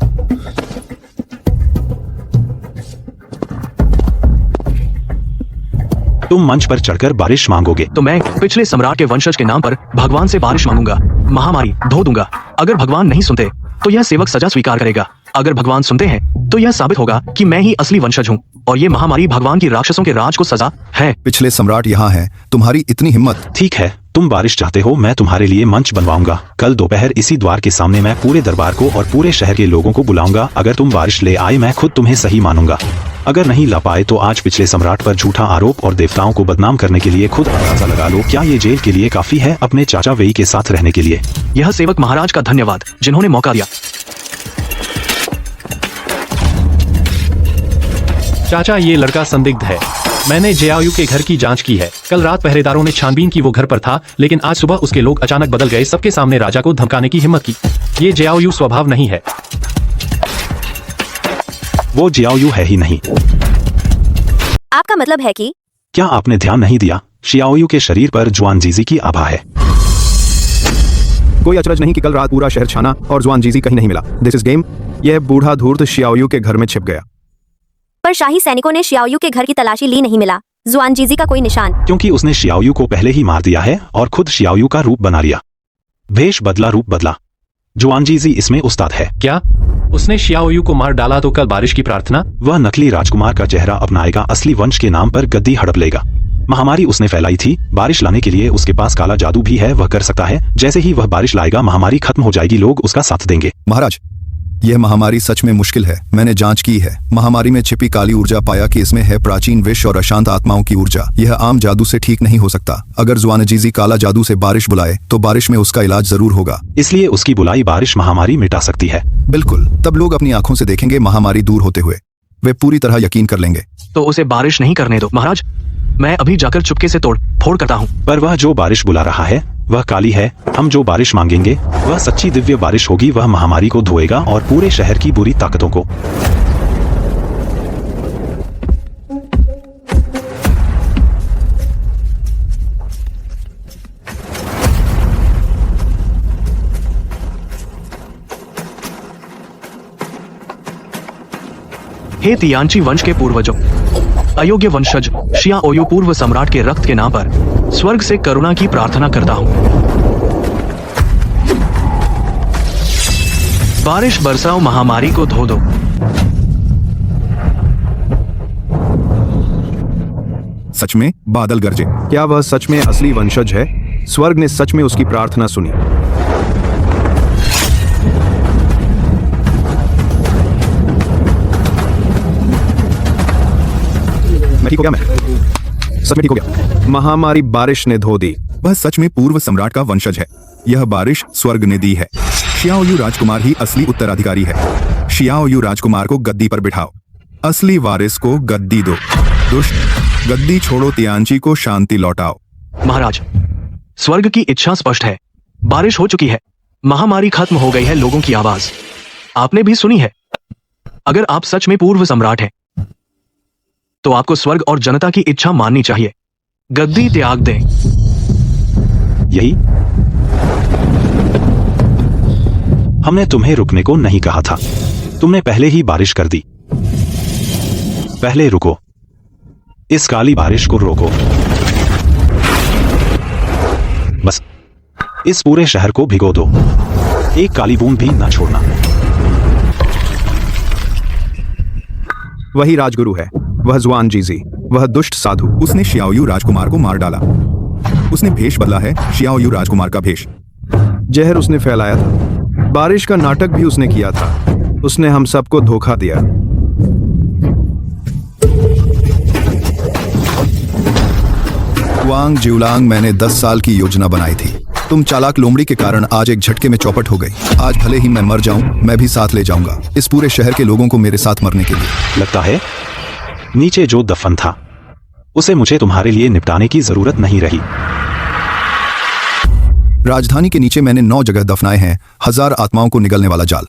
तुम मंच पर चढ़कर बारिश मांगोगे तो मैं पिछले सम्राट के वंशज के नाम पर भगवान से बारिश मांगूंगा, महामारी धो दूंगा। अगर भगवान नहीं सुनते तो यह सेवक सजा स्वीकार करेगा। अगर भगवान सुनते हैं तो यह साबित होगा कि मैं ही असली वंशज हूँ और ये महामारी भगवान की राक्षसों के राज को सजा है। पिछले सम्राट यहाँ है, तुम्हारी इतनी हिम्मत। ठीक है, तुम बारिश चाहते हो, मैं तुम्हारे लिए मंच बनवाऊंगा। कल दोपहर इसी द्वार के सामने मैं पूरे दरबार को और पूरे शहर के लोगों को बुलाऊंगा। अगर तुम बारिश ले आए, मैं खुद तुम्हें सही मानूंगा। अगर नहीं ला पाए तो आज पिछले सम्राट पर झूठा आरोप और देवताओं को बदनाम करने के लिए खुद अंदाजा लगा लो। क्या ये जेल के लिए काफी है अपने चाचा वेई के साथ रहने के लिए? यह सेवक महाराज का धन्यवाद, जिन्होंने मौका दिया। चाचा, ये लड़का संदिग्ध है। मैंने जियाओयू के घर की जांच की है। कल रात पहरेदारों ने छानबीन की वो घर पर था, लेकिन आज सुबह उसके लोग अचानक बदल गए। सबके सामने राजा को धमकाने की हिम्मत की। ये जियाओयू स्वभाव नहीं है। वो जियाओयू है ही नहीं। आपका मतलब है कि क्या आपने ध्यान नहीं दिया? शियाओयू के शरीर पर जुआन जीजी की आभा है। कोई अचरज नहीं कि कल रात पूरा शहर छाना और जुआन जीजी कहीं नहीं मिला। This is game. यह बूढ़ा धूर्त शियाओयू के घर में छिप गया। पर शाही सैनिकों ने शियाओयू के घर की तलाशी ली, नहीं मिला जुआन जीजी का कोई निशान। क्योंकि उसने शियाओयू को पहले ही मार दिया है और खुद शियाओयू का रूप बना लिया। भेष बदला, रूप बदला। जुआन जीजी इसमें उस्ताद है। क्या उसने शियाओयू को मार डाला तो कल बारिश की प्रार्थना? वह नकली राजकुमार का चेहरा अपनाएगा, असली वंश के नाम पर गद्दी हड़प लेगा। महामारी उसने फैलाई थी, बारिश लाने के लिए उसके पास काला जादू भी है। वह कर सकता है। जैसे ही वह बारिश लाएगा, महामारी खत्म हो जाएगी, लोग उसका साथ देंगे। महाराज, यह महामारी सच में मुश्किल है। मैंने जांच की है। महामारी में छिपी काली ऊर्जा पाया कि इसमें है प्राचीन विष और अशांत आत्माओं की ऊर्जा। यह आम जादू से ठीक नहीं हो सकता। अगर जुआनजीजी काला जादू से बारिश बुलाए तो बारिश में उसका इलाज जरूर होगा। इसलिए उसकी बुलाई बारिश महामारी मिटा सकती है। बिल्कुल। तब लोग अपनी आंखों से देखेंगे महामारी दूर होते हुए। वे पूरी तरह यकीन कर लेंगे। तो उसे बारिश नहीं करने दो महाराज। मैं अभी जाकर चुपके से तोड़ फोड़ करता हूँ। पर वह जो बारिश बुला रहा है वह काली है। हम जो बारिश मांगेंगे वह सच्ची दिव्य बारिश होगी। वह महामारी को धोएगा और पूरे शहर की बुरी ताकतों को। हे तियानची वंश के पूर्वजों, अयोग्य वंशज शियाओयू पूर्व सम्राट के रक्त के नाम पर स्वर्ग से करुणा की प्रार्थना करता हूं। बारिश बरसाओ, महामारी को धो दो। सच में बादल गरजे। क्या वह सच में असली वंशज है? स्वर्ग ने सच में उसकी प्रार्थना सुनी। मैं ठीक हो गया, मैं सच में ठीक हो गया। महामारी बारिश ने धो दी। वह सच में पूर्व सम्राट का वंशज है। यह बारिश स्वर्ग ने दी है। शियाओयू राजकुमार ही असली उत्तराधिकारी है। शियाओयू राजकुमार को गद्दी पर बिठाओ। असली वारिस को गद्दी दो। दुष्ट, गद्दी छोड़ो, तियानची को शांति लौटाओ। महाराज, स्वर्ग की इच्छा स्पष्ट है। बारिश हो चुकी है, महामारी खत्म हो गई है, लोगों की आवाज आपने भी सुनी है। अगर आप सच में पूर्व सम्राट हैं, तो आपको स्वर्ग और जनता की इच्छा माननी चाहिए। गद्दी त्याग दें। यही हमने तुम्हें रुकने को नहीं कहा था। तुमने पहले ही बारिश कर दी। पहले रुको, इस काली बारिश को रोको। बस इस पूरे शहर को भिगो दो, एक काली बूंद भी न छोड़ना। वही राजगुरु है, वह जुआन जीजी, वह दुष्ट साधु। उसने शियाओयू राजकुमार को मार डाला। उसने भेष बदला है, शियाओयू राजकुमार का भेष। जहर उसने फैलाया था। बारिश का नाटक भी उसने किया था। उसने हम सबको धोखा दिया। वांग जिवलांग, मैंने 10 साल की योजना बनाई थी। तुम चालाक लोमड़ी के कारण आज एक झटके में चौपट हो गई। आज भले ही मैं मर जाऊं, मैं भी साथ ले जाऊंगा इस पूरे शहर के लोगों को मेरे साथ मरने के लिए। लगता है नीचे जो दफन था उसे मुझे तुम्हारे लिए निपटाने की जरूरत नहीं रही। राजधानी के नीचे मैंने 9 जगह दफनाए हैं 1000 आत्माओं को निगलने वाला जाल।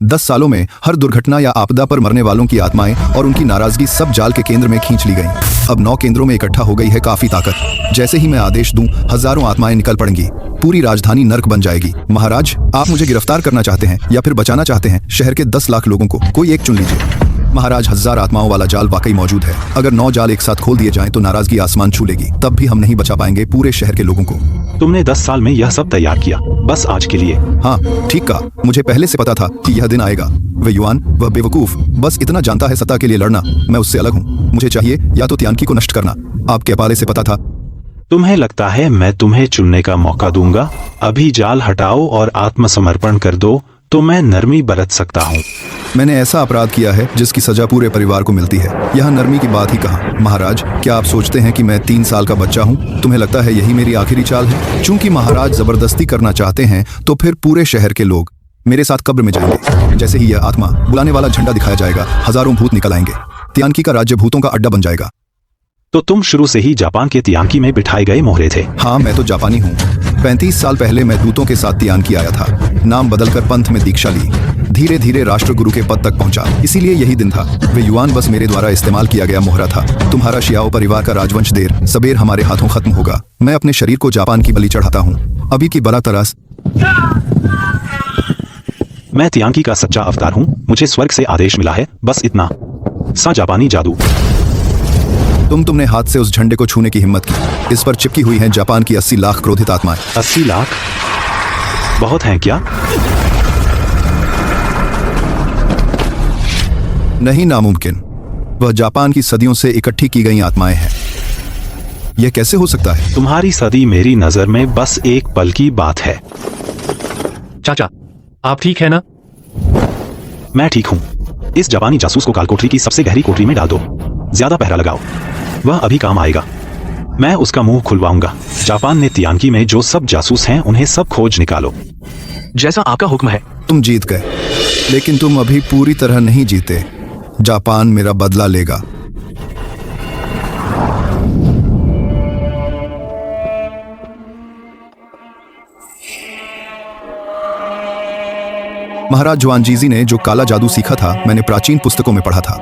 10 सालों में हर दुर्घटना या आपदा पर मरने वालों की आत्माएं और उनकी नाराजगी सब जाल के केंद्र में खींच ली गईं। अब 9 केंद्रों में इकट्ठा हो गई है काफी ताकत। जैसे ही मैं आदेश दूं, हजारों आत्माएं निकल पड़ेंगी। पूरी राजधानी नर्क बन जाएगी। महाराज, आप मुझे गिरफ्तार करना चाहते हैं या फिर बचाना चाहते हैं शहर के 10 लाख लोगों को? कोई एक चुन लीजिए। महाराज, 1000 आत्माओं वाला जाल वाकई मौजूद है। अगर 9 जाल एक साथ खोल दिए जाएं तो नाराजगी आसमान छू लेगी। तब भी हम नहीं बचा पाएंगे पूरे शहर के लोगों को। तुमने 10 साल में यह सब तैयार किया, बस आज के लिए? हाँ, ठीक कहा। मुझे पहले से पता था कि यह दिन आएगा। वह युआन, वह बेवकूफ बस इतना जानता है सत्ता के लिए लड़ना। मैं उससे अलग हूँ। मुझे चाहिए या तो तियानकी को नष्ट करना। आपके पाले से पता था। तुम्हें लगता है मैं तुम्हें चुनने का मौका दूंगा? अभी जाल हटाओ और आत्मसमर्पण कर दो तो मैं नरमी बरत सकता हूँ। मैंने ऐसा अपराध किया है जिसकी सजा पूरे परिवार को मिलती है। यहाँ नरमी की बात ही कहाँ। महाराज, क्या आप सोचते हैं कि मैं 3 साल का बच्चा हूँ? तुम्हें लगता है यही मेरी आखिरी चाल है? चूंकि महाराज जबरदस्ती करना चाहते हैं तो फिर पूरे शहर के लोग मेरे साथ कब्र में जाएंगे। जैसे ही यह आत्मा बुलाने वाला झंडा दिखाया जाएगा, हजारों भूत निकल आएंगे। तियानकी का राज्य भूतों का अड्डा बन जाएगा। तो तुम शुरू से ही जापान के तियानकी में बिठाए गए मोहरे थे? हाँ, मैं तो जापानी हूँ। 35 साल पहले मैं दूतों के साथ तियानकी आया था। नाम बदलकर पंथ में दीक्षा ली। धीरे धीरे राष्ट्रगुरु के पद तक पहुंचा। इसीलिए यही दिन था। वे युआन बस मेरे द्वारा इस्तेमाल किया गया मोहरा था। तुम्हारा शियाओ परिवार का राजवंश देर सबेर हमारे हाथों खत्म होगा। मैं अपने शरीर को जापान की बलि चढ़ाता हूँ। अभी की बड़ा तरस। मैं तियानकी का सच्चा अवतार हूँ। मुझे स्वर्ग से आदेश मिला है, बस इतना सा जापानी जादू। तुमने हाथ से उस झंडे को छूने की हिम्मत की। इस पर चिपकी हुई हैं जापान की 80 लाख क्रोधित आत्माएं। 80 लाख बहुत हैं क्या? नहीं, नामुमकिन। वह जापान की सदियों से इकट्ठी की गई आत्माएं हैं। यह कैसे हो सकता है? तुम्हारी सदी मेरी नजर में बस एक पल की बात है। चाचा, आप ठीक है ना? मैं ठीक हूँ। इस जापानी जासूस को कालकोठरी की सबसे गहरी कोठरी में डाल दो। ज्यादा पहरा लगाओ, वह अभी काम आएगा। मैं उसका मुंह खुलवाऊंगा। जापान ने तियानकी में जो सब जासूस हैं उन्हें सब खोज निकालो। जैसा आपका हुक्म है। तुम जीत गए, लेकिन तुम अभी पूरी तरह नहीं जीते। जापान मेरा बदला लेगा। महाराज जुआनजीजी ने जो काला जादू सीखा था, मैंने प्राचीन पुस्तकों में पढ़ा था।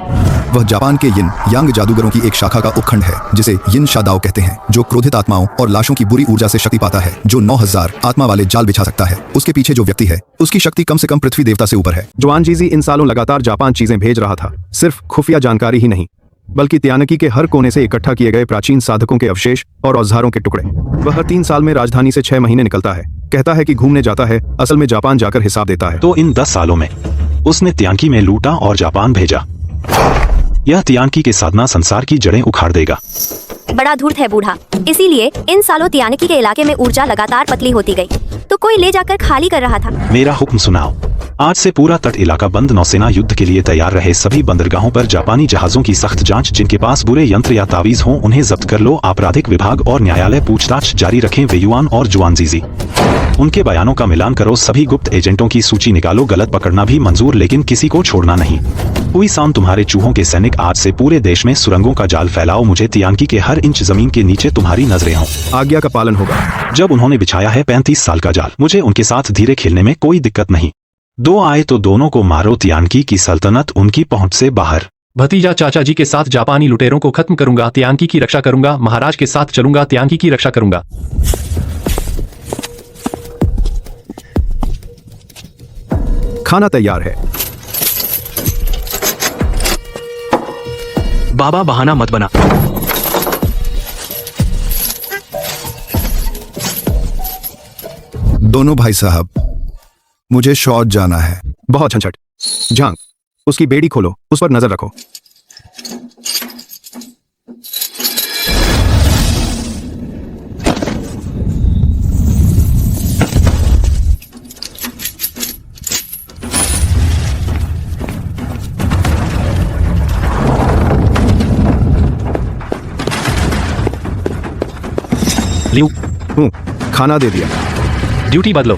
वह जापान के यिन यांग जादूगरों की एक शाखा का उपखंड है, जिसे यिन शादाओ कहते हैं, जो क्रोधित आत्माओं और लाशों की बुरी ऊर्जा से शक्ति पाता है, जो 9000 आत्मा वाले जाल बिछा सकता है। उसके पीछे जो व्यक्ति है, उसकी शक्ति कम से कम पृथ्वी देवता से ऊपर है। जुआन जीजी इन सालों लगातार जापान चीजें भेज रहा था। सिर्फ खुफिया जानकारी ही नहीं, बल्कि तियानकी के हर कोने से इकट्ठा किए गए प्राचीन साधकों के अवशेष और औजारों के टुकड़े। वह हर 3 साल में राजधानी से 6 महीने निकलता है। कहता है कि घूमने जाता है, असल में जापान जाकर हिसाब देता है। तो इन 10 सालों में उसने तियानकी में लूटा और जापान भेजा। यह तियानकी के साधना संसार की जड़ें उखाड़ देगा। बड़ा धूर्त है बूढ़ा। इसीलिए इन सालों तियानकी के इलाके में ऊर्जा लगातार पतली होती गई, तो कोई ले जाकर खाली कर रहा था। मेरा हुक्म सुनाओ। आज से पूरा तट इलाका बंद। नौसेना युद्ध के लिए तैयार रहे। सभी बंदरगाहों पर जापानी जहाजों की सख्त जांच। जिनके पास बुरे यंत्र या तावीज हों उन्हें जब्त कर लो। आपराधिक विभाग और न्यायालय पूछताछ जारी रखें। वे युआन और जुआनजीजी, उनके बयानों का मिलान करो। सभी गुप्त एजेंटों की सूची निकालो। गलत पकड़ना भी मंजूर, लेकिन किसी को छोड़ना नहीं। हुई शाम तुम्हारे चूहों के सैनिक, आज से पूरे देश में सुरंगों का जाल फैलाओ। मुझे तियानकी के हर इंच जमीन के नीचे तुम्हारी नजरें हों। आज्ञा का पालन होगा। जब उन्होंने बिछाया है 35 साल का जाल, मुझे उनके साथ धीरे खेलने में कोई दिक्कत नहीं। दो आए तो दोनों को मारो। तियानकी की सल्तनत उनकी पहुंच से बाहर। भतीजा चाचा जी के साथ जापानी लुटेरों को खत्म करूंगा। तियानकी की रक्षा करूंगा। महाराज के साथ चलूंगा। तियानकी की रक्षा करूंगा। खाना तैयार है। बाबा बहाना मत बना। दोनों भाई साहब, मुझे शौच जाना है। बहुत झंझट। झांग, उसकी बेड़ी खोलो, उस पर नजर रखो। लियो, खाना दे दिया। ड्यूटी बदलो।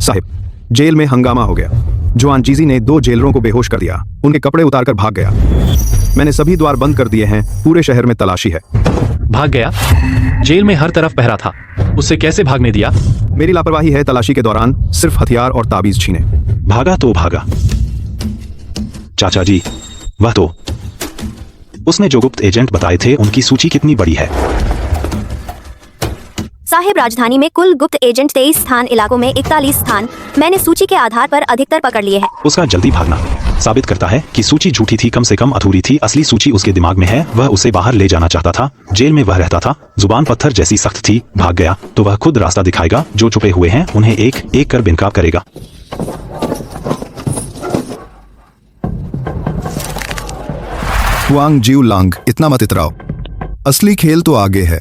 साहिब, जेल में हंगामा हो गया। जुआनजीजी ने 2 जेलरों को बेहोश कर दिया। उनके कपड़े उतारकर भाग गया। मैंने सभी द्वार बंद कर दिए हैं। पूरे शहर में तलाशी है। भाग गया? जेल में हर तरफ पहरा था, उससे कैसे भागने दिया? मेरी लापरवाही है। तलाशी के दौरान सिर्फ हथियार और ताबीज छीने। भागा तो भागा। चाचा जी, वह तो उसने जो गुप्त एजेंट बताए थे उनकी सूची कितनी बड़ी है? साहिब, राजधानी में कुल गुप्त एजेंट 23 स्थान, इलाकों में 41 स्थान। मैंने सूची के आधार पर अधिकतर पकड़ लिए हैं। उसका जल्दी भागना साबित करता है कि सूची झूठी थी, कम से कम अधूरी थी। असली सूची उसके दिमाग में है। वह उसे बाहर ले जाना चाहता था। जेल में वह रहता था। जुबान पत्थर जैसी सख्त थी। भाग गया तो वह खुद रास्ता दिखाएगा। जो छुपे हुए हैं उन्हें एक एक कर बेनकाब करेगा। हुआंग जीव लांग, इतना मत इतराओ। असली खेल तो आगे है।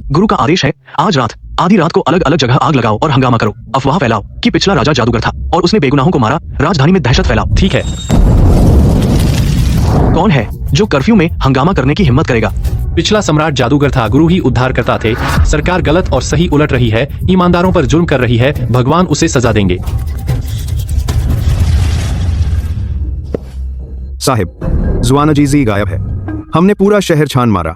गुरु का आदेश है, आज रात आधी रात को अलग अलग जगह आग लगाओ और हंगामा करो। अफवाह फैलाओ कि पिछला राजा जादूगर था और उसने बेगुनाहों को मारा। राजधानी में दहशत फैलाओ। ठीक है। कौन है जो कर्फ्यू में हंगामा करने की हिम्मत करेगा? पिछला सम्राट जादूगर था, गुरु ही उद्धार करता थे। सरकार गलत और सही उलट रही है, ईमानदारों पर जुल्म कर रही है। भगवान उसे सजा देंगे। साहिब, जुआनजीजी गायब है। हमने पूरा शहर छान मारा,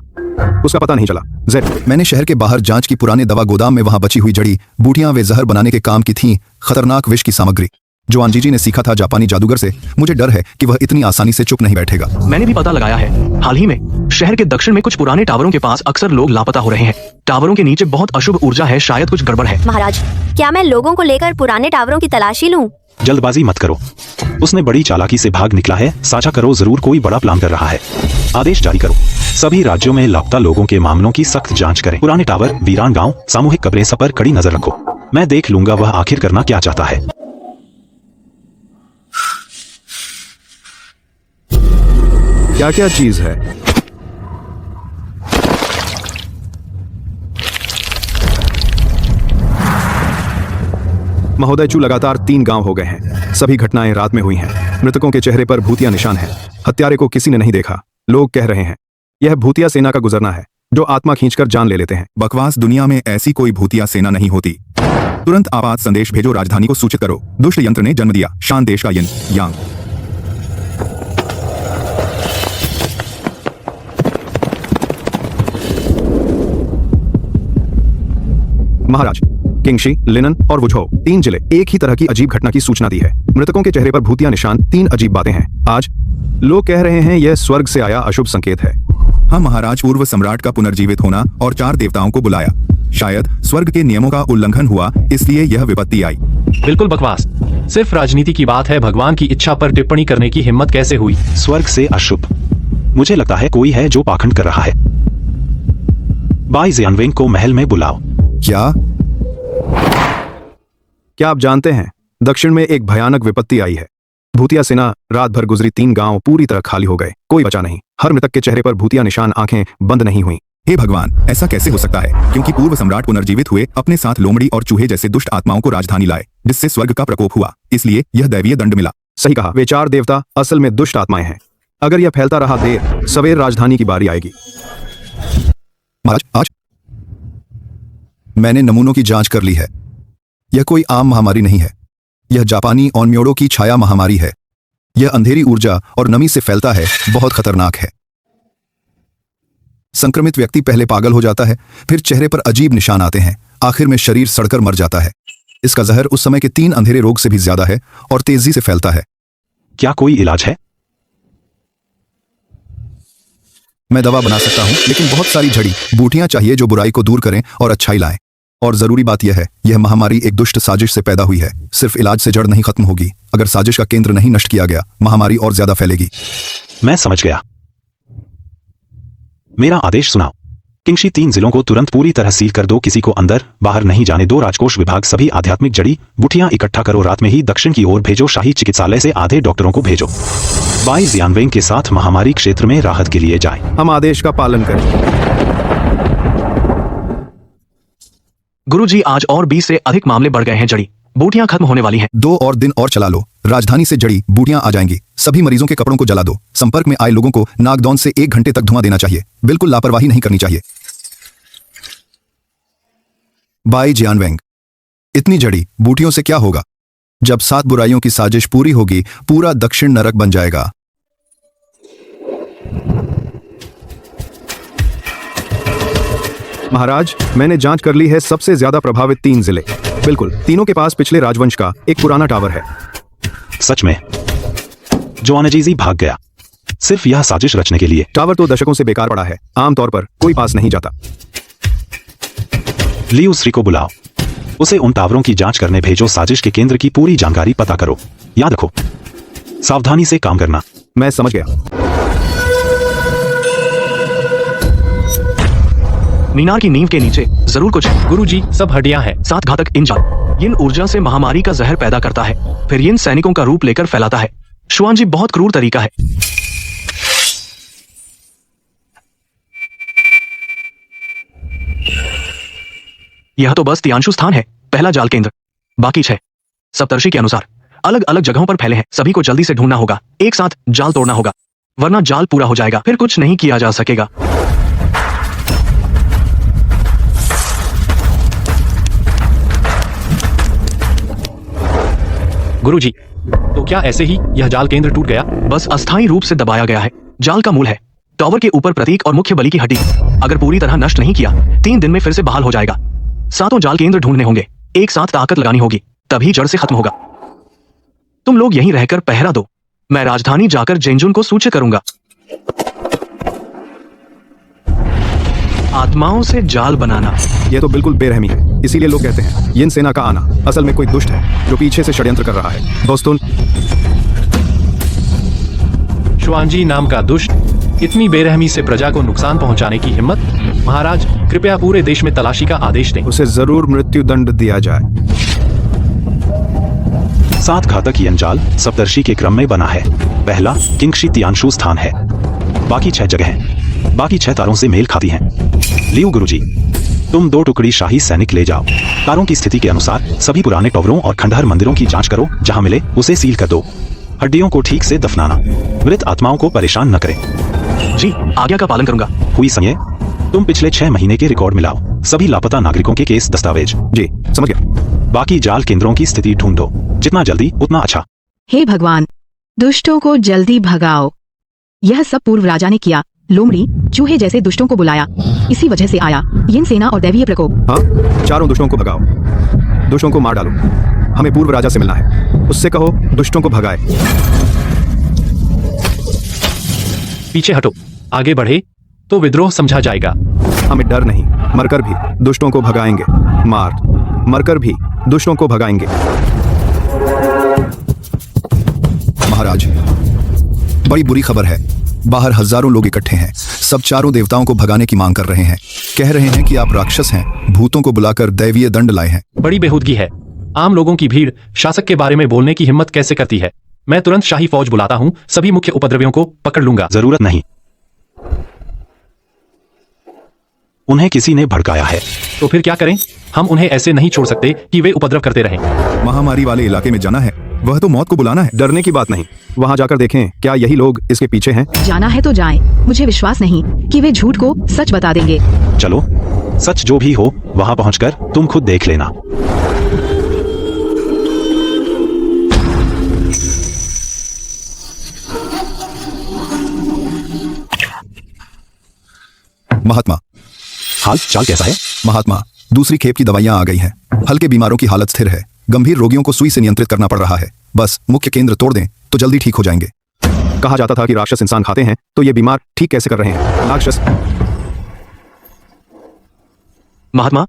उसका पता नहीं चला। जेड, मैंने शहर के बाहर जांच की। पुराने दवा गोदाम में वहां बची हुई जड़ी बूटियां वे जहर बनाने के काम की थीं। खतरनाक विष की सामग्री। जुआनजीजी ने सीखा था जापानी जादूगर से। मुझे डर है कि वह इतनी आसानी से चुप नहीं बैठेगा। मैंने भी पता लगाया है। हाल ही में शहर के दक्षिण में कुछ पुराने टावरों के पास अक्सर लोग लापता हो रहे हैं। टावरों के नीचे बहुत अशुभ ऊर्जा है। शायद कुछ गड़बड़ है। महाराज, क्या मैं लोगों को लेकर पुराने टावरों की तलाशी लूं? जल्दबाजी मत करो। उसने बड़ी चालाकी से भाग निकला है। साझा करो, जरूर कोई बड़ा प्लान कर रहा है। आदेश जारी करो, सभी राज्यों में लापता लोगों के मामलों की सख्त जांच करें। पुराने टावर, वीरान गांव, सामूहिक कब्रें, सब पर कड़ी नजर रखो। मैं देख लूंगा वह आखिर करना क्या चाहता है। क्या क्या चीज है? महोदय, चू लगातार 3 गांव हो गए हैं। सभी घटनाएं रात में हुई हैं। मृतकों के चेहरे पर भूतिया निशान हैं। हत्यारे को किसी ने नहीं देखा। लोग कह रहे हैं यह भूतिया सेना का गुजरना है, जो आत्मा खींचकर जान ले लेते हैं। बकवास, दुनिया में ऐसी कोई भूतिया सेना नहीं होती। तुरंत आपात संदेश भेजो। राजधानी को सूचित करो। दुष्ट यंत्र ने जन्म दिया। शान देश का यिन यांग। महाराज, किंगशी, लिनन और वुझो 3 जिले एक ही तरह की अजीब घटना की सूचना दी है। मृतकों के चेहरे पर भूतिया निशान, 3 अजीब बातें हैं। आज लोग कह रहे हैं यह स्वर्ग से आया अशुभ संकेत है। हाँ महाराज, पूर्व सम्राट का पुनर्जीवित होना और 4 देवताओं को बुलाया। शायद स्वर्ग के नियमों का उल्लंघन हुआ, इसलिए यह विपत्ति आई। बिल्कुल बकवास। सिर्फ राजनीति की बात है। भगवान की इच्छा पर टिप्पणी करने की हिम्मत कैसे हुई? स्वर्ग से अशुभ, मुझे लगता है कोई है जो पाखंड कर रहा है। बाई जियानवेंग को महल में बुलाओ। क्या आप जानते हैं दक्षिण में एक भयानक विपत्ति आई है। भूतिया सेना रात भर गुजरी, 3 गांव पूरी तरह खाली हो गए, कोई बचा नहीं। हर मृतक के चेहरे पर भूतिया निशान, आंखें बंद नहीं हुई। हे भगवान, ऐसा कैसे हो सकता है? क्योंकि पूर्व सम्राट पुनर्जीवित हुए, अपने साथ लोमड़ी और चूहे जैसे दुष्ट आत्माओं को राजधानी लाए, जिससे स्वर्ग का प्रकोप हुआ, इसलिए यह दैवीय दंड मिला। सही कहा, वे 4 देवता असल में दुष्ट आत्माएं हैं। अगर यह फैलता रहा, देर सवेर राजधानी की बारी आएगी। महाराज, आज मैंने नमूनों की जांच कर ली है। यह कोई आम महामारी नहीं है, यह जापानी ओन्म्योडो की छाया महामारी है। यह अंधेरी ऊर्जा और नमी से फैलता है, बहुत खतरनाक है। संक्रमित व्यक्ति पहले पागल हो जाता है, फिर चेहरे पर अजीब निशान आते हैं, आखिर में शरीर सड़कर मर जाता है। इसका जहर उस समय के 3 अंधेरे रोग से भी ज्यादा है और तेजी से फैलता है। क्या कोई इलाज है? मैं दवा बना सकता हूं, लेकिन बहुत सारी जड़ी बूटियां चाहिए जो बुराई को दूर करें और अच्छाई लाएं। और जरूरी बात यह है, यह महामारी एक दुष्ट साजिश से पैदा हुई है। सिर्फ इलाज से जड़ नहीं खत्म होगी। अगर साजिश का केंद्र नहीं नष्ट किया गया, महामारी और ज्यादा फैलेगी। मैं समझ गया। मेरा आदेश सुनाओ। किंगशी 3 जिलों को तुरंत पूरी तरह सील कर दो, किसी को अंदर बाहर नहीं जाने दो। राजकोष विभाग सभी आध्यात्मिक जड़ी बूटियां इकट्ठा करो, रात में ही दक्षिण की ओर भेजो। शाही चिकित्सालय से आधे डॉक्टरों को भेजो। बाई जियानवेंग के साथ महामारी क्षेत्र में राहत के लिए जाएं। हम आदेश का पालन करें। गुरुजी, आज और 20 से अधिक मामले बढ़ गए हैं। जड़ी बूटियां खत्म होने वाली हैं। 2 और दिन और चला लो, राजधानी से जड़ी बूटियां आ जाएंगी। सभी मरीजों के कपड़ों को जला दो। संपर्क में आए लोगों को नाकदौन से 1 घंटे तक धुआं देना चाहिए। बिल्कुल लापरवाही नहीं करनी चाहिए। बाई जियानवेंग, इतनी जड़ी बूटियों से क्या होगा? जब 7 बुराइयों की साजिश पूरी होगी, पूरा दक्षिण नरक बन जाएगा। महाराज, मैंने जांच कर ली है। सबसे ज्यादा प्रभावित 3 जिले, बिल्कुल तीनों के पास पिछले राजवंश का एक पुराना टावर है। सच में? जोआनजीजी भाग गया सिर्फ यह साजिश रचने के लिए। टावर तो दशकों से बेकार पड़ा है, आमतौर पर कोई पास नहीं जाता। लियू श्री को बुलाओ, उसे उन टावरों की जांच करने भेजो। साजिश के केंद्र की पूरी जानकारी पता करो। याद रखो, सावधानी से काम करना। मैं समझ गया। मीनार की नींव के नीचे जरूर कुछ। गुरुजी, सब हड्डियां हैं। 7 घातक इंजान यिन ऊर्जा से महामारी का जहर पैदा करता है, फिर यिन सैनिकों का रूप लेकर फैलाता है। शुआन जी, बहुत क्रूर तरीका है। यह तो बस तियांशु स्थान है, पहला जाल केंद्र। बाकी 6 सप्तर्षि के अनुसार अलग अलग जगहों पर फैले हैं। सभी को जल्दी से ढूंढना होगा, एक साथ जाल तोड़ना होगा, वरना जाल पूरा हो जाएगा, फिर कुछ नहीं किया जा सकेगा। गुरुजी, तो क्या ऐसे ही यह जाल केंद्र टूट गया? बस अस्थायी रूप से दबाया गया है। जाल का मूल है टावर के ऊपर प्रतीक और मुख्य बलि की हड्डी। अगर पूरी तरह नष्ट नहीं किया, 3 दिन में फिर से बहाल हो जाएगा। 7 जाल केंद्र ढूंढने होंगे, एक साथ ताकत लगानी होगी, तभी जड़ से खत्म होगा। तुम लोग यहीं रहकर पहरा दो, मैं राजधानी जाकर जेंजुन को सूचित करूंगा। आत्माओं से जाल बनाना, यह तो बिल्कुल बेरहमी है। इसीलिए लोग कहते हैं यिन सेना का आना असल में कोई दुष्ट है जो पीछे से षड्यंत्र कर रहा है। दोस्तों, शुआनजी नाम का दुष्ट इतनी बेरहमी से प्रजा को नुकसान पहुंचाने की हिम्मत? महाराज, कृपया पूरे देश में तलाशी का आदेश दें। उसे जरूर मृत्यु दंड दिया जाए। 7 घातक यंजाल सप्तर्षि के क्रम में बना है। पहला किंगशी तियांशु स्थान है, बाकी 6 जगहें बाकी 6 तारों से मेल खाती हैं। लियू गुरुजी, तुम 2 टुकड़ी शाही सैनिक ले जाओ। तारों की स्थिति के अनुसार सभी पुराने टॉवरों और खंडहर मंदिरों की जांच करो, जहां मिले उसे सील कर दो। हड्डियों को ठीक से दफनाना, मृत आत्माओं को परेशान न करें। जी, आज्ञा का पालन करूंगा। हुई समय, तुम पिछले 6 महीने के रिकॉर्ड मिलाओ, सभी लापता नागरिकों के केस दस्तावेज। जी, समझ गया। बाकी जाल केंद्रों की स्थिति ढूंढो, जितना जल्दी उतना अच्छा। हे भगवान, दुष्टों को जल्दी भगाओ। यह सब पूर्व राजा ने किया। लोमड़ी, चूहे जैसे दुष्टों को बुलाया, इसी वजह से आया यिन सेना और दैवीय प्रकोप। हाँ, 4 दुष्टों को भगाओ, दुष्टों को मार डालो। हमें पूर्व राजा से मिलना है, उससे कहो दुष्टों को भगाए। पीछे हटो, आगे बढ़े तो विद्रोह समझा जाएगा। हमें डर नहीं, मरकर भी दुष्टों को भगाएंगे। मरकर भी दुष्टों को भगाएंगे। महाराज, बड़ी बुरी खबर है। बाहर हजारों लोग इकट्ठे हैं, सब 4 देवताओं को भगाने की मांग कर रहे हैं। कह रहे हैं कि आप राक्षस हैं, भूतों को बुलाकर दैवीय दंड लाए हैं। बड़ी बेहूदगी है। आम लोगों की भीड़ शासक के बारे में बोलने की हिम्मत कैसे करती है? मैं तुरंत शाही फौज बुलाता हूँ, सभी मुख्य उपद्रवियों को पकड़ लूंगा। जरूरत नहीं, उन्हें किसी ने भड़काया है। तो फिर क्या करें? हम उन्हें ऐसे नहीं छोड़ सकते कि वे उपद्रव करते रहें। महामारी वाले इलाके में जाना है, वह तो मौत को बुलाना है। डरने की बात नहीं, वहां जाकर देखें क्या यही लोग इसके पीछे हैं। जाना है तो जाएं। मुझे विश्वास नहीं कि वे झूठ को सच बता देंगे। चलो, सच जो भी हो वहां पहुंचकर तुम खुद देख लेना। महात्मा, हाल चाल कैसा है? महात्मा, दूसरी खेप की दवाइयां आ गई हैं। हल्के बीमारों की हालत स्थिर है, गंभीर रोगियों को सुई से नियंत्रित करना पड़ रहा है। बस मुख्य केंद्र तोड़ दें तो जल्दी ठीक हो जाएंगे। कहा जाता था कि राक्षस इंसान खाते हैं, तो ये बीमार ठीक कैसे कर रहे हैं? राक्षस। महात्मा,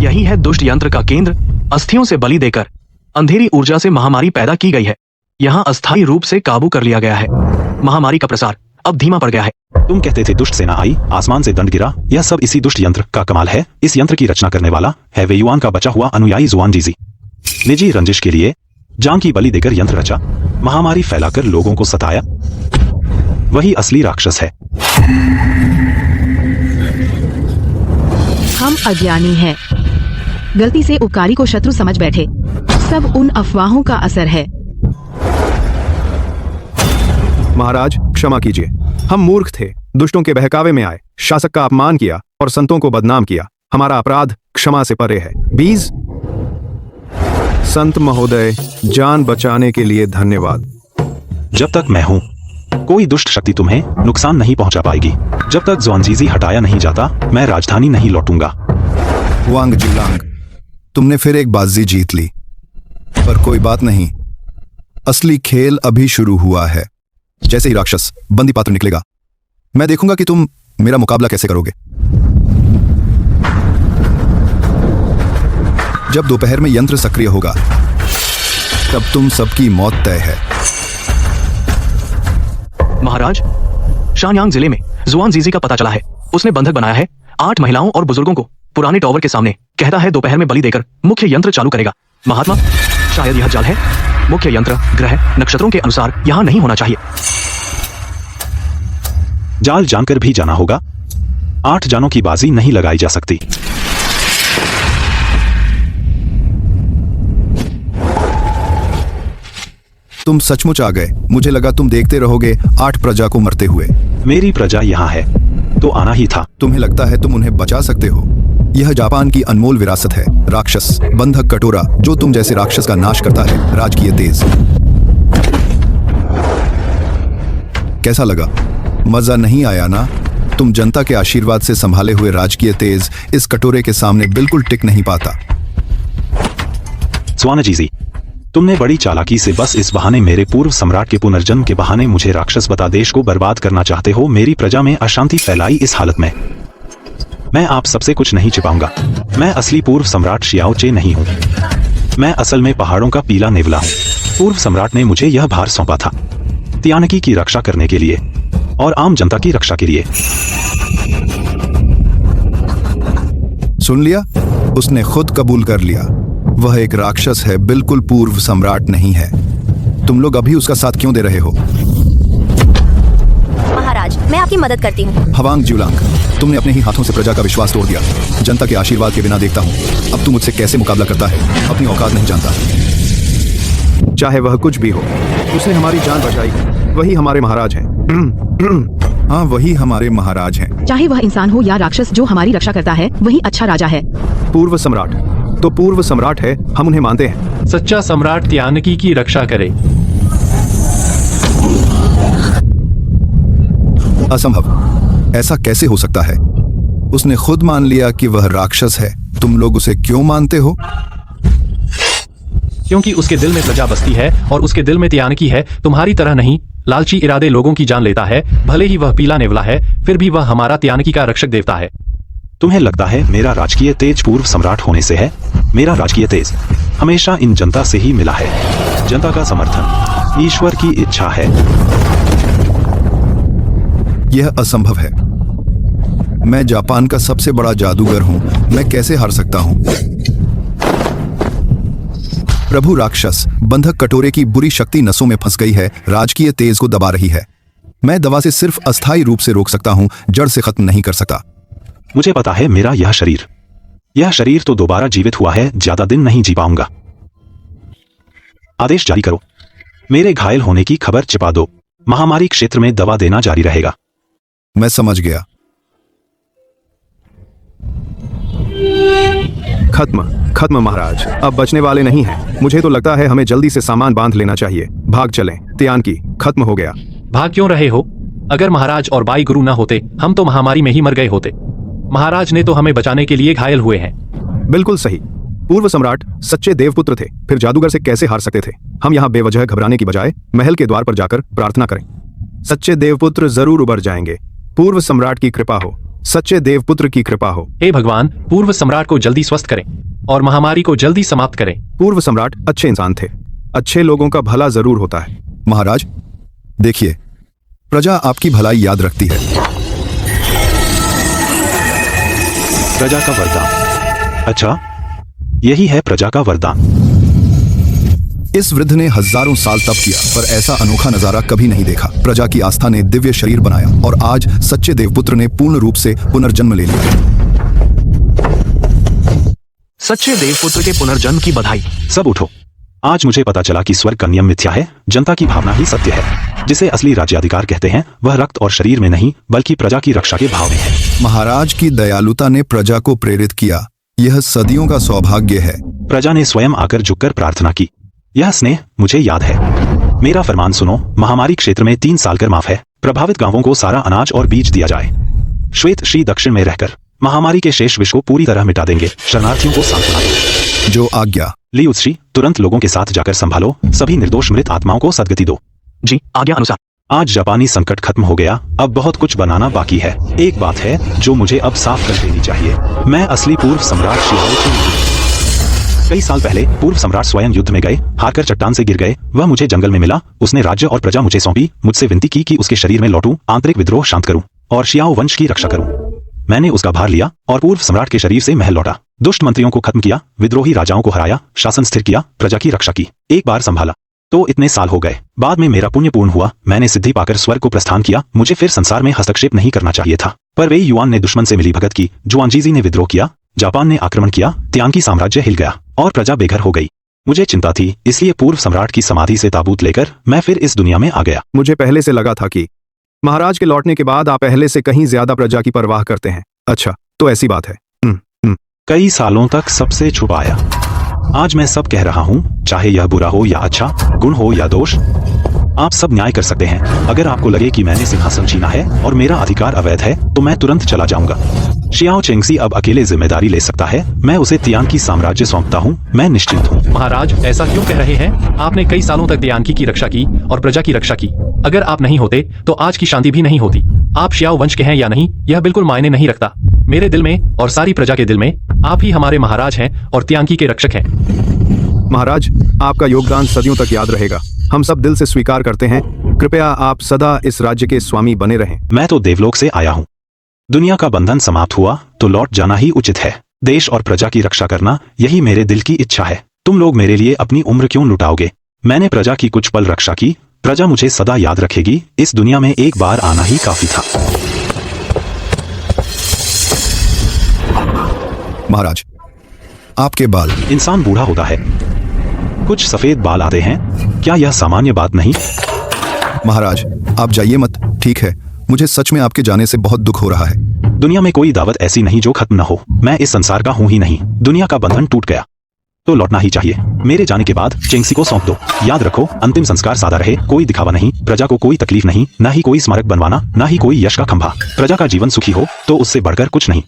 यही है दुष्ट यंत्र का केंद्र। अस्थियों से बलि देकर अंधेरी ऊर्जा से महामारी पैदा की गई है। यहाँ अस्थायी रूप से काबू कर लिया गया है। महामारी का प्रसार अब धीमा पड़ गया है। तुम कहते थे दुष्ट सेना आई, आसमान से दंड गिरा, यह सब इसी दुष्ट यंत्र का कमाल है। इस यंत्र की रचना करने वाला है वे युआन का बचा हुआ अनुयायी जुआनजीजी। निजी रंजिश के लिए जान की बलि देकर यंत्र रचा, महामारी फैलाकर लोगों को सताया। वही असली राक्षस है। हम अज्ञानी हैं। गलती से उपकारी को शत्रु समझ बैठे। सब उन अफवाहों का असर है। महाराज क्षमा कीजिए, हम मूर्ख थे, दुष्टों के बहकावे में आए, शासक का अपमान किया और संतों को बदनाम किया। हमारा अपराध क्षमा से परे है। बीज। संत महोदय, जान बचाने के लिए धन्यवाद। जब तक मैं हूं, कोई दुष्ट शक्ति तुम्हें नुकसान नहीं पहुंचा पाएगी। जब तक जुआनजीजी हटाया नहीं जाता, मैं राजधानी नहीं लौटूंगा। वांग जुलांग, तुमने फिर एक बाजी जीत ली, पर कोई बात नहीं, असली खेल अभी शुरू हुआ है। जैसे ही राक्षस बंदी पात्र निकलेगा, मैं देखूंगा कि तुम मेरा मुकाबला कैसे करोगे। जब दोपहर में यंत्र सक्रिय होगा, तब तुम सबकी मौत तय है। महाराज, शानयांग जिले में जुआनजीजी का पता चला है। उसने बंधक बनाया है 8 महिलाओं और बुजुर्गों को पुराने टावर के सामने। कहता है दोपहर में बलि देकर मुख्य यंत्र चालू करेगा। महात्मा, शायद यह जाल है। मुख्य यंत्र ग्रह नक्षत्रों के अनुसार यहाँ नहीं होना चाहिए। जाल जानकर भी जाना होगा। 8 जानों की बाजी नहीं लगाई जा सकती। तुम सचमुच आ गए। मुझे लगा तुम देखते रहोगे 8 प्रजा को मरते हुए। मेरी प्रजा यहाँ है तो आना ही था। तुम्हें लगता है तुम उन्हें बचा सकते हो? यह जापान की अनमोल विरासत है। राक्षस, बंधक कटोरा जो तुम जैसे राक्षस का नाश करता है। राजकीय तेज। कैसा लगा? मजा नहीं आया ना? तुम जनता के आशीर्वाद से संभाले हुए राजकीय तेज इस कटोरे के सामने बिल्कुल टिक नहीं पाता। स्वानजीजी, तुमने बड़ी चालाकी से बस इस बहाने मेरे पूर्व सम्राट के पुनर्जन्म के बहाने मुझे राक्षस बता देश को बर्बाद करना चाहते हो। मेरी प्रजा में अशांति फैलाई। इस हालत में मैं आप सबसे कुछ नहीं छिपाऊंगा। मैं असली पूर्व सम्राट शियाओ चे नहीं हूँ। मैं असल में पहाड़ों का पीला नेवला हूँ। पूर्व सम्राट ने मुझे यह भार सौंपा था, तियानकी की रक्षा करने के लिए और आम जनता की रक्षा के लिए। सुन लिया? उसने खुद कबूल कर लिया। वह एक राक्षस है, बिल्कुल पूर्व सम्राट नहीं है। तुम लोग अभी उसका साथ क्यों दे रहे हो? महाराज, मैं आपकी मदद करती हूँ। हवांग जुलांग, तुमने अपने ही हाथों से प्रजा का विश्वास तोड़ दिया। जनता के आशीर्वाद के बिना देखता हूँ अब तू मुझसे कैसे मुकाबला करता है। अपनी औकात नहीं जानता। चाहे वह कुछ भी हो, उसने हमारी जान बचाई। वही हमारे महाराज हैं। हाँ, वही हमारे महाराज हैं। चाहे वह इंसान हो या राक्षस, जो हमारी रक्षा करता है वही अच्छा राजा है। पूर्व सम्राट तो पूर्व सम्राट है, हम उन्हें मानते हैं। सच्चा सम्राट तियानकी की रक्षा करे। असंभव। ऐसा कैसे हो सकता है? उसने खुद मान लिया कि वह राक्षस है। तुम लोग उसे क्यों मानते हो? क्योंकि उसके दिल में प्रजा बसती है और उसके दिल में तियानकी है। तुम्हारी तरह नहीं। लालची इरादे लोगों की जान लेता है। भले ही वह पीला नेवला है, फिर भी वह हमारा तियानकी का रक्षक देवता है। तुम्हें लगता है मेरा राजकीय तेज पूर्व सम्राट होने से है? मेरा राजकीय तेज हमेशा इन जनता से ही मिला है। जनता का समर्थन ईश्वर की इच्छा है। यह असंभव है। मैं जापान का सबसे बड़ा जादूगर हूं। मैं कैसे हार सकता हूं? प्रभु राक्षस बंधक कटोरे की बुरी शक्ति नसों में फंस गई है, राजकीय तेज को दबा रही है। मैं दवा से सिर्फ अस्थायी रूप से रोक सकता हूं, जड़ से खत्म नहीं कर सकता। मुझे पता है मेरा यह शरीर तो दोबारा जीवित हुआ है, ज्यादा दिन नहीं जी पाऊंगा। आदेश जारी करो, मेरे घायल होने की खबर छिपा दो। महामारी क्षेत्र में दवा देना जारी रहेगा। मैं समझ गया। खत्म महाराज, अब बचने वाले नहीं हैं। मुझे तो लगता है हमें जल्दी से सामान बांध लेना चाहिए। भाग चलें। त्यानकी खत्म हो गया। भाग क्यों रहे हो? अगर महाराज और बाई गुरु न होते हम तो महामारी में ही मर गए होते। महाराज ने तो हमें बचाने के लिए घायल हुए हैं। बिल्कुल सही। पूर्व सम्राट सच्चे देवपुत्र थे, फिर जादूगर से कैसे हार सकते थे? हम यहाँ बेवजह घबराने की बजाय महल के द्वार पर जाकर प्रार्थना करें। सच्चे देवपुत्र जरूर उबर जाएंगे। पूर्व सम्राट की कृपा हो, सच्चे देवपुत्र की कृपा हो। हे भगवान, पूर्व सम्राट को जल्दी स्वस्थ करें और महामारी को जल्दी समाप्त करें। पूर्व सम्राट अच्छे इंसान थे। अच्छे लोगों का भला जरूर होता है। महाराज देखिए, प्रजा आपकी भलाई याद रखती है। प्रजा का वरदान। अच्छा, यही है प्रजा का वरदान। इस वृद्ध ने हजारों साल तप किया, पर ऐसा अनोखा नजारा कभी नहीं देखा। प्रजा की आस्था ने दिव्य शरीर बनाया और आज सच्चे देवपुत्र ने पूर्ण रूप से पुनर्जन्म ले लिया। सच्चे देवपुत्र के पुनर्जन्म की बधाई। सब उठो। आज मुझे पता चला कि स्वर्ग का नियम मिथ्या है, जनता की भावना ही सत्य है। जिसे असली राज्याधिकार कहते हैं वह रक्त और शरीर में नहीं बल्कि प्रजा की रक्षा के भाव में है। महाराज की दयालुता ने प्रजा को प्रेरित किया, यह सदियों का सौभाग्य है। प्रजा ने स्वयं आकर झुककर प्रार्थना की। यह स्नेह मुझे याद है। मेरा फरमान सुनो, महामारी क्षेत्र में 3 साल कर माफ है। प्रभावित गांवों को सारा अनाज और बीज दिया जाए। श्वेत श्री दक्षिण में रहकर महामारी के शेष विष को पूरी तरह मिटा देंगे। शरणार्थियों को सांत्वना दो। जो आज्ञा। लियुश्री, तुरंत लोगों के साथ जाकर संभालो, सभी निर्दोष मृत आत्माओं को सद्गति दो। जी, आज्ञा अनुसार। आज जापानी संकट खत्म हो गया, अब बहुत कुछ बनाना बाकी है। एक बात है जो मुझे अब साफ कर देनी चाहिए। मैं असली पूर्व सम्राट शियाओ चेंग हूं। कई साल पहले पूर्व सम्राट स्वयं युद्ध में गए, हारकर चट्टान से गिर गए। वह मुझे जंगल में मिला, उसने राज्य और प्रजा मुझे सौंपी, मुझसे विनती की कि उसके शरीर में लौटूं, आंतरिक विद्रोह शांत करूं और शियाओ वंश की रक्षा करूं। मैंने उसका भार लिया और पूर्व सम्राट के शरीर से महल लौटा। दुष्ट मंत्रियों को खत्म किया, विद्रोही राजाओं को हराया, शासन स्थिर किया, प्रजा की रक्षा की। एक बार संभाला तो इतने साल हो गए। बाद में मेरा पुण्य पूर्ण हुआ, मैंने सिद्धि पाकर स्वर्ग को प्रस्थान किया। मुझे फिर संसार में हस्तक्षेप नहीं करना चाहिए था, पर वेई युआन ने दुश्मन से मिली भगत की, जुआनजीजी ने विद्रोह किया, जापान ने आक्रमण किया, त्यानकी साम्राज्य हिल गया और प्रजा बेघर हो गई। मुझे चिंता थी, इसलिए पूर्व सम्राट की समाधि से ताबूत लेकर मैं फिर इस दुनिया में आ गया। मुझे पहले से लगा था कि महाराज के लौटने के बाद आप पहले से कहीं ज्यादा प्रजा की परवाह करते हैं। अच्छा, तो ऐसी बात है। कई सालों तक सबसे छुपाया। आज मैं सब कह रहा हूं, चाहे यह बुरा हो या अच्छा, गुण हो या दोष। आप सब न्याय कर सकते हैं। अगर आपको लगे कि मैंने सिंहासन छीना है और मेरा अधिकार अवैध है तो मैं तुरंत चला जाऊंगा। शियाओ चेंगसी अब अकेले जिम्मेदारी ले सकता है। मैं उसे त्यानकी साम्राज्य सौंपता हूं। मैं निश्चिंत हूं। महाराज, ऐसा क्यों कह रहे हैं? आपने कई सालों तक त्यानकी की रक्षा की और प्रजा की रक्षा की। अगर आप नहीं होते तो आज की शांति भी नहीं होती। आप शियाओ वंश के हैं या नहीं यह बिल्कुल मायने नहीं रखता। मेरे दिल में और सारी प्रजा के दिल में आप ही हमारे महाराज हैं और त्यानकी के रक्षक हैं। महाराज, आपका योगदान सदियों तक याद रहेगा। हम सब दिल से स्वीकार करते हैं। कृपया आप सदा इस राज्य के स्वामी बने रहें। मैं तो देवलोक से आया हूं। दुनिया का बंधन समाप्त हुआ तो लौट जाना ही उचित है। देश और प्रजा की रक्षा करना, यही मेरे दिल की इच्छा है। तुम लोग मेरे लिए अपनी उम्र क्यों लुटाओगे? मैंने प्रजा की कुछ पल रक्षा की, प्रजा मुझे सदा याद रखेगी। इस दुनिया में एक बार आना ही काफी था। महाराज, आपके बाल। इंसान बूढ़ा होता है, कुछ सफेद बाल आते हैं, क्या यह सामान्य बात नहीं? महाराज, आप जाइए मत। ठीक है, मुझे सच में आपके जाने से बहुत दुख हो रहा है। दुनिया में कोई दावत ऐसी नहीं जो खत्म न हो। मैं इस संसार का हूं ही नहीं। दुनिया का बंधन टूट गया तो लौटना ही चाहिए। मेरे जाने के बाद चेंगसी को सौंप दो। याद रखो, अंतिम संस्कार सादा रहे, कोई दिखावा नहीं, प्रजा को कोई तकलीफ नहीं, न ही कोई स्मारक बनवाना, न ही कोई यश का खंभा। प्रजा का जीवन सुखी हो तो उससे बढ़कर कुछ नहीं।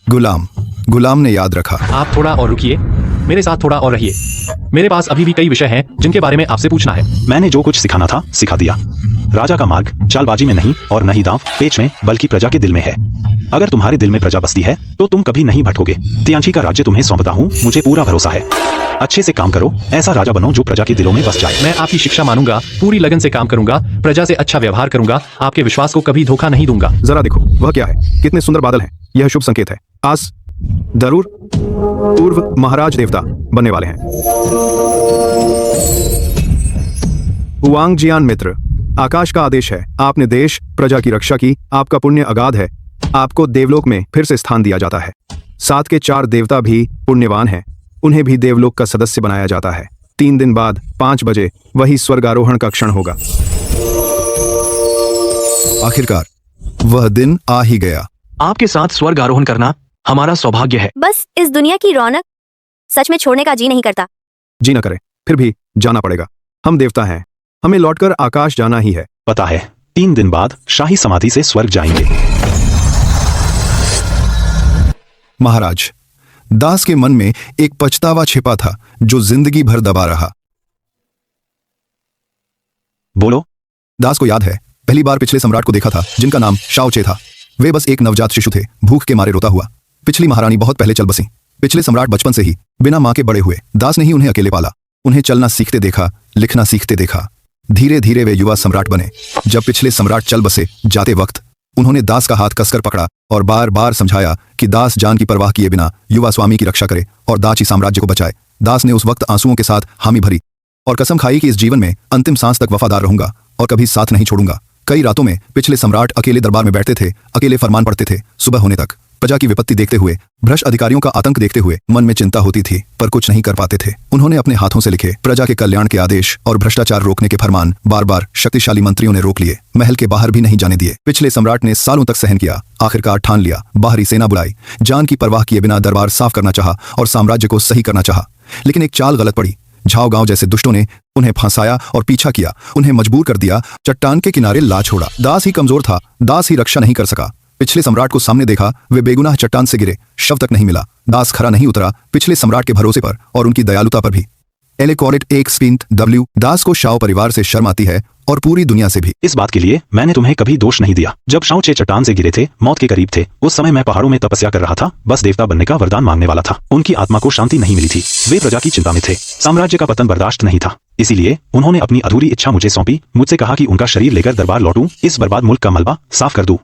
गुलाम ने याद रखा। आप थोड़ा और रुकिए, मेरे साथ थोड़ा और रहिए। मेरे पास अभी भी कई विषय हैं जिनके बारे में आपसे पूछना है। मैंने जो कुछ सिखाना था सिखा दिया। राजा का मार्ग चालबाजी में नहीं और न ही दांव पेच में बल्कि प्रजा के दिल में है। अगर तुम्हारे दिल में प्रजा बसती है तो तुम कभी नहीं भटकोगे। त्यानची का राज्य तुम्हें सौंपता हूँ, मुझे पूरा भरोसा है। अच्छे से काम करो, ऐसा राजा बनो जो प्रजा के दिलों में बस जाए। मैं आपकी शिक्षा मानूंगा, पूरी लगन से काम करूंगा, प्रजा से अच्छा व्यवहार करूंगा, आपके विश्वास को कभी धोखा नहीं दूंगा। जरा देखो, वह क्या है? कितने सुंदर बादल हैं। यह शुभ संकेत है। आज जरूर पूर्व महाराज देवता बनने वाले हैं। हुआंग जियान मित्र, आकाश का आदेश है, आपने देश प्रजा की रक्षा की, आपका पुण्य अगाध है, आपको देवलोक में फिर से स्थान दिया जाता है। 7 के 4 देवता भी पुण्यवान हैं, उन्हें भी देवलोक का सदस्य बनाया जाता है। 3 दिन बाद 5 बजे वही स्वर्गारोहण का क्षण होगा। आखिरकार वह दिन आ ही गया। आपके साथ स्वर्ग आरोहण करना हमारा सौभाग्य है। बस इस दुनिया की रौनक सच में छोड़ने का जी नहीं करता। जी न करे, फिर भी जाना पड़ेगा। हम देवता हैं, हमें लौटकर आकाश जाना ही है। पता है 3 दिन बाद शाही समाधि से स्वर्ग जाएंगे। महाराज, दास के मन में एक पछतावा छिपा था जो जिंदगी भर दबा रहा। बोलो। दास को याद है, पहली बार पिछले सम्राट को देखा था जिनका नाम शाओचे था। वे बस एक नवजात शिशु थे, भूख के मारे रोता हुआ। पिछली महारानी बहुत पहले चल बसी। पिछले सम्राट बचपन से ही बिना मां के बड़े हुए। दास ने ही उन्हें अकेले पाला, उन्हें चलना सीखते देखा, लिखना सीखते देखा। धीरे धीरे वे युवा सम्राट बने। जब पिछले सम्राट चल बसे, जाते वक्त उन्होंने दास का हाथ कसकर पकड़ा और बार बार समझाया कि दास जान की परवाह किए बिना युवा स्वामी की रक्षा करे और दाची साम्राज्य को बचाए। दास ने उस वक्त आंसुओं के साथ हामी भरी और कसम खाई कि इस जीवन में अंतिम सांस तक वफादार रहूंगा और कभी साथ नहीं छोड़ूंगा। कई रातों में पिछले सम्राट अकेले दरबार में बैठते थे, अकेले फरमान पढ़ते थे। सुबह होने तक प्रजा की विपत्ति देखते हुए, भ्रष्ट अधिकारियों का आतंक देखते हुए मन में चिंता होती थी, पर कुछ नहीं कर पाते थे। उन्होंने अपने हाथों से लिखे प्रजा के कल्याण के आदेश और भ्रष्टाचार रोकने के फरमान बार बार शक्तिशाली मंत्रियों ने रोक लिए, महल के बाहर भी नहीं जाने दिए। पिछले सम्राट ने सालों तक सहन किया, आखिरकार ठान लिया, बाहरी सेना बुलाई, जान की परवाह किए बिना दरबार साफ करना चाहा और साम्राज्य को सही करना चाहा। लेकिन एक चाल गलत पड़ी। झाओ गांव जैसे दुष्टों ने उन्हें फंसाया और पीछा किया, उन्हें मजबूर कर दिया, चट्टान के किनारे ला छोड़ा। दास ही कमजोर था, दास ही रक्षा नहीं कर सका। पिछले सम्राट को सामने देखा, वे बेगुनाह चट्टान से गिरे, शव तक नहीं मिला। दास खरा नहीं उतरा पिछले सम्राट के भरोसे पर और उनकी दयालुता पर भी। एले कॉरेट एक स्पिंट डब्ल्यू। दास को शाओ परिवार से शर्म आती है और पूरी दुनिया से भी। इस बात के लिए मैंने तुम्हें कभी दोष नहीं दिया। जब शाओचे चट्टान से गिरे थे, मौत के करीब थे, उस समय मैं पहाड़ों में तपस्या कर रहा था, बस देवता बनने का वरदान मांगने वाला था। उनकी आत्मा को शांति नहीं मिली थी, वे प्रजा की चिंता में थे, साम्राज्य का पतन बर्दाश्त नहीं था। इसीलिए उन्होंने अपनी अधूरी इच्छा मुझे सौंपी, मुझसे कहा कि उनका शरीर लेकर दरबार लौटूं, इस बर्बाद मुल्क का मलबा साफ कर दूं।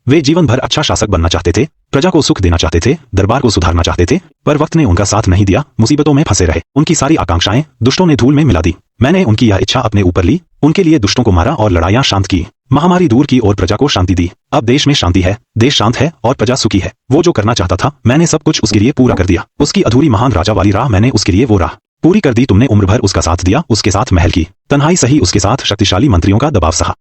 वे जीवन भर अच्छा शासक बनना चाहते थे, प्रजा को सुख देना चाहते थे, दरबार को सुधारना चाहते थे, पर वक्त ने उनका साथ नहीं दिया, मुसीबतों में फंसे रहे। उनकी सारी आकांक्षाएं दुष्टों ने धूल में मिला दी। मैंने उनकी यह इच्छा अपने ऊपर ली, उनके लिए दुष्टों को मारा और लड़ाइयां शांत की, महामारी दूर की और प्रजा को शांति दी। अब देश में शांति है, देश शांत है और प्रजा सुखी है। वो जो करना चाहता था, मैंने सब कुछ उसके लिए पूरा कर दिया। उसकी अधूरी महान राजा वाली राह मैंने उसके लिए वो राह पूरी कर दी। तुमने उम्र भर उसका साथ दिया, उसके साथ महल की तन्हाई सही, उसके साथ शक्तिशाली मंत्रियों का दबाव सहा।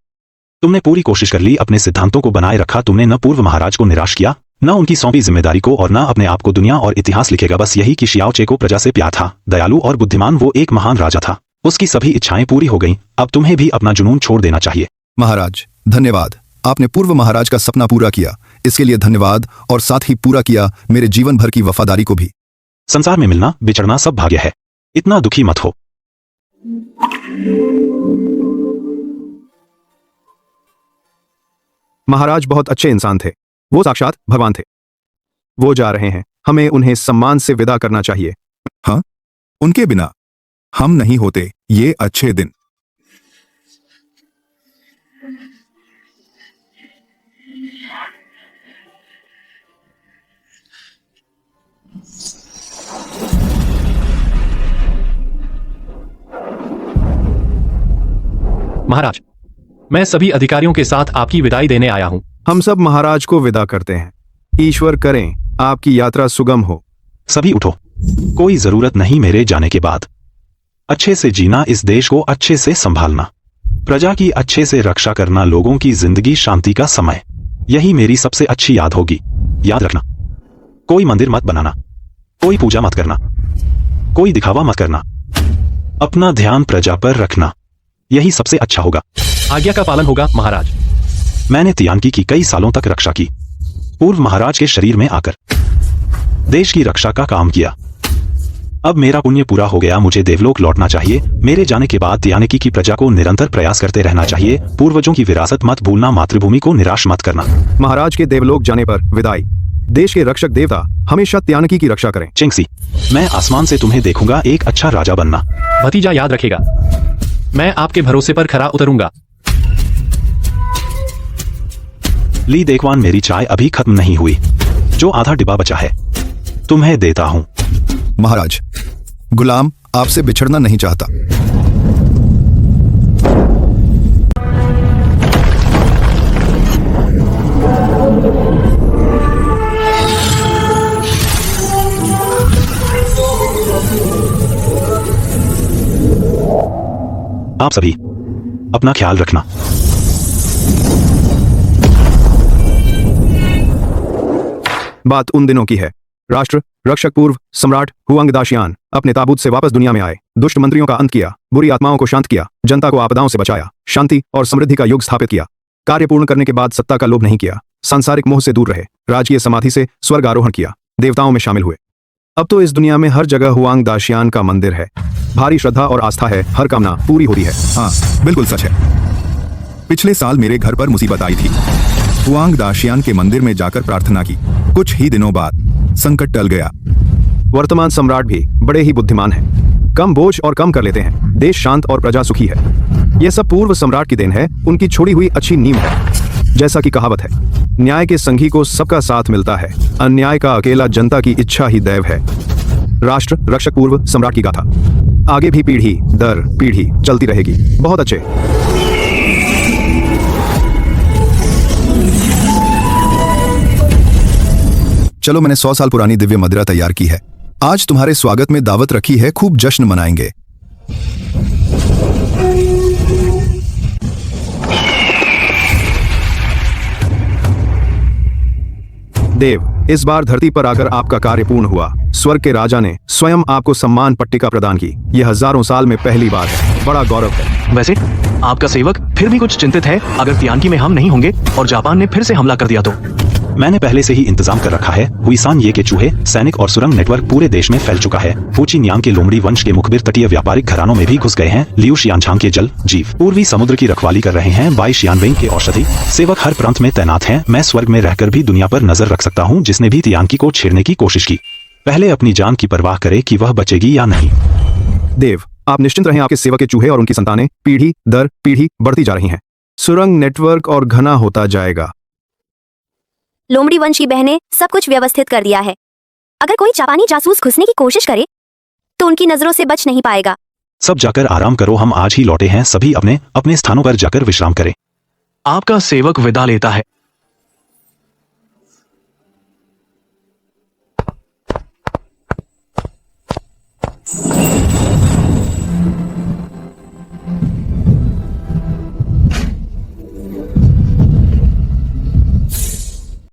तुमने पूरी कोशिश कर ली, अपने सिद्धांतों को बनाए रखा। तुमने न पूर्व महाराज को निराश किया, न उनकी सौंपी जिम्मेदारी को, और न अपने आप को। दुनिया और इतिहास लिखेगा बस यही कि शियाओचे को प्रजा से प्यार था, दयालु और बुद्धिमान, वो एक महान राजा था। उसकी सभी इच्छाएं पूरी हो गईं, अब तुम्हें भी अपना जुनून छोड़ देना चाहिए। महाराज धन्यवाद, आपने पूर्व महाराज का सपना पूरा किया, इसके लिए धन्यवाद, और साथ ही पूरा किया मेरे जीवन भर की वफादारी को भी। संसार में मिलना बिछड़ना सब भाग्य है, इतना दुखी मत हो। महाराज बहुत अच्छे इंसान थे, वो साक्षात भगवान थे। वो जा रहे हैं, हमें उन्हें सम्मान से विदा करना चाहिए। हाँ, उनके बिना हम नहीं होते ये अच्छे दिन। महाराज, मैं सभी अधिकारियों के साथ आपकी विदाई देने आया हूं। हम सब महाराज को विदा करते हैं। ईश्वर करें आपकी यात्रा सुगम हो। सभी उठो, कोई जरूरत नहीं मेरे जाने के बाद। अच्छे से जीना, इस देश को अच्छे से संभालना, प्रजा की अच्छे से रक्षा करना, लोगों की जिंदगी शांति का समय, यही मेरी सबसे अच्छी याद होगी। याद रखना, कोई मंदिर मत बनाना, कोई पूजा मत करना, कोई दिखावा मत करना, अपना ध्यान प्रजा पर रखना, यही सबसे अच्छा होगा। आज्ञा का पालन होगा महाराज। मैंने तियानकी की कई सालों तक रक्षा की, पूर्व महाराज के शरीर में आकर देश की रक्षा का काम किया। अब मेरा पुण्य पूरा हो गया, मुझे देवलोक लौटना चाहिए। मेरे जाने के बाद तियानकी की प्रजा को निरंतर प्रयास करते रहना चाहिए। पूर्वजों की विरासत मत भूलना, मातृभूमि को निराश मत करना। महाराज के देवलोक जाने पर विदाई। देश के रक्षक देवता हमेशा तियानकी की रक्षा करें। चिंगसी, मैं आसमान से तुम्हें देखूंगा, एक अच्छा राजा बनना। भतीजा याद रखेगा, मैं आपके भरोसे पर खरा उतरूंगा। ली देखवान, मेरी चाय अभी खत्म नहीं हुई, जो आधा डिब्बा बचा है तुम्हें देता हूं। महाराज, गुलाम आपसे बिछड़ना नहीं चाहता। आप सभी अपना ख्याल रखना। बात उन दिनों की है। राष्ट्र रक्षक पूर्व सम्राट हुआंग दाशियान अपने ताबूत से वापस दुनिया में आए, दुष्ट मंत्रियों का अंत किया, बुरी आत्माओं को शांत किया, जनता को आपदाओं से बचाया, शांति और समृद्धि का युग स्थापित किया। कार्य पूर्ण करने के बाद सत्ता का लोभ नहीं किया, सांसारिक मोह से दूर रहे, राजकीय समाधि से स्वर्ग आरोहण किया, देवताओं में शामिल हुए। अब तो इस दुनिया में हर जगह हुआंग दाशियान का मंदिर है। भारी श्रद्धा और आस्था है, हर कामना पूरी होती है। हाँ, बिल्कुल सच है। पिछले साल मेरे घर पर मुसीबत आई थी। हुआंग दाशियान के मंदिर में जाकर प्रार्थना की। कुछ ही दिनों बाद संकट टल गया। वर्तमान सम्राट भी बड़े ही बुद्धिमान हैं। कम बोझ और कम कर लेते हैं। देश शांत और प्रजा सुखी है। यह सब पूर्व सम्राट की देन है, उनकी छोड़ी हुई अच्छी नींव है। जैसा कि कहावत है, न्याय के संगी को सबका साथ मिलता है, अन्याय का अकेला जनता की इच्छा ही दैव है। राष्ट्र रक्षक पूर्व सम्राट की गाथा आगे भी पीढ़ी दर पीढ़ी चलती रहेगी। बहुत अच्छे। चलो, मैंने 100 साल पुरानी दिव्य मदिरा तैयार की है। आज तुम्हारे स्वागत में दावत रखी है, खूब जश्न मनाएंगे। देव, इस बार धरती पर आकर आपका कार्य पूर्ण हुआ। स्वर्ग के राजा ने स्वयं आपको सम्मान पट्टिका प्रदान की। यह हजारों साल में पहली बार है। बड़ा गौरव है। वैसे आपका सेवक फिर भी कुछ चिंतित है, अगर तियानकी में हम नहीं होंगे और जापान ने फिर से हमला कर दिया तो। मैंने पहले से ही इंतजाम कर रखा है। हुईसान ये के चूहे, सैनिक और सुरंग नेटवर्क पूरे देश में फैल चुका है। फूची नियांग के लोमड़ी वंश के मुखबिर तटीय व्यापारिक घरानों में भी घुस गए हैं। लियू शियानछांग के जल जीव पूर्वी समुद्र की रखवाली कर रहे हैं। बाई शियानवेंग के औषधि सेवक हर प्रांत में तैनात हैं। मैं स्वर्ग में रहकर भी दुनिया पर नजर रख सकता हूँ। जिसने भी तियानकी को छेड़ने की कोशिश की, पहले अपनी जान की परवाह करे कि वह बचेगी या नहीं। देव, आप निश्चिंत रहें। आपके सेवक के चूहे और उनकी संतानें पीढ़ी दर पीढ़ी बढ़ती जा रही हैं। सुरंग नेटवर्क और घना होता जाएगा। लोमड़ी वंश की बहनें सब कुछ व्यवस्थित कर दिया है। अगर कोई जापानी जासूस घुसने की कोशिश करे तो उनकी नजरों से बच नहीं पाएगा। सब जाकर आराम करो, हम आज ही लौटे हैं। सभी अपने अपने स्थानों पर जाकर विश्राम करें। आपका सेवक विदा लेता है।